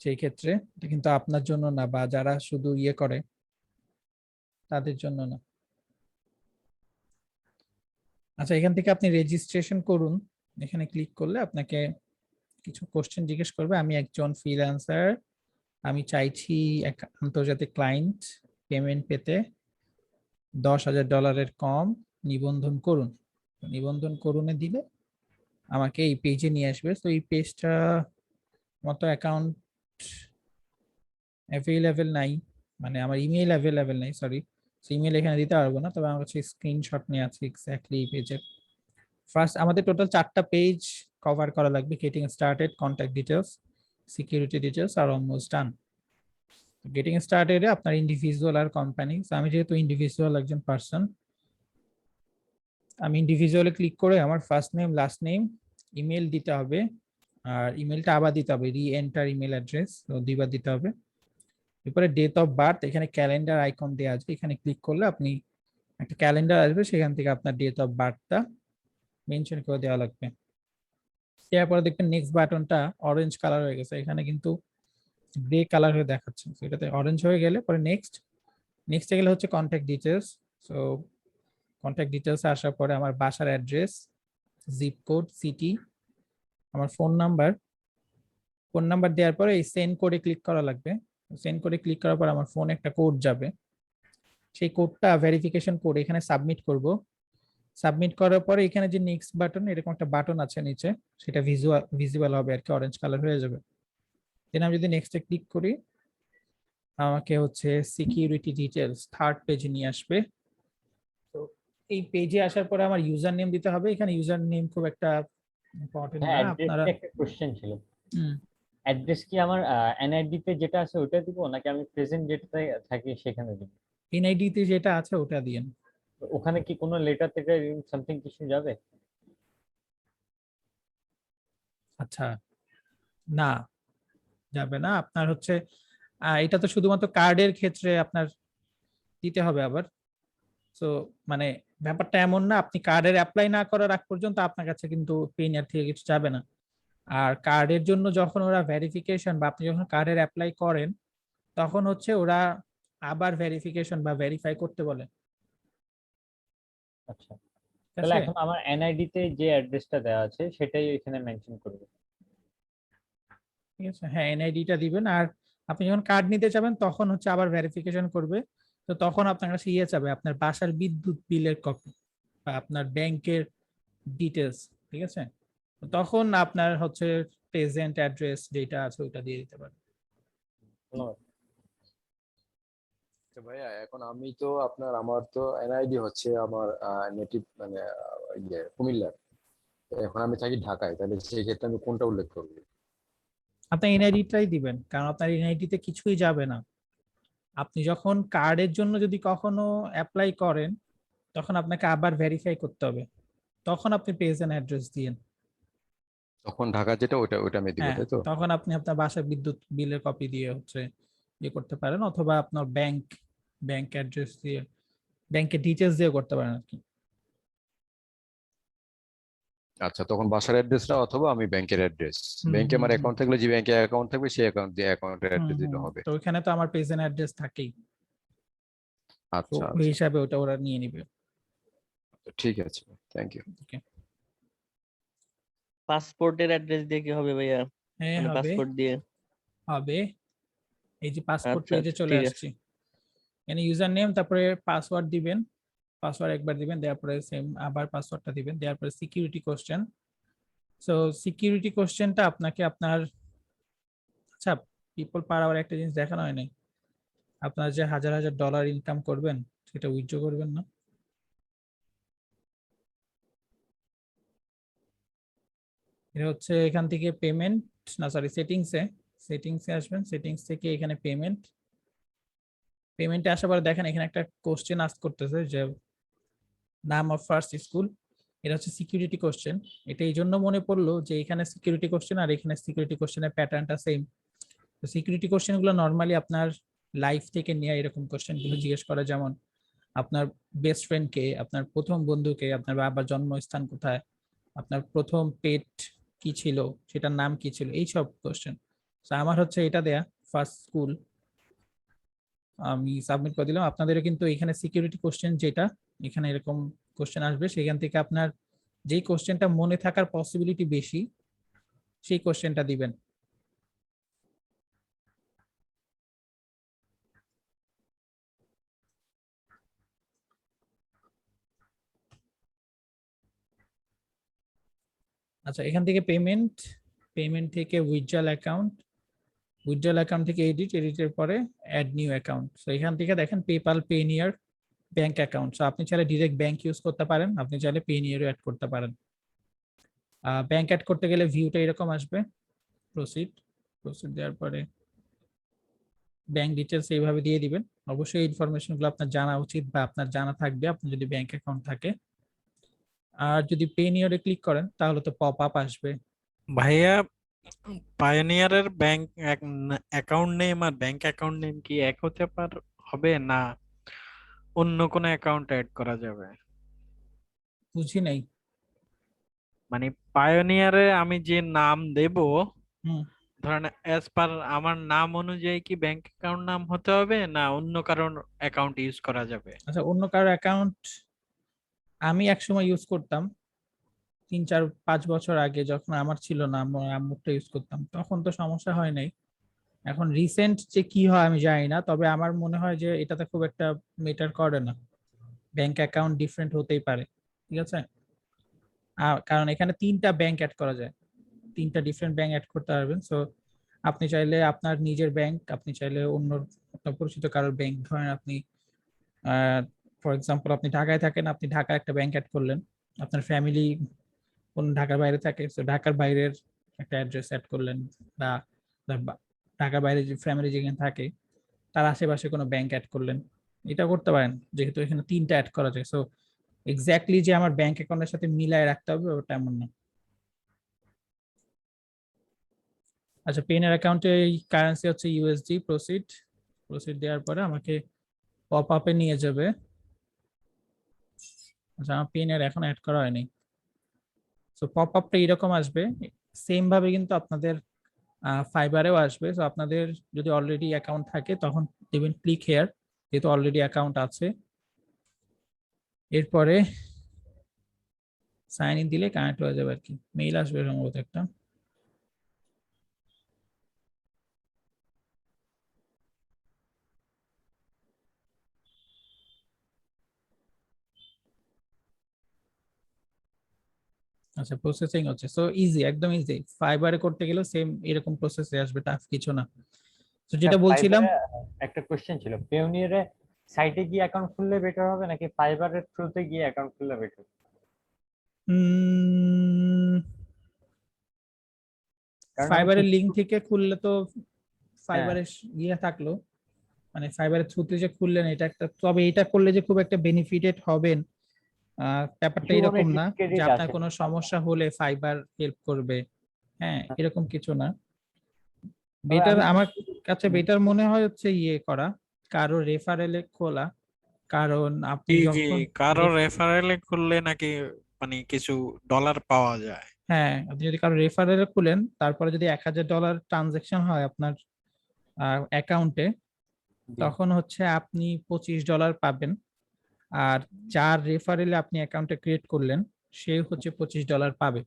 সেই ক্ষেত্রে এটা কিন্তু আপনার জন্য না, বা যারা শুধু ইয়ে করে তাদের জন্য না। আচ্ছা, এখান থেকে আপনি রেজিস্ট্রেশন করুন। এখানে ক্লিক করলে আপনাকে কিছু কোশ্চেন জিজ্ঞেস করবে। আমি একজন ফ্রিল্যান্সার, আমি চাইছি এক আন্তর্জাতিক ক্লায়েন্ট পেমেন্ট পেতে $10,000 কম, নিবন্ধন করুন। নিবন্ধন করুনে দিলে আমাকে এই পেজে নিয়ে আসবে। তো এই পেজটা মতো অ্যাকাউন্ট অ্যাভেলেবেল নাই, মানে আমার ইমেল অ্যাভেলেবেল নাই, সরি। ইমেল এখানে দিতে পারবো না, তবে আমার কাছে স্ক্রিনশট নিয়ে আছে এক্স্যাক্টলি এই পেজের। ফার্স্ট আমাদের টোটাল 4টা পেজ কভার করা লাগবে: getting started, contact details, security details আর অলমোস্ট ডান। গেটিং স্টার্টেড আপনার ইন্ডিভিজুয়াল আর কোম্পানি। আমি যেহেতু ইন্ডিভিজুয়াল একজন পার্সন, আমি ইন্ডিভিজুয়ালে ক্লিক করে আমার first name last name email দিতে হবে। আর ইমেলটা আবার দিতে হবে, রি এন্টার ইমেল অ্যাড্রেস, তো 2বার দিতে হবে। এরপরে ডেট অফ বার্থ, এখানে ক্যালেন্ডার আইকন দেওয়া আছে, এখানে ক্লিক করলে আপনি একটা ক্যালেন্ডার আসবে, সেখান থেকে আপনার ডেট অফ বার্থটা মেনশন করে দেওয়া লাগবে। এরপরে দেখবেন নেক্সট বাটনটা অরেঞ্জ কালার হয়ে গেছে, এখানে কিন্তু গ্রে কালার হয়ে দেখাচ্ছে। এটাতে অরেঞ্জ হয়ে গেলে পরে নেক্সটে গেলে হচ্ছে contact details. So contact details আসার পরে আমার বাসার অ্যাড্রেস, জিপ কোড, সিটি, আমার ফোন নাম্বার দেওয়ার পরে এই সেন্ড কোডে ক্লিক করা লাগবে। সেন্ড কোডে ক্লিক করার পর আমার ফোনে একটা কোড যাবে, সেই কোডটা ভেরিফিকেশন কোড এখানে সাবমিট করব। সাবমিট করার পরে এখানে যে নেক্সট বাটন, এরকম একটা বাটন আছে নিচে, সেটা ভিজিবল হবে আর কি, অরেঞ্জ কালার হয়ে যাবে। দেন আমি যদি নেক্সটে ক্লিক করি, আমাকে হচ্ছে সিকিউরিটি ডিটেলস থার্ড পেজে নিয়ে আসবে। তো এই পেজে আসার পরে আমার ইউজার নেম দিতে হবে। এখানে ইউজার নেম খুব একটা ইম্পর্টেন্ট হ্যাঁ, না, আপনারা অ্যাড্রেসে একটা কোশ্চেন ছিল। অ্যাড্রেস কি আমার এনআইডি তে যেটা আছে ওটা দিব, নাকি আমি প্রেজেন্ট যেটাতে থাকি সেখানে দিব? এনআইডি তে যেটা আছে ওটা দিয়েন। ওখানে কি কোনো লেটার থেকে সামথিং কিছু যাবে? আচ্ছা, না, যাবে না। আপনার হচ্ছে এটা তো শুধুমাত্র কার্ডের ক্ষেত্রে আপনার দিতে হবে আবার। তো মানে ব্যাপারটা এমন না, আপনি কার্ডের অ্যাপ্লাই না করার আগ পর্যন্ত আপনার কাছে কিন্তু পেনিয়ার থেকে কিছু যাবে না। আর কার্ডের জন্য যখন ওরা ভেরিফিকেশন বা আপনি যখন কার্ডের অ্যাপ্লাই করেন, তখন হচ্ছে ওরা আবার ভেরিফিকেশন বা ভেরিফাই করতে বলে। আচ্ছা, ঠিক তাহলে আছে, এখন আমার এনআইডি তে যে অ্যাড্রেসটা দেওয়া আছে সেটাই এখানে মেনশন করবে। ঠিক আছে, হ্যাঁ এনআইডিটা দিবেন। আর আপনি যখন কার্ড নিতে যাবেন তখন হচ্ছে আবার ভেরিফিকেশন করবে। তো তখন আপনার কাছে ইয়ে যাবে, আপনার বাসার বিদ্যুৎ বিলের কপি বা আপনার ব্যাংকের ডিটেলস। ঠিক আছে, তো তখন আপনার হচ্ছে প্রেজেন্ট অ্যাড্রেস যেটা আছে ওইটা দিয়ে দিতে পারেন। ধন্যবাদ। আচ্ছা ভাইয়া, এখন আমি তো আমার তো এনআইডি হচ্ছে আমার নেটিভ মানে কুমিল্লার। তো এখন আমি থাকি ঢাকায়, তাহলে সেই ক্ষেত্রে আমি কোনটা উল্লেখ করবো? আপনার এনআইডিটাই দিবেন, কারণ আপনার এনআইডিতে কিছুই যাবে না। আপনি যখন কার্ডের জন্য যদি কখনো অ্যাপ্লাই করেন, তখন আপনাকে আবার ভেরিফাই করতে হবে, তখন আপনি পেজ এন্ড অ্যাড্রেস দিয়েন। তখন ঢাকা যেটা ওইটা ওইটা আমি দিব, হ্যাঁ, তাই তো? তখন আপনি আপনার বাসার বিদ্যুৎ বিলের কপি দিয়ে ইয়ে করতে পারেন, অথবা আপনার ব্যাংক অ্যাড্রেস দিয়ে, ব্যাংকের ডিটেলস দিয়ে করতে পারেন আর কি। আচ্ছা, তখন বাসার অ্যাড্রেসটা অথবা আমি ব্যাংকের অ্যাড্রেস, ব্যাংকে আমার অ্যাকাউন্ট থাকলে যে ব্যাংকে অ্যাকাউন্ট থাকবে সেই অ্যাকাউন্ট দিয়ে অ্যাকাউন্টের অ্যাড্রেস দিতে হবে। তো ওখানে তো আমার পেজ এন্ড অ্যাড্রেস থাকেই, তো আচ্ছা ওই আচ্ছা, হিসাবে ওটা ওরা নিয়ে নিবে। ঠিক আছে, থ্যাংক ইউ। পাসপোর্টের অ্যাড্রেস দিয়ে কি হবে ভাইয়া? হ্যাঁ মানে হবে, পাসপোর্ট দিয়ে? হবে। এই যে পাসপোর্ট আচ্ছা পেজে আচ্ছা, চলে ঠিক আছে। আসছি, এখানে ইউজার নেম, তারপরে পাসওয়ার্ড দিবেন, পাসওয়ার্ড একবার দিবেন, দেওয়ার পরে সেম আবার পাসওয়ার্ডটা দিবেন, দেওয়ার পরে সিকিউরিটি কোশ্চেন। সো সিকিউরিটি কোশ্চেনটা আপনাকে আপনার, আচ্ছা পিপল পার আওয়ার একটা জিনিস দেখানো হয় নাই, আপনার যে হাজার হাজার ডলার ইনকাম করবেন সেটা উইথড্র করবেন না। এটা হচ্ছে এখান থেকে পেমেন্ট, না সরি সেটিংসে আসবেন, সেটিংস থেকে এখানে পেমেন্টে আসার পরে দেখেন এখানে একটা কোশ্চেন আস্ক করতেছে যে নাম অফ ফার্স্ট স্কুল। এটা হচ্ছে সিকিউরিটি কোশ্চেন। এটা এই জন্য মনে পড়লো যে এখানে সিকিউরিটি কোশ্চেন আর এখানে সিকিউরিটি কোশ্চেনের প্যাটার্নটা সেম। তো সিকিউরিটি কোশ্চেন গুলো নর্মালি আপনার লাইফ থেকে নিয়ে এরকম কোশ্চেন গুলো জিজ্ঞেস করে, যেমন আপনার বেস্ট ফ্রেন্ড কে, আপনার প্রথম বন্ধুকে, আপনার বাবার জন্মস্থান কোথায়, আপনার প্রথম পেট কি ছিল, সেটার নাম কি ছিল, এই সব কোশ্চেন। আমার হচ্ছে এটা দেয়া ফার্স্ট স্কুল, আমি সাবমিট করে দিলাম। আপনাদেরও কিন্তু এখানে সিকিউরিটি কোশ্চেন যেটা, এখানে এরকম কোশ্চেন আসবে, সেখান থেকে আপনার যেই কোশ্চেনটা মনে থাকার পসিবিলিটি বেশি সেই কোশ্চেনটা দিবেন। আচ্ছা, এখান থেকে পেমেন্ট থেকে উইথড্রল অ্যাকাউন্ট থেকে এডিটের পরে অ্যাড নিউ অ্যাকাউন্ট। সো এখান থেকে দেখেন পেপাল, পেনিয়ার, ব্যাংক অ্যাকাউন্ট। সো আপনি চাইলে ডিরেক্ট ব্যাংক ইউজ করতে পারেন, আপনি চাইলে পেনিয়ারও অ্যাড করতে পারেন। ব্যাংক অ্যাড করতে গেলে ভিউটা এরকম আসবে, প্রসিড দেওয়ার পরে ব্যাংক ডিটেলস এইভাবে দিয়ে দিবেন। অবশ্যই ইনফরমেশন গুলো আপনার জানা উচিত বা আপনার জানা থাকবে আপনার যদি ব্যাংক অ্যাকাউন্ট থাকে। আর যদি পেনিয়ারে ক্লিক করেন তাহলে তো পপ আপ আসবে। ভাইয়া, পায়োনিয়ারের ব্যাংক অ্যাকাউন্ট নেম আর ব্যাংক অ্যাকাউন্ট নেম কি এক হতে হবে, না অন্য কোনো অ্যাকাউন্ট অ্যাড করা যাবে? বুঝি নাই। মানে পায়োনিয়ারে আমি যে নাম দেব, হুম, ধরেন অ্যাজ পার আমার নাম অনুযায়ী কি ব্যাংক অ্যাকাউন্ট নাম হতে হবে, না অন্য কারোর অ্যাকাউন্ট ইউজ করা যাবে? আচ্ছা অন্য কারো অ্যাকাউন্ট আমি একসময় ইউজ করতাম, 3-4-5 বছর আগে যখন আমার ছিল না, আম্মুরটা ইউজ করতাম, তখন তো সমস্যা হয় নাই। এখন রিসেন্ট যে কি হয় আমি জানি না, তবে আমার মনে হয় যে এটাতে খুব একটা ম্যাটার করে না, ব্যাংক অ্যাকাউন্ট ডিফারেন্ট হতেই পারে, ঠিক আছে। কারণ এখানে 3টা ব্যাংক অ্যাড করা যায়, 3টা ডিফারেন্ট ব্যাংক অ্যাড করতে পারবেন। সো আপনি চাইলে আপনার নিজের ব্যাংক, আপনি চাইলে অন্য আপনার পরিচিত কারোর ব্যাংক, ধরেন আপনি ফর এক্সাম্পল আপনি ঢাকায় থাকেন, আপনি ঢাকার একটা ব্যাংক অ্যাড করলেন, আপনার ফ্যামিলি কোন ঢাকার বাইরে থাকে, তো ঢাকার বাইরের একটা অ্যাড্রেস অ্যাড করলেন, বা ঢাকার বাইরে যে ফ্যামিলি যেখানে থাকে তার আশেপাশে কোনো ব্যাংক অ্যাড করলেন, এটা করতে পারেন, যেহেতু এখানে 3টা অ্যাড করা যায়। সো এক্স্যাক্টলি যে আমার ব্যাংক অ্যাকাউন্টের সাথে মিলায় রাখতে হবে ওটা এমন না। আচ্ছা, পেনের অ্যাকাউন্টে কারেন্সি হচ্ছে ইউএসডি। প্রসিড দেওয়ার পরে আমাকে পপ আপে নিয়ে যাবে। আচ্ছা, আমার পেনের এখন অ্যাড করা হয়নি। সো পপ আপটা এরকম আসবে, সেম ভাবে কিন্তু আপনাদের ফাইবারেও আসবে। সো আপনাদের যদি অলরেডি অ্যাকাউন্ট থাকে তখন দেবেন ক্লিক হেয়ার, যেহেতু অলরেডি অ্যাকাউন্ট আছে। এরপরে সাইন ইন দিলে কানেক্ট হয়ে যাবে আর কি, মেইল আসবে সম্ভবত একটা। আচ্ছা, প্রসেসিং হচ্ছে। সো ইজি, একদম ইজি। ফাইবারে করতে গেলেও সেম এরকম প্রসেসে আসবে, টাফ কিছু না। তো যেটা বলছিলাম, ফাইবারে একটা কোশ্চেন ছিল, পেওনিয়ারে সাইটে গিয়ে অ্যাকাউন্ট খুললে বেটার হবে নাকি ফাইবারের থ্রুতে গিয়ে অ্যাকাউন্ট খুললে বেটার? কারণ আমি ফাইবারের লিঙ্ক কিছু- থেকে খুললে তো হ্যাঁ, ফাইবারের ইয়ে থাকলো, মানে ফাইবারের থ্রুতে যে খুললেন এটা একটা, তবে এটা করলে যে খুব একটা বেনিফিটেড হবেন ব্যাপারটা জীবনে এরকম না যে ডিসক্রেডিট আপনার আছে। কোনো সমস্যা হলে ফাইবার হেল্প করবে, হ্যাঁ এরকম কিছু না। তবে বেটার আমি আমার কাছে বেটার মনে হয় হচ্ছে ইয়ে করা, কারো রেফারেলে খোলা, কারণ আপনি জি জি, যখন কারো রেফারেলে খুললে নাকি মানে কিছু ডলার পাওয়া যায়। হ্যাঁ আপনি যদি কারো রেফারেলে খুলেন, তারপরে যদি $1000 ট্রানজেকশন হয় আপনার অ্যাকাউন্টে, জি। তখন হচ্ছে আপনি $25 পাবেন। আর যার রেফারেলে আপনি অ্যাকাউন্টে ক্রিয়েট করলেন, সে হচ্ছে $25 পাবে।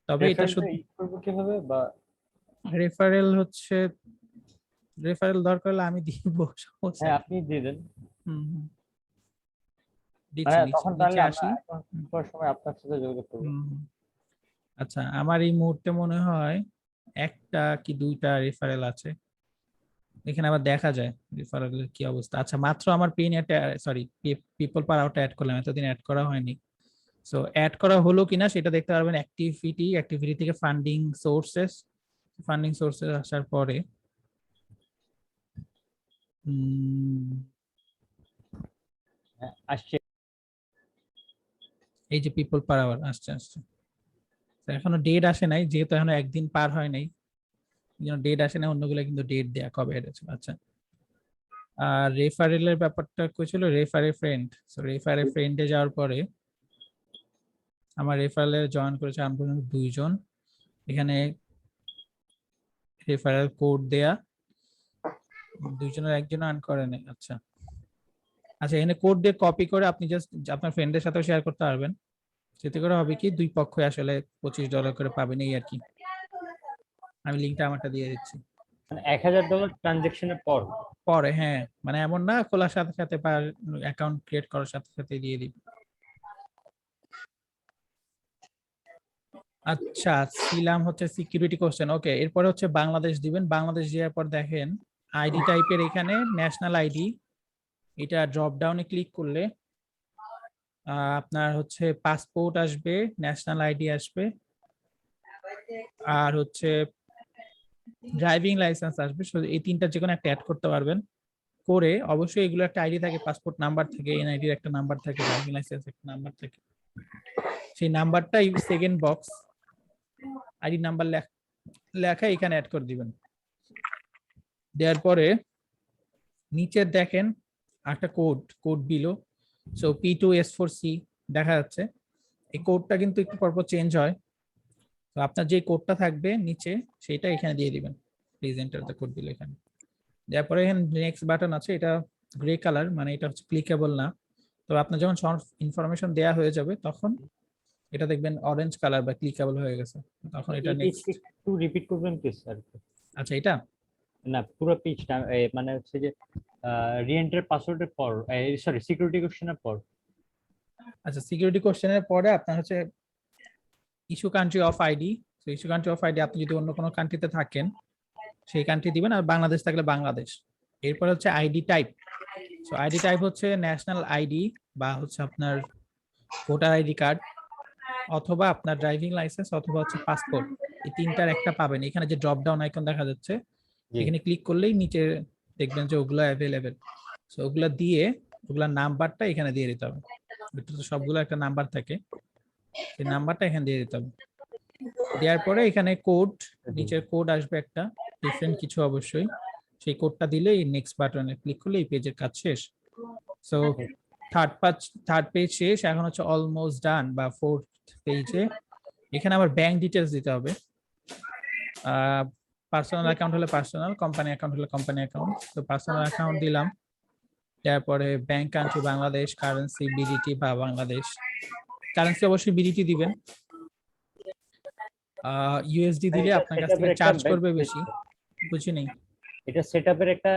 তবে এটা রেফারেলটা শুধু ইউজ করবো কিভাবে বা রেফারেল হচ্ছে, রেফারেল দরকার হলে আমি দিব, সমস্যা হ্যাঁ কি? আপনি দিয়ে দেন। হুম, দিচ্ছি মানে দিচ্ছি, তখন নিচে তাহলে আমরা আসি। অ্যাকাউন্ট করার সময় আপনার সাথে যোগাযোগ করবো। হুম, হুম। আচ্ছা, আমার এই মুহূর্তে মনে হয় একটা কি দুইটা রেফারেল আছে, এখানে আবার দেখা যায় রেফারেলের কি অবস্থা। আচ্ছা, মাত্র আমার পেন সরি পিপল পাওয়ারটা অ্যাড করলাম, এতদিন অ্যাড করা হয়নি। সো অ্যাড করা হলো কিনা সেটা দেখতে পারবেন অ্যাক্টিভিটি থেকে ফান্ডিং সোর্সেস আসার পরে হ্যাঁ, আসছে। এই যে পিপল পার আওয়ার আসছে আসছে। তো এখনো ডেট আসে নাই, যেহেতু এখনো একদিন পার হয় নাই, ডেট আসে না, অন্যগুলো কিন্তু ডেট দেয়া কবে হয়েছে। আচ্ছা, আর রেফারেলের ব্যাপারটা কইছিল রেফারে ফ্রেন্ডে যাওয়ার পরে আমার রেফারেলে জয়েন করেছে আমি পর্যন্ত 2 জন। এখানে রেফারেল কোড দেয়া, 2 জনের একজন আর্ন করে নেই। আচ্ছা আচ্ছা, এখানে কোড দিয়ে কপি করে আপনি জাস্ট আপনার ফ্রেন্ডের সাথেও শেয়ার করতে পারবেন। সেতে করে হবে কি, দুই পক্ষই আসলে $25 করে পাবেন, এই আর কি। আমি লিঙ্কটা আমারটা দিয়ে দিচ্ছি মানে $1000 ট্রানজেকশনের পর। পরে। হ্যাঁ, মানে এমন না খোলার সাথে সাথে বা অ্যাকাউন্ট ক্রিয়েট করার সাথে সাথে দিয়ে দিই। আচ্ছা, ছিলাম হচ্ছে সিকিউরিটি কোশ্চেন। ওকে, এরপরে হচ্ছে বাংলাদেশ দিবেন। বাংলাদেশ দেওয়ার পর দেখেন আইডি টাইপের এখানে ন্যাশনাল আইডি, এটা ড্রপ ডাউনে ক্লিক করলে আপনার হচ্ছে পাসপোর্ট আসবে, ন্যাশনাল আইডি আসবে, আর হচ্ছে ড্রাইভিং লাইসেন্স আসবে। এই তিনটা যে কোনো একটা অ্যাড করতে পারবেন। করে অবশ্যই এগুলো একটা আইডি থাকে, পাসপোর্ট নাম্বার থাকে, এনআইডির একটা নাম্বার থাকে, ড্রাইভিং লাইসেন্স একটা নাম্বার থাকে। সেই নাম্বারটা সেকেন্ড বক্স আইডি নাম্বার লেখা এখানে অ্যাড করে দিবেন। দেওয়ার পরে নিচে দেখেন একটা কোড বিলো, সো P2S4C দেখা যাচ্ছে। এই কোডটা কিন্তু একটু পরপর চেঞ্জ হয়, তো আপনার যে কোডটা থাকবে নিচে সেটা এখানে দিয়ে দিবেন। Please enter the code below এখানে দেওয়ার পরে এখানে নেক্সট বাটন আছে, এটা গ্রে কালার, মানে এটা হচ্ছে ক্লিকেবল না। তো আপনার যখন সব ইনফরমেশন দেয়া হয়ে যাবে তখন এটা দেখবেন অরেঞ্জ কালার বা ক্লিকেবল হয়ে গেছে, তখন এটা এই নেক্সট। পেজটি একটু রিপিট করবেন প্লিজ স্যার? আচ্ছা, এটা না, পুরো পেজটা মানে হচ্ছে যে রিএন্টার পাসওয়ার্ডের পর, সরি সিকিউরিটি কোশ্চেনের পর। আচ্ছা, সিকিউরিটি কোশ্চেনের পরে আপনার হচ্ছে ইস্যু কান্ট্রি অফ আইডি। তো ইস্যু কান্ট্রি অফ আইডি আপনি যদি অন্য কোনো কান্ট্রিতে থাকেন সেই কান্ট্রি দিবেন, আর বাংলাদেশ থাকলে বাংলাদেশ। এরপর হচ্ছে ID type. So ID type হচ্ছে ন্যাশনাল আইডি বা হচ্ছে আপনার ভোটার আইডি কার্ড, অথবা আপনার ড্রাইভিং লাইসেন্স, অথবা হচ্ছে পাসপোর্ট। এই তিনটার একটা পাবেন। এখানে যে ড্রপ ডাউন আইকন দেখা যাচ্ছে, জি। এখানে ক্লিক করলেই নিচে দেখবেন যে ওগুলো অ্যাভেলেবেল। সো ওগুলা দিয়ে ওগুলার নাম্বারটা এখানে দিয়ে দিতে হবে। এটা তো সবগুলো একটা নাম্বার থাকে, সেই নাম্বারটা এখানে দিয়ে দিতে হবে। দেওয়ার পরে এখানে কোড, নিচের কোড আসবে একটা ডিফারেন্ট কিছু অবশ্যই, সেই কোডটা দিলে এই নেক্সট বাটনে ক্লিক করলে এই পেজের কাজ শেষ। সো থার্ড পেজ শেষ, এখন হচ্ছে অলমোস্ট ডান বা ফোর্থ পেজে। এখানে আবার ব্যাংক ডিটেলস দিতে হবে। পার্সোনাল অ্যাকাউন্ট হলে পার্সোনাল, কোম্পানি অ্যাকাউন্ট হলে কোম্পানি অ্যাকাউন্ট। তো পার্সোনাল অ্যাকাউন্ট দিলাম, তারপরে bank country Bangladesh, currency BDT বা বাংলাদেশ। কারেন্সি অবশ্যই বিডিটি দিবেন। ইউএসডি দিলে আপনার কাছ থেকে চার্জ করবে বেশি। বুঝি নেই। এটা সেটআপের একটা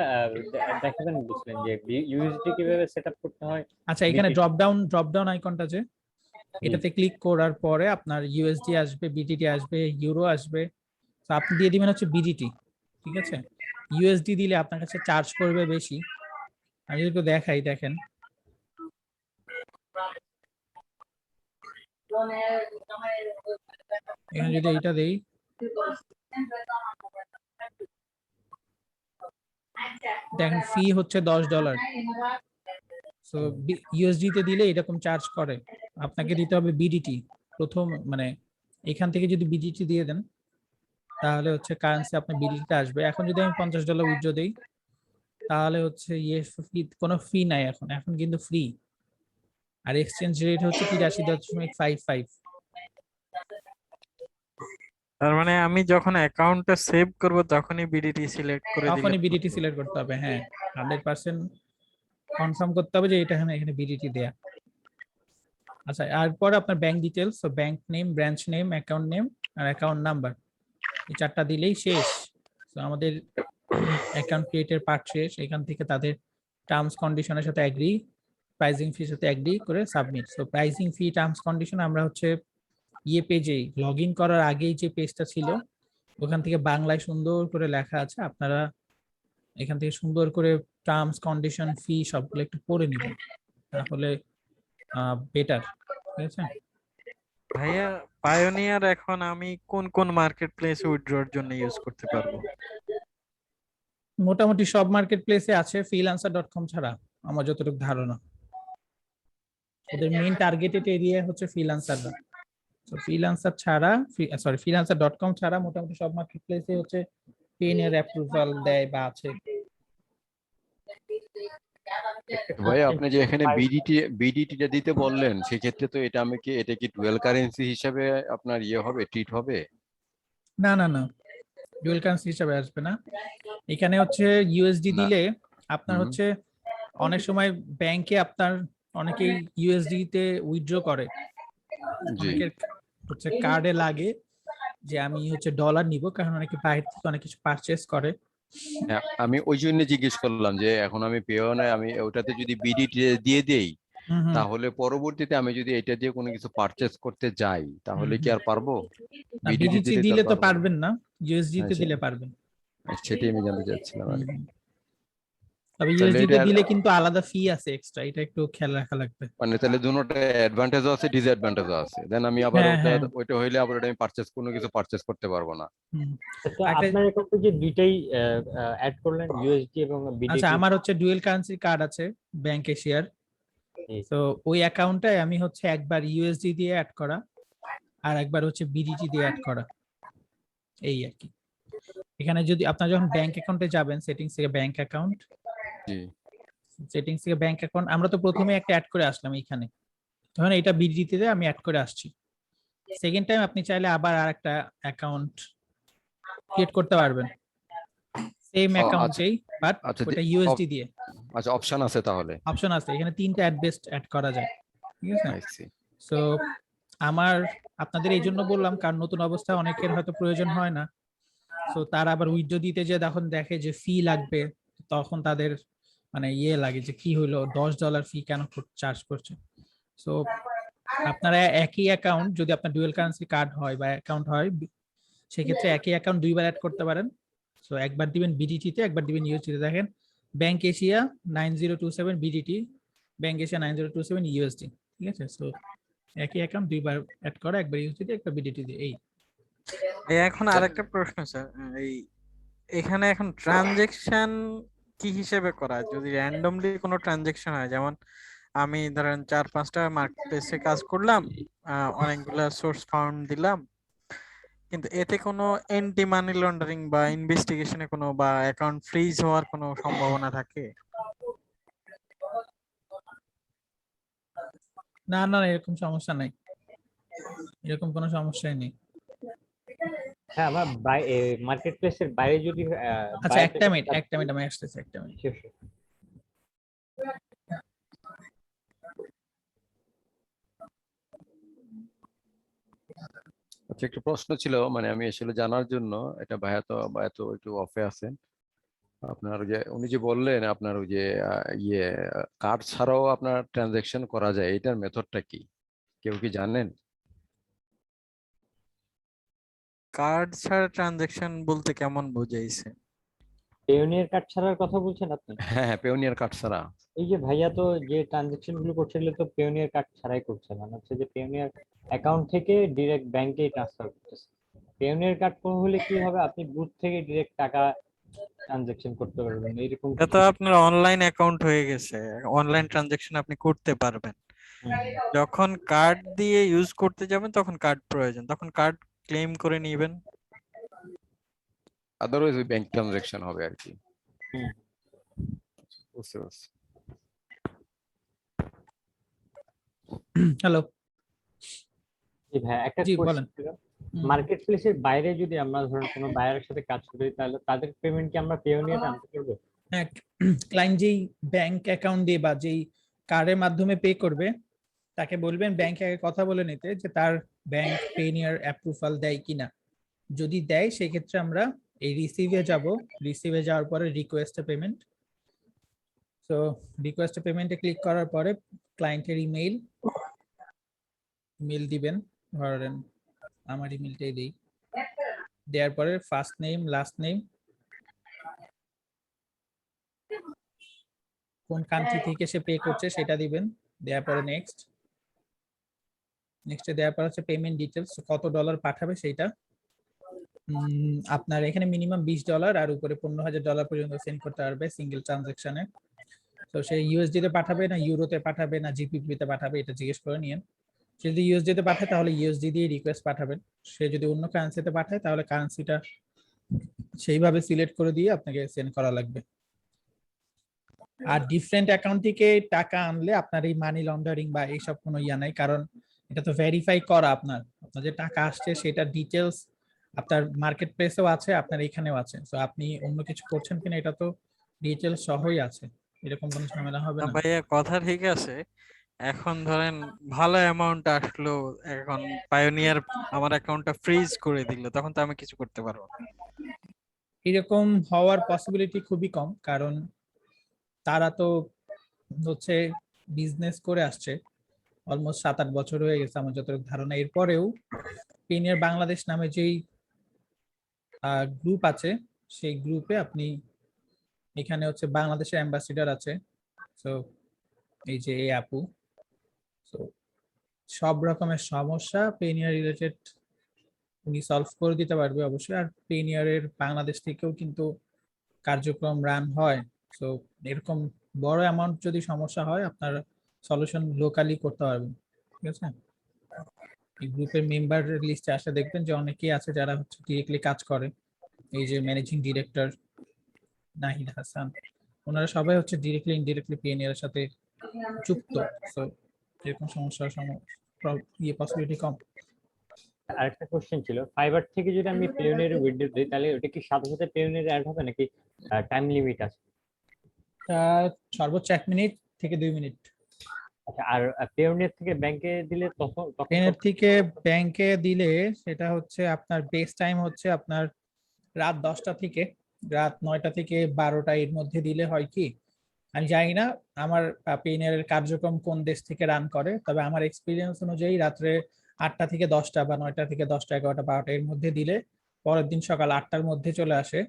দেখাবেন বুঝলেন যে ইউএসডি কিভাবে সেটআপ করতে হয়। আচ্ছা, এখানে ড্রপ ডাউন আইকনটা যে, এটাতে ক্লিক করার পরে আপনার ইউএসডি আসবে, বিডিটি আসবে, ইউরো আসবে। তো আপনি দিয়ে দিবেন হচ্ছে বিডিটি, ঠিক আছে। ইউএসডি দিলে আপনার কাছে চার্জ করবে বেশি, আমি যদি একটু দেখাই, দেখেন এখানে যদি এইটা দেই, দেখেন ফি হচ্ছে $10। সো ইউএসডি তে দিলে এরকম চার্জ করে। আপনাকে দিতে হবে বিডিটি প্রথম, মানে এখান থেকে যদি বিডিটি দিয়ে দেন তাহলে হচ্ছে কারেন্সি আপনার বিডিটিতে আসবে। এখন যদি আমি $50 উইথড্র দেই তাহলে হচ্ছে ইয়ে কোনো ফি নাই, এখন এখন কিন্তু ফ্রি। আর এক্সচেঞ্জ রেট হচ্ছে 83.55। তার মানে আমি যখন অ্যাকাউন্টটা সেভ করব তখনই বিডিটি সিলেক্ট করে দিলে তখনই বিডিটি সিলেক্ট করতে হবে। হ্যাঁ, 100% কনফার্ম করতে হবে যে এটা এখানে বিডিটি দেয়া। আচ্ছা, এরপর আপনার ব্যাংক ডিটেলস, তো bank name, branch name, account name আর অ্যাকাউন্ট নাম্বার, এই চারটা দিলেই শেষ। তো আমাদের অ্যাকাউন্ট ক্রিয়েটের পার্ট শেষ। এখান থেকে তাদের টার্মস কন্ডিশনের সাথে অ্যাগ্রি, প্রাইসিং ফির সাথে অ্যাগ্রি করে সাবমিট। সো প্রাইসিং ফি, টার্মস কন্ডিশন আমরা হচ্ছে পেজেই লগ ইন করার আগেই যে পেজটা ছিল ওখান থেকে বাংলায় সুন্দর করে লেখা আছে, আপনারা এখান থেকে সুন্দর করে টার্মস কন্ডিশন ফি সবগুলো একটু পড়ে নেবেন, তাহলে বেটার। ঠিক আছে? ভাইয়া পায়োনিয়ার এখন আমি কোন কোন মার্কেট প্লেসে উইথড্রর জন্য ইউজ করতে পারবো? মোটামুটি সব মার্কেট প্লেসে আছে, freelancer.com ছাড়া আমার যতটুকু ধারণা। ওদের মেইন টার্গেটেড এরিয়া হচ্ছে ফ্রিল্যান্সাররা। তো ফ্রিল্যান্সার ছাড়া, freelancer.com ছাড়া মোটামুটি সব মার্কেট প্লেসে হচ্ছে পেনের অ্যাপ্রুভাল দেয় বা আছে। ভাই আপনি যে এখানে বিডিটিটা দিতে বললেন, সেক্ষেত্রে তো এটা কি ডুয়াল কারেন্সি হিসাবে আপনার ইয়ে হবে, ট্রিট হবে? না না না, ডুয়াল কারেন্সি হিসাবে আসবে না। এখানে হচ্ছে ইউএসডি না। দিলে আপনার হুম। হচ্ছে অনেক সময় ব্যাংকে আপনার অনেকেই ইউএসডি তে উইথড্র করে, জি। অনেকের হচ্ছে কার্ডে লাগে যে আমি হচ্ছে ডলার নিব, কারণ অনেকে বাইরে থেকে অনেক কিছু পারচেস করে। হ্যাঁ, আমি ওই জন্য জিজ্ঞেস করলাম যে এখন আমি পেওনে আমি ওটাতে যদি বিডিটি দিয়ে দেই, হুম হুম তাহলে পরবর্তীতে আমি যদি এটা দিয়ে কোনো কিছু পারচেস করতে যাই তাহলে কি আর পারবো? না, বিডিটি বিডিটি দিলে তো দিলে আর তো পারবো না। পারবেন না, ইউএসডি তে আচ্ছা, দিলে পারবেন। সেটাই আমি জানতে চাচ্ছিলাম আর কি। তবে তাহলে ইউএসডি তে এটা দিলে কিন্তু আলাদা ফি আছে এক্সট্রা, এটা একটু খেয়াল রাখা লাগবে। মানে তাহলে দুটোটা অ্যাডভান্টেজও আছে, ডিসঅ্যাডভান্টেজও আছে। দেন আমি আবার হ্যাঁ হ্যাঁ। ওইটা হইলে আবার ওটা আমি কোনো কিছু পারচেস করতে পারবো না। হুম। তো একটা- আপনার অ্যাকাউন্টে যে দুইটাই অ্যাড করলেন, ইউএসডি এবং আচ্ছা, বিডিটি? আমার হচ্ছে ডুয়েল কারেন্সি কার্ড আছে ব্যাংক এশিয়ার। তো ওই অ্যাকাউন্টে আমি হচ্ছে একবার ইউএসডি দিয়ে অ্যাড করা আর একবার হচ্ছে বিডিটি দিয়ে অ্যাড করা, এই আর কি। এখানে যদি আপনার যখন ব্যাংক অ্যাকাউন্টে যাবেন, সেটিংস থেকে ব্যাংক অ্যাকাউন্ট, জি। সেটিংস থেকে ব্যাংক অ্যাকাউন্ট, আমরা তো প্রথমে একটা অ্যাড করে আসলাম এইখানে, তখন এটা বিডিটি তে আমি অ্যাড করে আসছি। সেকেন্ড টাইম আপনি চাইলে আবার আরেকটা অ্যাকাউন্ট ক্রিয়েট করতে পারবেন সেম আচ্ছা। অ্যাকাউন্টেই, বাট আচ্ছা, ওটা ইউএসডি দিয়ে। আচ্ছা, অপশন আছে তাহলে। অপশন আছে এখানে, 3টা অ্যাডবেস্ট অ্যাড করা যায়। ঠিক আছে? I see. সো আপনাদের এই জন্য বললাম, কারণ নতুন অবস্থায় অনেকের হয়তো প্রয়োজন হয় না, সো তারা আবার উইথড্র দিতে যে যখন দেখে যে ফি লাগবে, তখন তাদের মানে লাগে যে কি হলো, $10 ফি কেন চার্জ করছে। সো আপনারা একই অ্যাকাউন্ট, যদি আপনার ডুয়াল কারেন্সি কার্ড হয় বা অ্যাকাউন্ট হয়, সেক্ষেত্রে একই অ্যাকাউন্ট দুইবার অ্যাড করতে পারেন। সো একবার দিবেন বিডিটি তে, একবার দিবেন ইউএসডি তে। দেখেন bank Asia 9027 BDT, bank Asia 9027 USD. ঠিক আছে? সো একই অ্যাকাউন্ট দুইবার অ্যাড করা, একবার ইউএসডি তে, একবার বিডিটি তে। এই এখন আরেকটা প্রশ্ন স্যার, এই এখানে এখন ট্রানজেকশন কি হিসেবে করা হয়? যদি র্যান্ডমলি কোনো ট্রানজেকশন হয়, যেমন আমি ধরেন 4-5টা মার্কেটপ্লেসে কাজ করলাম, অনেকগুলা সোর্স ফাউন্ড দিলাম, কিন্তু এতে কোনো এন্টি মানি লন্ডারিং বা ইনভেস্টিগেশনে কোনো বা অ্যাকাউন্ট ফ্রিজ হওয়ার কোনো সম্ভাবনা থাকে? না না, এরকম সমস্যা নাই, এরকম কোনো সমস্যাই নেই। হ্যাঁ, আমার মার্কেট প্লেসের বাইরে যদি আচ্ছা, একটা মিনিট আমি আসতেছি, একটা মিনিট। Sure, sure. আচ্ছা, একটা প্রশ্ন ছিল, মানে আমি আসলে জানার জন্য, এটা ভাইয়া তো একটু অফে আছেন। আপনার ওই যে উনি যে বললেন আপনার ওই যে কার্ড ছাড়াও আপনার ট্রানজাকশন করা যায়, এটার মেথডটা কি কেউ কি জানেন? কার্ড ছাড়া ট্রানজেকশন বলতে কেমন বোঝাইছে? পেওনিয়ার কার্ড ছাড়ার কথা বলছেন আপনি? হ্যাঁ হ্যাঁ, পেওনিয়ার কার্ড ছাড়া। এই যে ভাইয়া তো যে ট্রানজেকশন গুলো করছে এগুলো তো পেওনিয়ার কার্ড ছাড়াই করছে, মানে হচ্ছে যে পেওনিয়ার অ্যাকাউন্ট থেকে ডিরেক্ট ব্যাংকে ট্রান্সফার করতেছে। পেওনিয়ার কার্ড কোন হলে কি হবে, আপনি বুথ থেকে ডিরেক্ট টাকা ট্রানজেকশন করতে পারবেন এরকম এটা তো কিছু। আপনার অনলাইন অ্যাকাউন্ট হয়ে গেছে, অনলাইন ট্রানজাকশন আপনি করতে পারবেন। হুম। যখন কার্ড দিয়ে ইউজ করতে যাবেন তখন কার্ড প্রয়োজন, তখন কার্ড ক্লেম করে নিবেন। আদারওয়াইজ ওই ব্যাংক ট্রানজাকশন হবে আর কি। হুম। বুঝতে পারছি। হ্যালো, জি ভাই, একটা জি কোশ্চেন বলেন। ছিল। হুম। মার্কেট প্লেসের বাইরে যদি আমরা ধরুন কোনো বায়ারের সাথে কাজ করি, তাহলে তাদের পেমেন্ট কি আমরা পেওনিয়াতে আনতে পারবো? হ্যাঁ, ক্লায়েন্ট যেই ব্যাংক অ্যাকাউন্ট দিয়ে বা যেই কার্ডের মাধ্যমে পে করবে তাকে বলবেন ব্যাংকে আগে কথা বলে নিতে যে তার ব্যাংক পেনিয়ার অ্যাপ্রুভাল দেয় কিনা। যদি দেয় সেক্ষেত্রে আমরা এই রিসিভে যাব, রিসিভে যাওয়ার পরে রিকোয়েস্ট পেমেন্ট। তো রিকোয়েস্ট পেমেন্টে ক্লিক করার পরে ক্লায়েন্টের ইমেল দিবেন, ধরেন আমার ইমেলটাই দিই, দেওয়ার পরে ফার্স্ট নেম লাস্ট নেম, কোন কান্ট্রি থেকে সে পে করছে সেটা দিবেন, দেওয়ার পরে নেক্সট, নেক্সটে দেওয়ার পর হচ্ছে পেমেন্ট ডিটেলস, কত ডলার পাঠাবে সেইটা। আপনার এখানে মিনিমাম $20 আর উপরে $15,000 পর্যন্ত সেন্ড করতে পারবে সিঙ্গেল ট্রানজাকশনে। তো সে ইউএসডি তে পাঠাবে না ইউরোতে পাঠাবে না জিপিপি তে পাঠাবে এটা জিজ্ঞেস করে নিয়েন। সে যদি ইউএসডি তে পাঠায় তাহলে ইউএসডি দিয়ে রিকোয়েস্ট পাঠাবেন। সে যদি অন্য কারেন্সিতে পাঠায় তাহলে কারেন্সিটা সেইভাবে সিলেক্ট করে দিয়ে আপনাকে সেন্ড করা লাগবে। আর ডিফারেন্ট অ্যাকাউন্ট থেকে টাকা আনলে আপনার এই মানি লন্ডারিং বা এইসব কোনো ইয়া নাই, কারণ এটা তো ভেরিফাই করা, আপনার যে টাকা আসছে সেটা ডিটেলস আপনার মার্কেট প্লেসেও আছে, আপনার এখানেও আছে। তো আপনি অন্য কিছু করছেন কিনা এটা তো ডিটেলস সহই আছে, এরকম কোনো ঝামেলা হবে না না। ভাইয়া, কথা ঠিক আছে। এখন ধরেন ভালো অ্যামাউন্ট আসলো, এখন পায়োনিয়ার আমার অ্যাকাউন্টটা ফ্রিজ করে দিল, তখন তো আমি কিছু করতে পারবো না। এরকম হওয়ার পসিবিলিটি খুবই কম, কারণ তারা তো হচ্ছে বিজনেস করে আসছে অলমোস্ট 7-8 বছর হয়ে গেছে আমার যতটুকু ধারণা। এরপরেও পেনিয়ার বাংলাদেশ নামে যেই গ্রুপ আছে সেই গ্রুপে আপনি এখানে হচ্ছে বাংলাদেশের অ্যাম্বাসিডার আছে। তো এই যে এই আপু, তো সব রকমের সমস্যা পেনিয়ার রিলেটেড উনি সলভ করে দিতে পারবে অবশ্যই। আর পেনিয়ারের বাংলাদেশ থেকেও কিন্তু কার্যক্রম রান হয়। তো এরকম বড় অ্যামাউন্ট যদি সমস্যা হয় আপনার সলিউশন লোকালি করতে পারবেন, ঠিক আছে। এই গ্রুপের মেম্বার লিস্টে আসলে দেখবেন যে অনেকেই আছে যারা হচ্ছে ডিরেক্টলি কাজ করে। এই যে ম্যানেজিং ডিরেক্টর নাহিদ হাসান, ওনারা সবাই হচ্ছে ডিরেক্টলি ইনডিরেক্টলি পিএনএ এর সাথে যুক্ত। সো এরকম সমস্যার পসিবিলিটি কম। আরেকটা কোশ্চেন ছিল, ফাইবার থেকে যদি আমি পেওনিয়ারে উইথড্র দিই তাহলে ওটা কি সাথে সাথে পেওনিয়ারে অ্যাড হবে নাকি টাইম লিমিট আছে? সর্বোচ্চ 1 মিনিট থেকে 2 মিনিট। আচ্ছা, আর পেওনিয়ার থেকে ব্যাংকে দিলে তখন তখন পেনের কত? থেকে ব্যাংকে দিলে সেটা হচ্ছে আপনার বেস টাইম হচ্ছে আপনার রাত 10টা থেকে রাত 9টা থেকে 12টা এর মধ্যে দিলে হয় কি, আমি জানি না আমার পেনের কার্যক্রম কোন দেশ থেকে রান করে, তবে আমার এক্সপিরিয়েন্স অনুযায়ী রাত্রে 8টা থেকে 10টা বা 9টা থেকে 10টা 11টা 12টা এর মধ্যে দিলে পরের দিন সকাল 8টার মধ্যে চলে আসে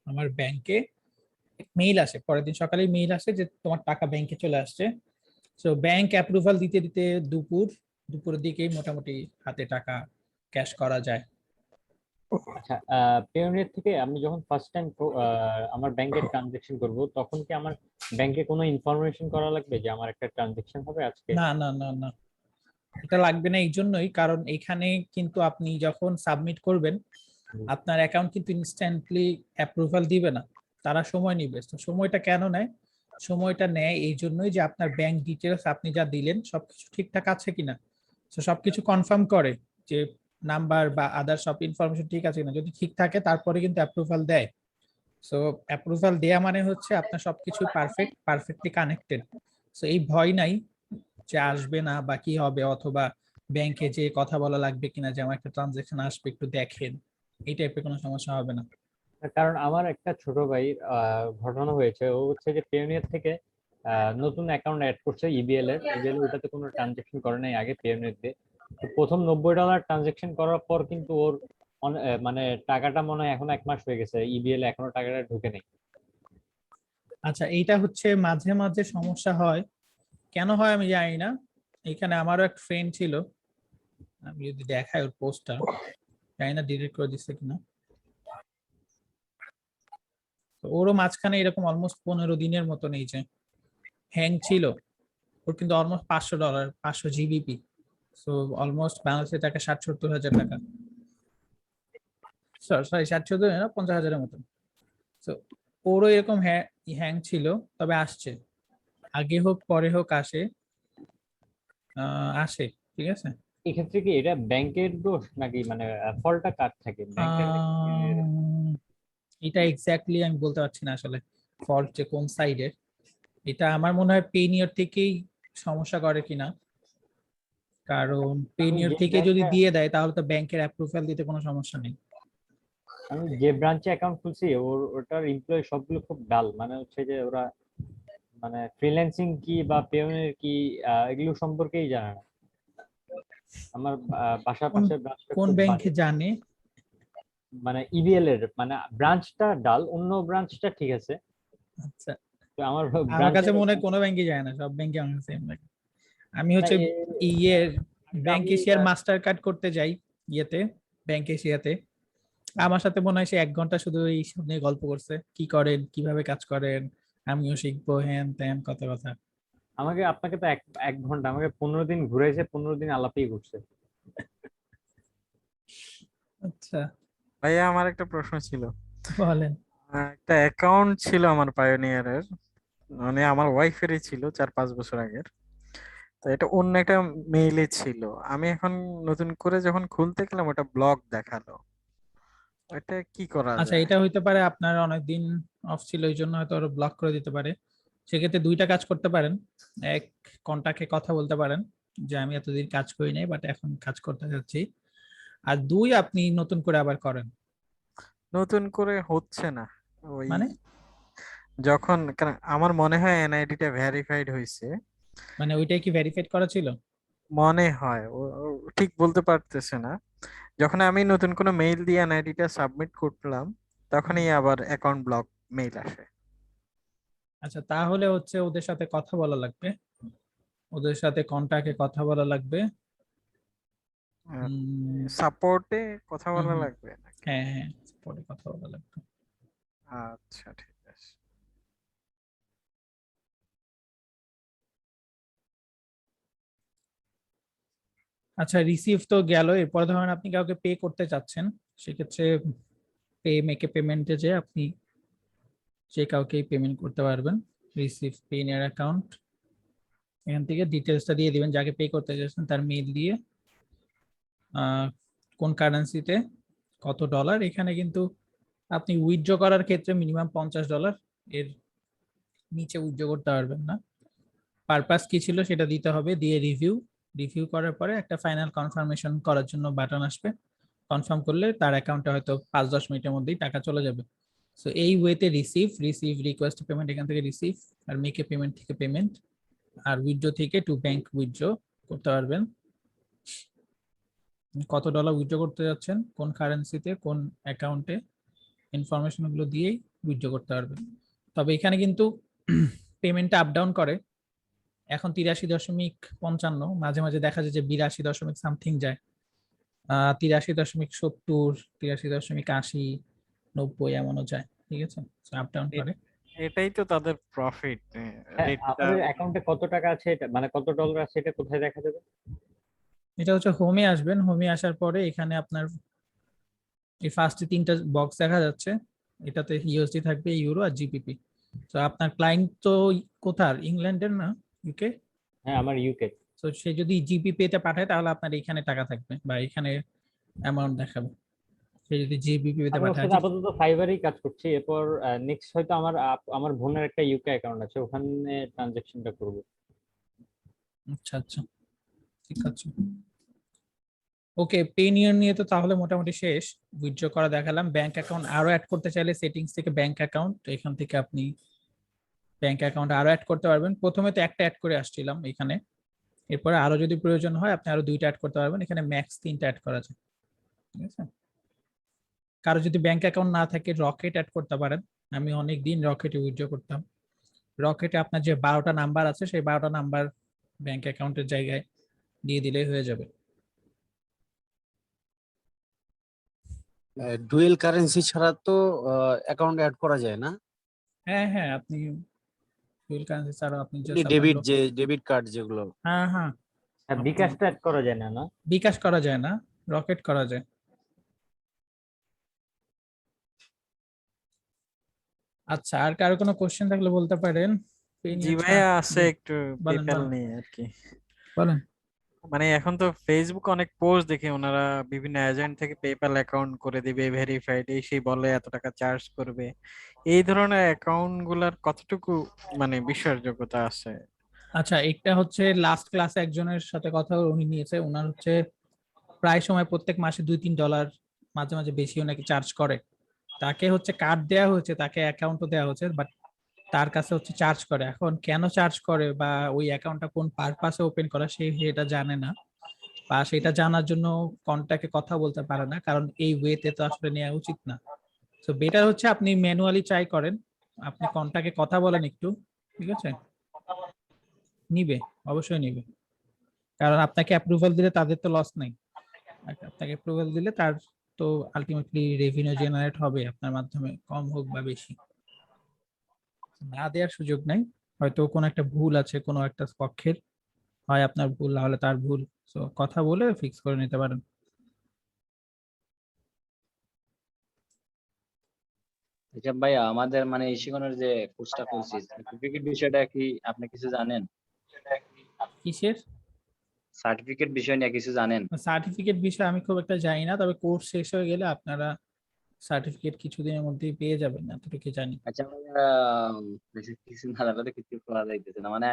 আমার ব্যাংকে মেইল আসে, পরের দিন সকালে মেইল আসে যে তোমার টাকা ব্যাংকে চলে আসছে। সো ব্যাংক অ্যাপ্রুভাল দিতে দিতে দুপুরের দিকেই মোটামুটি হাতে টাকা ক্যাশ করা যায়। আচ্ছা, পেওনিয়ার থেকে আমি যখন ফার্স্ট টাইম আমার ব্যাংকে ট্রানজেকশন করব, তখন কি আমার ব্যাংকে কোনো ইনফরমেশন করা লাগবে যে আমার একটা ট্রানজেকশন হবে আজকে? না না না না, এটা লাগবে না এই জন্যই কারণ এখানে কিন্তু আপনি যখন সাবমিট করবেন হুম। আপনার অ্যাকাউন্ট কিন্তু ইনস্ট্যান্টলি অ্যাপ্রুভাল দিবে না, তারা সময় নিবে। তো সময়টা কেন নেয়, সময়টা নেয় এই জন্যই যে আপনার ব্যাংক ডিটেলস আপনি যা দিলেন সবকিছু ঠিকঠাক আছে কিনা। তো সবকিছু কনফার্ম করে যে নাম্বার বা আদার সব ইনফরমেশন ঠিক আছে কিনা, যদি ঠিক থাকে তারপরে কিন্তু অ্যাপ্রুভাল দেয়। সো অ্যাপ্রুভাল দেয়া মানে হচ্ছে আপনার সবকিছু পারফেক্টলি কানেক্টেড। সো এই ভয় নাই যে আসবে না বা কি হবে, অথবা ব্যাংকে যে কথা বলা লাগবে কিনা যে আমার একটা ট্রানজাকশন আসবে একটু দেখেন, এই টাইপের কোনো সমস্যা হবে না। কারণ আমার একটা ছোট ভাই ঘটনা হয়েছে, ও হচ্ছে যে পেওনিয়ার থেকে নতুন অ্যাকাউন্ট অ্যাড করছে ইবিএল ওটাতে কোনো ট্রানজেকশন করে নাই আগে পেওনিয়ার দিয়ে। তো প্রথম $90 ট্রানজেকশন করার পর কিন্তু ওর মানে টাকাটা মনে হয় এখন 1 মাস হয়ে গেছে, ইবিএল এখনো টাকাটা ঢুকে নেই। আচ্ছা, এইটা হচ্ছে মাঝে মাঝে সমস্যা হয়, কেন হয় আমি জানি না। এখানে আমারও এক ফ্রেন্ড ছিল, আমি যদি দেখাই ওর পোস্টটা, জানি না ডিলিট করে দিচ্ছে কিনা। তো ওরও মাঝখানে এরকম অলমোস্ট 15 দিনের মতো নেই যে হ্যাং ছিল। ওর কিন্তু অলমোস্ট $500, 500 জিবিপি, সো অলমোস্ট বাংলাদেশের টাকা 60-70 হাজার টাকা, সরি 60-70 না, 50,000-এর মতো। তো ওরও এরকম হ্যাং ছিল, তবে আসছে, আগে হোক পরে হোক আসে, আসে, ঠিক আছে। এক্ষেত্রে কি এটা ব্যাংকের দোষ নাকি মানে ফলটা কার থাকে, ব্যাংকের নাকি ইউজারের? এটা এক্স্যাক্টলি আমি বলতে পারছি না আসলে ফল্ট যে কোন সাইডের। এটা আমার মনে হয় পেনিয়র থেকেই সমস্যা করে কিনা, কারণ পেনিয়র যে থেকে যদি ব্যাংকটা দিয়ে দেয় তাহলে তো ব্যাংকের অ্যাপ্রুভাল দিতে কোনো সমস্যা নেই। আমি যে ব্রাঞ্চে অ্যাকাউন্ট খুলছি ওটার এমপ্লয়ি সবগুলো খুব ডাল, মানে হচ্ছে যে ওরা মানে ফ্রিল্যান্সিং কি বা পেওনের কি এগুলো সম্পর্কেই জানে না। আমার বাসার কোন পাশের ব্রাঞ্চটা কোন খুব ব্যাংকে বাজে, জানে? মানে ইবিএল এর মানে ব্রাঞ্চটা ডাল, অন্য ব্রাঞ্চটা ঠিক আছে। আচ্ছা, তো আমার আমার কাছে ব্রাঞ্চের মনে হয় কোনো ব্যাংকে যায় না, সব ব্যাংকে আমার সেম লাগে। আমি না, হচ্ছে ইয়ের ব্যাংক আমি এশিয়ার মাস্টার কার্ড করতে যাই ইয়েতে, ব্যাংক এশিয়াতে। আমার সাথে মনে হয় সে 1 ঘন্টা শুধু এই সব নিয়ে গল্প করছে, কি করেন, কিভাবে কাজ করেন, আমিও শিখবো, হ্যান ত্যান কত কথা। আমাকে আপনাকে তো এক এক ঘন্টা, আমাকে 15 দিন ঘুরাইছে, 15 দিন আলাপই করছে। আচ্ছা, ভাইয়া আমার একটা প্রশ্ন ছিল। বলেন। একটা অ্যাকাউন্ট ছিল আমার পায়োনিয়ারের, মানে আমার ওয়াইফেরই ছিল 4-5 বছর আগের। তো এটা অন্য একটা মেইলে ছিল। আমি এখন নতুন করে যখন খুলতে গেলাম ওটা ব্লক দেখালো। এটা কি করা আচ্ছা, যায়? এটা হইতে পারে আপনার অনেকদিন অফ ছিল, এই জন্য হয়তো ওরা ব্লক করে দিতে পারে। সেক্ষেত্রে দুইটা কাজ করতে পারেন। এক, কন্টাক্টে কথা বলতে পারেন যে আমি এতদিন কাজ করি নাই, বাট এখন কাজ করতে যাচ্ছি। আর দুই, আপনি নতুন করে আবার করেন। নতুন করে হচ্ছে না। ওই মানে যখন আমার মনে হয় এনআইডিটা ভেরিফাইড হয়েছে, মানে ওইটাই কি ভেরিফাইড করা ছিল? মনে হয় ও ঠিক বলতে পারতেছে না। যখন আমি নতুন কোনো মেইল দিয়ে এনআইডিটা সাবমিট করলাম তখনই আবার অ্যাকাউন্ট ব্লক মেইল আসে। আচ্ছা, তাহলে হচ্ছে ওদের সাথে কথা বলা লাগবে, ওদের সাথে কন্টাক্টে কথা বলা লাগবে। উম, সাপোর্টে কথা হুম বলা হুম, লাগবে নাকি? হ্যাঁ হ্যাঁ, পরে কথা বলা লাগবে। আচ্ছা ঠিক আছে। আচ্ছা, রিসিভ তো গেল, এরপর ধরেন আপনি কাউকে পে করতে চাচ্ছেন, সেক্ষেত্রে পে মেকে পেমেন্টে যে আপনি যে কাউকে পেমেন্ট করতে পারবেন। রিসিভ পে নিয়ার অ্যাকাউন্ট, এখান থেকে ডিটেলসটা দিয়ে দিবেন, যাকে পে করতে চাচ্ছেন তার মেইল দিয়ে কোন কারেন্সিতে কত ডলার। এখানে কিন্তু আপনি উইথড্র করার ক্ষেত্রে মিনিমাম $50, এর নিচে উইথড্র করতে পারবেন না। পারপাস কি ছিল সেটা দিতে হবে, দিয়ে রিভিউ, রিভিউ করার পরে একটা ফাইনাল কনফার্মেশন করার জন্য বাটন আসবে। কনফার্ম করলে তার অ্যাকাউন্টে হয়তো 5-10 মিনিটের মধ্যেই টাকা চলে যাবে। সো এই ওয়েতে রিসিভ রিকোয়েস্ট পেমেন্ট এখান থেকে রিসিভ, আর মেক এ পেমেন্ট থেকে পেমেন্ট, আর উইথড্র থেকে টু ব্যাংক উইথড্র করতে পারবেন। কত ডলার উইথড্র করতে যাচ্ছেন, কোন কারেন্সিতে, কোন অ্যাকাউন্টে, ইনফরমেশন গুলো দিয়েই উইথড্র করতে পারবেন। তবে এখানে কিন্তু পেমেন্টটা আপ ডাউন করে, এখন 83.55, মাঝে মাঝে দেখা যায় যে 82 সামথিং যায়, 83.70, 83.80, 90 এমনও যায়, ঠিক আছে, আপ ডাউন করে। এটাই তো তাদের প্রফিট হ্যাঁ, রেটটা। আমাদের অ্যাকাউন্টে কত টাকা আছে এটা মানে কত ডলার আছে এটা কোথায় দেখা যাবে? এটা হচ্ছে হোমে আসবেন, হোমে আসার পরে এখানে আপনার এই ফার্স্টে 3টা বক্স দেখা যাচ্ছে, এটাতে ইউএসডি থাকবে, ইউরো আর জিপিপি। তো আপনার ক্লায়েন্ট তো কোথার, ইংল্যান্ডের না ইউকে? হ্যাঁ, আমার ইউকে। তো সে যদি জিপিপি তে পাঠায় তাহলে আপনার এখানে টাকা থাকবে বা এখানে অ্যামাউন্ট দেখাবে। সে যদি জিবিপি তে আমি ওর পাঠায় সাথে আপাতত ফাইবারেই কাজ করছি, এরপর নেক্সট হয়তো আমার আমার বোনের একটা ইউকে অ্যাকাউন্ট আছে, ওখানে ট্রানজাকশনটা করব। আচ্ছা আচ্ছা, ঠিক আছে। ওকে, পেনিয়র নিয়ে তো তাহলে মোটামুটি শেষ। উইথড্র করা দেখালাম, ব্যাংক অ্যাকাউন্ট আরো অ্যাড করতে চাইলে সেটিংস থেকে ব্যাংক অ্যাকাউন্ট, এখান থেকে আপনি ব্যাংক অ্যাকাউন্ট আরো অ্যাড করতে পারবেন। প্রথমে তো একটা অ্যাড করে আসছিলাম এখানে, এরপরে আরো যদি প্রয়োজন হয় আপনি আরো 2টা অ্যাড করতে পারবেন, এখানে ম্যাক্স 3টা অ্যাড করা যায়, ঠিক আছে। কারো যদি ব্যাংক অ্যাকাউন্ট না থাকে রকেট অ্যাড করতে পারেন। আমি অনেক দিন রকেটে উইথড্র করতাম। রকেটে আপনার যে 12টা নাম্বার আছে সেই 12টা নাম্বার ব্যাংক অ্যাকাউন্টের জায়গায় দিয়ে দিলেই হয়ে যাবে। ডুয়েল কারেন্সি ছাড়া তো অ্যাকাউন্ট অ্যাড করা যায় না? হ্যাঁ হ্যাঁ, আপনি ডুয়াল কারেন্সি ছাড়াও আপনি just আপনার ডেবিট যে ডেবিট কার্ড যেগুলো। হ্যাঁ হ্যাঁ, বিকাশটা অ্যাড করা যায় না না? বিকাশ করা যায় না, রকেট করা যায়। আচ্ছা, আর কারো কোনো কোশ্চেন থাকলে বলতে পারেন। জি ভাইয়া আছে একটু বলেন, পেপ্যাল বলেন। নিয়ে আর কি। বলেন। মানে এখন তো ফেসবুক অনেক পোস্ট দেখি ওনারা বিভিন্ন এজেন্ট থেকে পেপ্যাল অ্যাকাউন্ট করে দিবে ভেরিফাইড, এই সেই বলে এত টাকা চার্জ করবে। এই ধরনের অ্যাকাউন্ট গুলার কতটুকু মানে বিশ্বাসযোগ্যতা আছে? আচ্ছা, এটা হচ্ছে লাস্ট ক্লাসে একজনের সাথে কথা উনি নিয়েছে, ওনার হচ্ছে প্রায় সময় প্রত্যেক মাসে $2-3 মাঝে মাঝে বেশিও নাকি চার্জ করে। তাকে হচ্ছে কার্ড দেওয়া হয়েছে, তাকে অ্যাকাউন্টও দেওয়া হয়েছে, বাট তার কাছে হচ্ছে চার্জ করে। এখন কেন চার্জ করে বা ওই অ্যাকাউন্টটা কোন পারপাসে ওপেন করা সেটা জানে না, বা সেটা জানার জন্য কন্ট্যাক্টে কথা বলতে পারে না, কারণ এই ওয়েতে তো আসলে নেওয়া উচিত না। তো বেটার হচ্ছে আপনি ম্যানুয়ালি ট্রাই করেন, আপনি কন্ট্যাক্টে কথা বলেন একটু, ঠিক আছে? নিবে, অবশ্যই নিবে, কারণ আপনাকে অ্যাপ্রুভাল দিলে তাদের তো লস নেই। আপনাকে অ্যাপ্রুভাল দিলে তার তো আলটিমেটলি রেভিনিউ জেনারেট হবে আপনার মাধ্যমে, কম হোক বা বেশি। না দেওয়ার সুযোগ নাই, হয়তো কোনো একটা ভুল আছে কোনো একটা পক্ষের, হয় আপনার ভুল না হলে তার ভুল। তো কথা বলে ফিক্স করে নিতে পারেন। আচ্ছা ভাইয়া, আমাদের মানে ইশিকনের যে কোর্সটা করছি, সার্টিফিকেট বিষয়টা কি আপনি কিছু জানেন? কিসের সার্টিফিকেট বিষয় নিয়ে কিছু জানেন? সার্টিফিকেট বিষয়ে আমি খুব একটা জানি না, তবে কোর্স শেষ হয়ে গেলে আপনারা সার্টিফিকেট কিছুদিনের মধ্যেই পেয়ে যাবেন, এতটুকু জানি। আচ্ছা ভাইয়া, বেশি কিছু না জানলে তো কিছু করা যাইতেছে না। মানে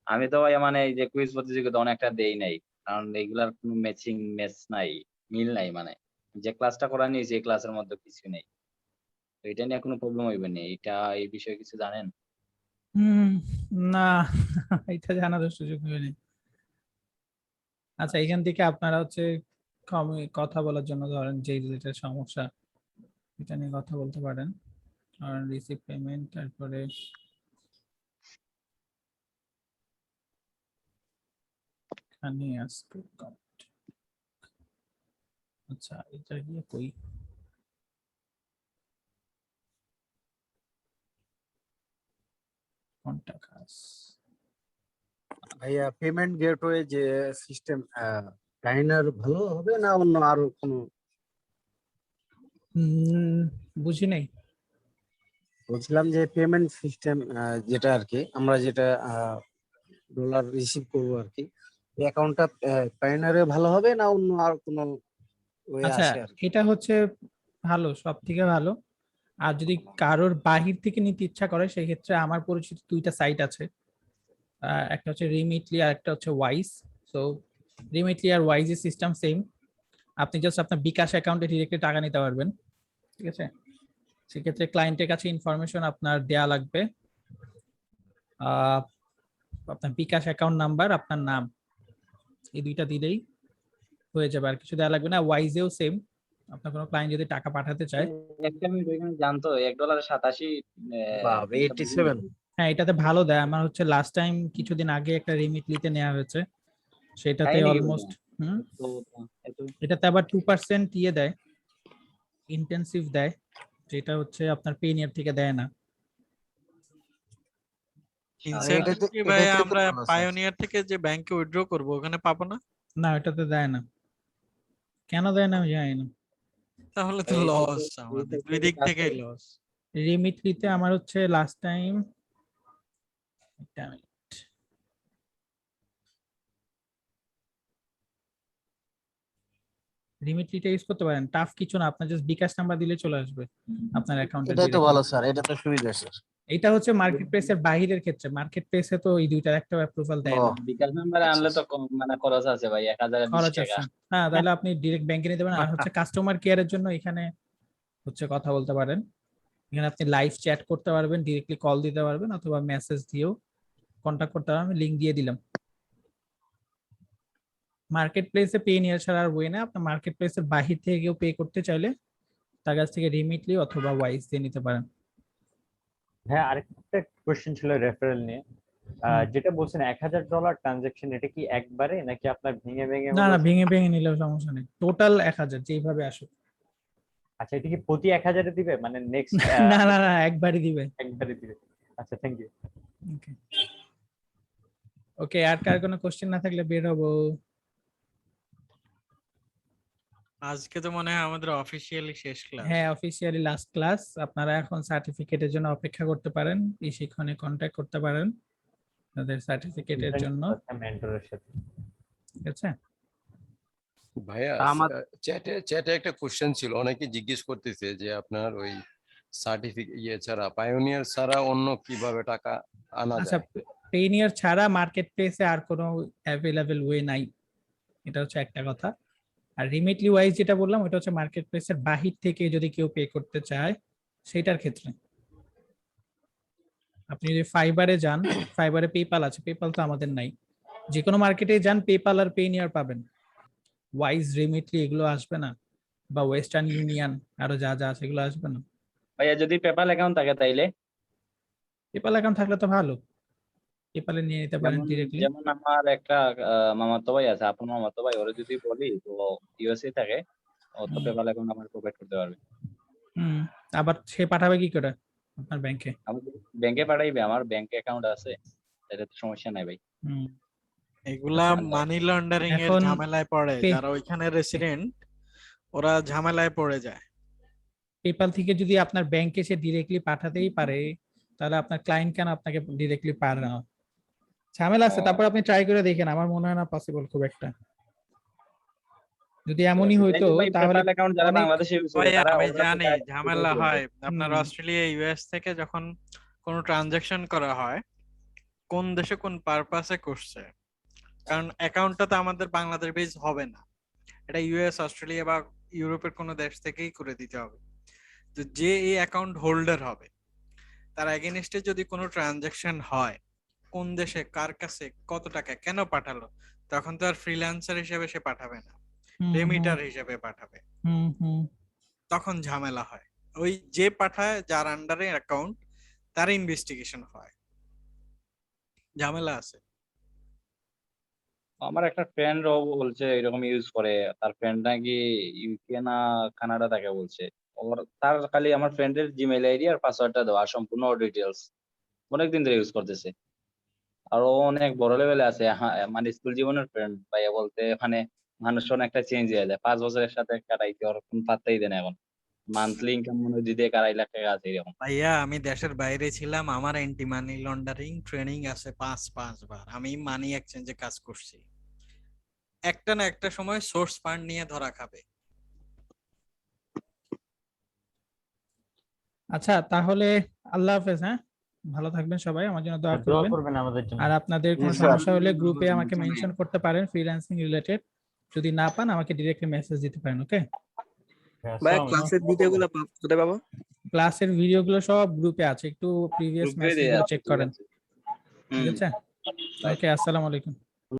আমি তো ভাইয়া মানে এই যে কুইজ প্রতিযোগিতা অনেকটা দেই নাই, কারণ এগুলার কোনো ম্যাচ নাই, মিল নাই। মানে যে ক্লাসটা করা নিয়েছি এই ক্লাসের মধ্যে কিছু নেই। তো এটা নিয়ে কোনো প্রবলেম হইবে না? এই বিষয়ে কিছু জানেন? হুম, না, এটা জানার সুযোগ হয়নি। আচ্ছা, এখান থেকে আপনারা হচ্ছে কথা বলার জন্য ধরেন যে রিলেটেড সমস্যা এটা নিয়ে কথা বলতে পারেন। আর রিসিভ পেমেন্ট, তারপরে এখানে আসবে আচ্ছা, এটা গিয়ে কই কোনটা কাজ? ভাইয়া পেমেন্ট গেটওয়ে যে সিস্টেম, ডাইনার ভালো হবে না অন্য আরো কোনো? বুঝি নাই। বলছিলাম যে পেমেন্ট সিস্টেম যেটা আর কি আমরা যেটা ডলার রিসিভ করবো আর কি, অ্যাকাউন্টটা পাইনারে ভালো হবে না অন্য আর কোনো ওয়ে আচ্ছা, আছে আর কি? এটা হচ্ছে ভালো, সব থেকে ভালো। আর যদি কারোর বাহির থেকে নিতে ইচ্ছা করে সেক্ষেত্রে আমার পরিচিত 2টা সাইট আছে, একটা হচ্ছে রিমিটলি আর একটা হচ্ছে ওয়াইজ। সো রিমিটলি আর ওয়াইজের সিস্টেম সেম, আপনি জাস্ট আপনার বিকাশ অ্যাকাউন্টে ডিরেক্টলি টাকা নিতে পারবেন, ঠিক আছে? সেক্ষেত্রে ক্লায়েন্টের কাছে ইনফরমেশন আপনার দেয়া লাগবে, আপনার বিকাশ অ্যাকাউন্ট নাম্বার, আপনার নাম, এই 2টা দিলেই হয়ে যাবে, আর কিছু দেওয়া লাগবে না। ওয়াইজেও সেম, আপনার কোনো ক্লায়েন্ট যদি টাকা পাঠাতে চায়। একটা মিনিট, ওইখানে জানতো $1.87 বাবা, 87? হ্যাঁ, এটাতে ভালো দেয়। আমার হচ্ছে লাস্ট টাইম কিছুদিন আগে একটা রিমিটলিতে নেওয়া হয়েছে, সেটাতে তাই নাকি অলমোস্ট ভাইয়া? তো এত এটাতে আবার 2% ইয়ে দেয়, ইন্টেন্সিভ দেয়, যেটা হচ্ছে আপনার পেনিয়ার থেকে দেয় না। ইনসেন্টিভ এটাতে কি ভাই এটাতে তো আমরা ভালো আছে। পায়োনিয়ার থেকে যে ব্যাংকে উইথড্র করব ওখানে পাবো না? না, এটাতে দেয় না, কেন দেয় না আমি জানি না। তাহলে তো এই লস, সেক্টর এই আমাদের দুই সেক্টরে দিক কাজ থেকেই করে? লস। রিমিটলিতে আমার হচ্ছে লাস্ট টাইম, রিমিটলিটা ইউজ করতে পারেন, টাফ কিছু না, আপনার জাস্ট বিকাশ নাম্বার দিলে চলে আসবে আপনার অ্যাকাউন্টে এটাই তো ডিরেক্টলি। ভালো স্যার, এটা তো সুবিধা স্যার। এটা হচ্ছে মার্কেট প্লেসের বাহিরের ক্ষেত্রে, মার্কেট প্লেসে তো এই 2টার একটা অ্যাপ্রুভাল দেয় ও না, বিকাশ নাম্বারে আচ্ছা আনলে তো আচ্ছা। মানে খরচ আছে ভাই, 1020 খরচ টাকা। আছে। হ্যাঁ, তাহলে আপনি ডিরেক্ট ব্যাংকে নিতে পারেন। আর হচ্ছে কাস্টমার কেয়ারের জন্য এখানে হচ্ছে কথা বলতে পারেন, এখানে আপনি লাইভ চ্যাট করতে পারবেন, ডিরেক্টলি কল দিতে পারবেন, অথবা মেসেজ দিয়েও কন্ট্যাক্ট করতে পারবেন, লিংক দিয়ে দিলাম। মার্কেট প্লেসে পে নিয়ে ছাড়া আর ওয়ে না, আপনার মার্কেট প্লেসের বাহির থেকে কেউ পে করতে চাইলে তার কাছ থেকে রিমিটলি অথবা ওয়াইজ দিয়ে নিতে পারেন। হ্যাঁ, আরেকটা কোশ্চেন ছিল রেফারেল নিয়ে। যেটা বলছেন $1000 ট্রানজাকশন, এটা কি একবারে নাকি আপনার ভেঙে ভেঙে না না, হলো? ভেঙে ভেঙে নিলেও সমস্যা নেই, টোটাল 1000 যেইভাবে আসুক। আচ্ছা, এটা কি প্রতি 1000 দিবে মানে নেক্সট? না না না, একবারই দিবে। একবারে দিবে। আচ্ছা, থ্যাংক ইউ। ওকে ওকে, আর কার কোনো কোশ্চেন না থাকলে বের হবো। আজকে তো মনে হয় আমাদের অফিসিয়ালি শেষ ক্লাস। হ্যাঁ, অফিসিয়ালি লাস্ট ক্লাস। আপনারা এখন সার্টিফিকেটের জন্য অপেক্ষা করতে পারেন, এই শিক্ষণে কন্ট্যাক্ট করতে পারেন তাদের সার্টিফিকেটের জন্য, মেন্টরের সাথে। ঠিক আছে? ভাইয়া আমার- চ্যাটে একটা কোশ্চেন ছিল, অনেকে জিজ্ঞেস করতেছে যে আপনার ওই সার্টিফিকেট ছাড়া, পায়োনিয়ার ছাড়া অন্য কিভাবে টাকা আনা আচ্ছা, যায়? পেইনিয়ার ছাড়া মার্কেট প্লেসে আর কোনো অ্যাভেলেবল ওয়ে নাই, এটা হচ্ছে একটা কথা। আর রিমিটলি ওয়াইজ যেটা বললাম ওটা হচ্ছে মার্কেট প্লেসের বাহির থেকে যদি কেউ পে করতে চায় সেটার ক্ষেত্রে। আপনি যদি ফাইবারে যান, ফাইবারে পেপাল আছে, পেপাল তো আমাদের নাই। যে কোনো মার্কেটে যান, পেপাল আর পেইনিয়ার পাবেন, ওয়াইজ রিমিটলি এগুলো আসবে না, বা ওয়েস্টার্ন ইউনিয়ন আরো যা যা আছে এগুলো আসবে না। ভাইয়া যদি পেপাল অ্যাকাউন্ট থাকে তাইলে পেপাল অ্যাকাউন্ট থাকলে তো ভালো, পেপালে নিয়ে নিতে পারেন যেমন ডিরেক্টলি। যেমন আমার একটা মামাতো ভাই আছে, আপনার মামাতো ভাই, ওরা যদি বলি তো ইউএসএ থাকে, ও তো পেপাল অ্যাকাউন্ট আমার প্রোভাইড করতে পারবে। আবার সে পাঠাবে কি করে আপনার ব্যাংকে? আমি ব্যাংকে পাঠাইবে, আমার ব্যাংক অ্যাকাউন্ট আছে, এটা তো সমস্যা নাই ভাই। এগুলা মানি লন্ডারিং এর এখন ঝামেলায় পড়ে, পে- যারা ওইখানে রেসিডেন্ট ওরা ঝামেলায় পড়ে যায়। পেপাল থেকে যদি আপনার ব্যাংকে সে ডিরেক্টলি পাঠাতেই পারে, তাহলে আপনার ক্লায়েন্ট কেন আপনাকে ডিরেক্টলি পারে না? ঝামেলা আছে, ও। তারপর আপনি ট্রাই করে দেখেন, আমার মনে হয় না পসিবল খুব একটা। যদি এমনই হইতো তাহলে পেপাল অ্যাকাউন্ট যারা অনেক বাংলাদেশে ইউজ করে ভাইয়া তারা আমি ওরা জানি কোথায় ঝামেলা কোথায় হয়। করবে? আপনার হুম। অস্ট্রেলিয়া ইউএস থেকে যখন কোনো ট্রানজাকশন করা হয়, কোন দেশে কোন পারপাসে করছে, কারণ অ্যাকাউন্টটা তো আমাদের বাংলাদেশ বেস হবে না, এটা ইউএস, অস্ট্রেলিয়া বা ইউরোপের কোনো দেশ থেকেই করে দিতে হবে। তো যে এই অ্যাকাউন্ট হোল্ডার হবে, তার এগেনস্টে যদি কোনো ট্রানজাকশন হয়, কোন দেশে কার কাছে কত টাকা কেন পাঠালো, তখন তো আর ফ্রিল্যান্সার হিসেবে সে পাঠাবে না, রেমিটার হিসেবে পাঠাবে, তখন ঝামেলা হয়। ওই যে পাঠায়, যার আন্ডারে অ্যাকাউন্ট, তার ইনভেস্টিগেশন হয়, ঝামেলা আছে। আমার একটা ফ্রেন্ড ও বলছে এরকম ইউজ করে, তার ফ্রেন্ড নাকি ইউকে না কানাডা থাকে বলছে। ওর তার খালি আমার ফ্রেন্ডের জিমেইল আইডি আর পাসওয়ার্ডটা দেওয়া, আর সম্পূর্ণ ডিটেলস অনেকদিন ধরে ইউজ করতেছে। আর ও অনেক বড় লেভেলে আছে, হ্যাঁ, মানে স্কুল জীবনের ফ্রেন্ড ভাইয়া বলতে, মানে মানুষ অনেকটা চেঞ্জ হয়ে যায়। 5 বছরের সাথে কাটাইতে ওর কোন পাত্তাই দেয় না এখন। মান্থলি ইনকাম মনে হয় 2-2.5 লাখ টাকা আছে এরকম। ভাইয়া আমি দেশের বাইরে ছিলাম, আমার অ্যান্টি মানি লন্ডারিং ট্রেনিং আছে 5 বার। আমি মানি এক্সচেঞ্জে কাজ করছি, একটা না একটা সময় সোর্স ফান্ড নিয়ে ধরা খাবে। আচ্ছা, তাহলে আল্লাহ হাফেজ। হ্যাঁ, ভালো থাকবেন সবাই, আমার জন্য দোয়া দোয়া করবেন। করবেন আমাদের জন্য। আর আপনাদের কোনো জি স্যার। সমস্যা হলে গ্রুপে কোনো আমাকে সমস্যা নেই। মেনশন করতে পারেন, ফ্রিল্যান্সিং রিলেটেড। যদি না পান আমাকে ডিরেক্টলি মেসেজ দিতে পারেন। ওকে, ভাইয়া ক্লাসের ভিডিওগুলো কোথায় পাবো? ক্লাসের ভিডিওগুলো সব গ্রুপে আছে, একটু প্রিভিয়াস গ্রুপে মেসেজগুলো চেক করেন, আছে। ঠিক আছে? ওকে, আসসালামু আলাইকুম।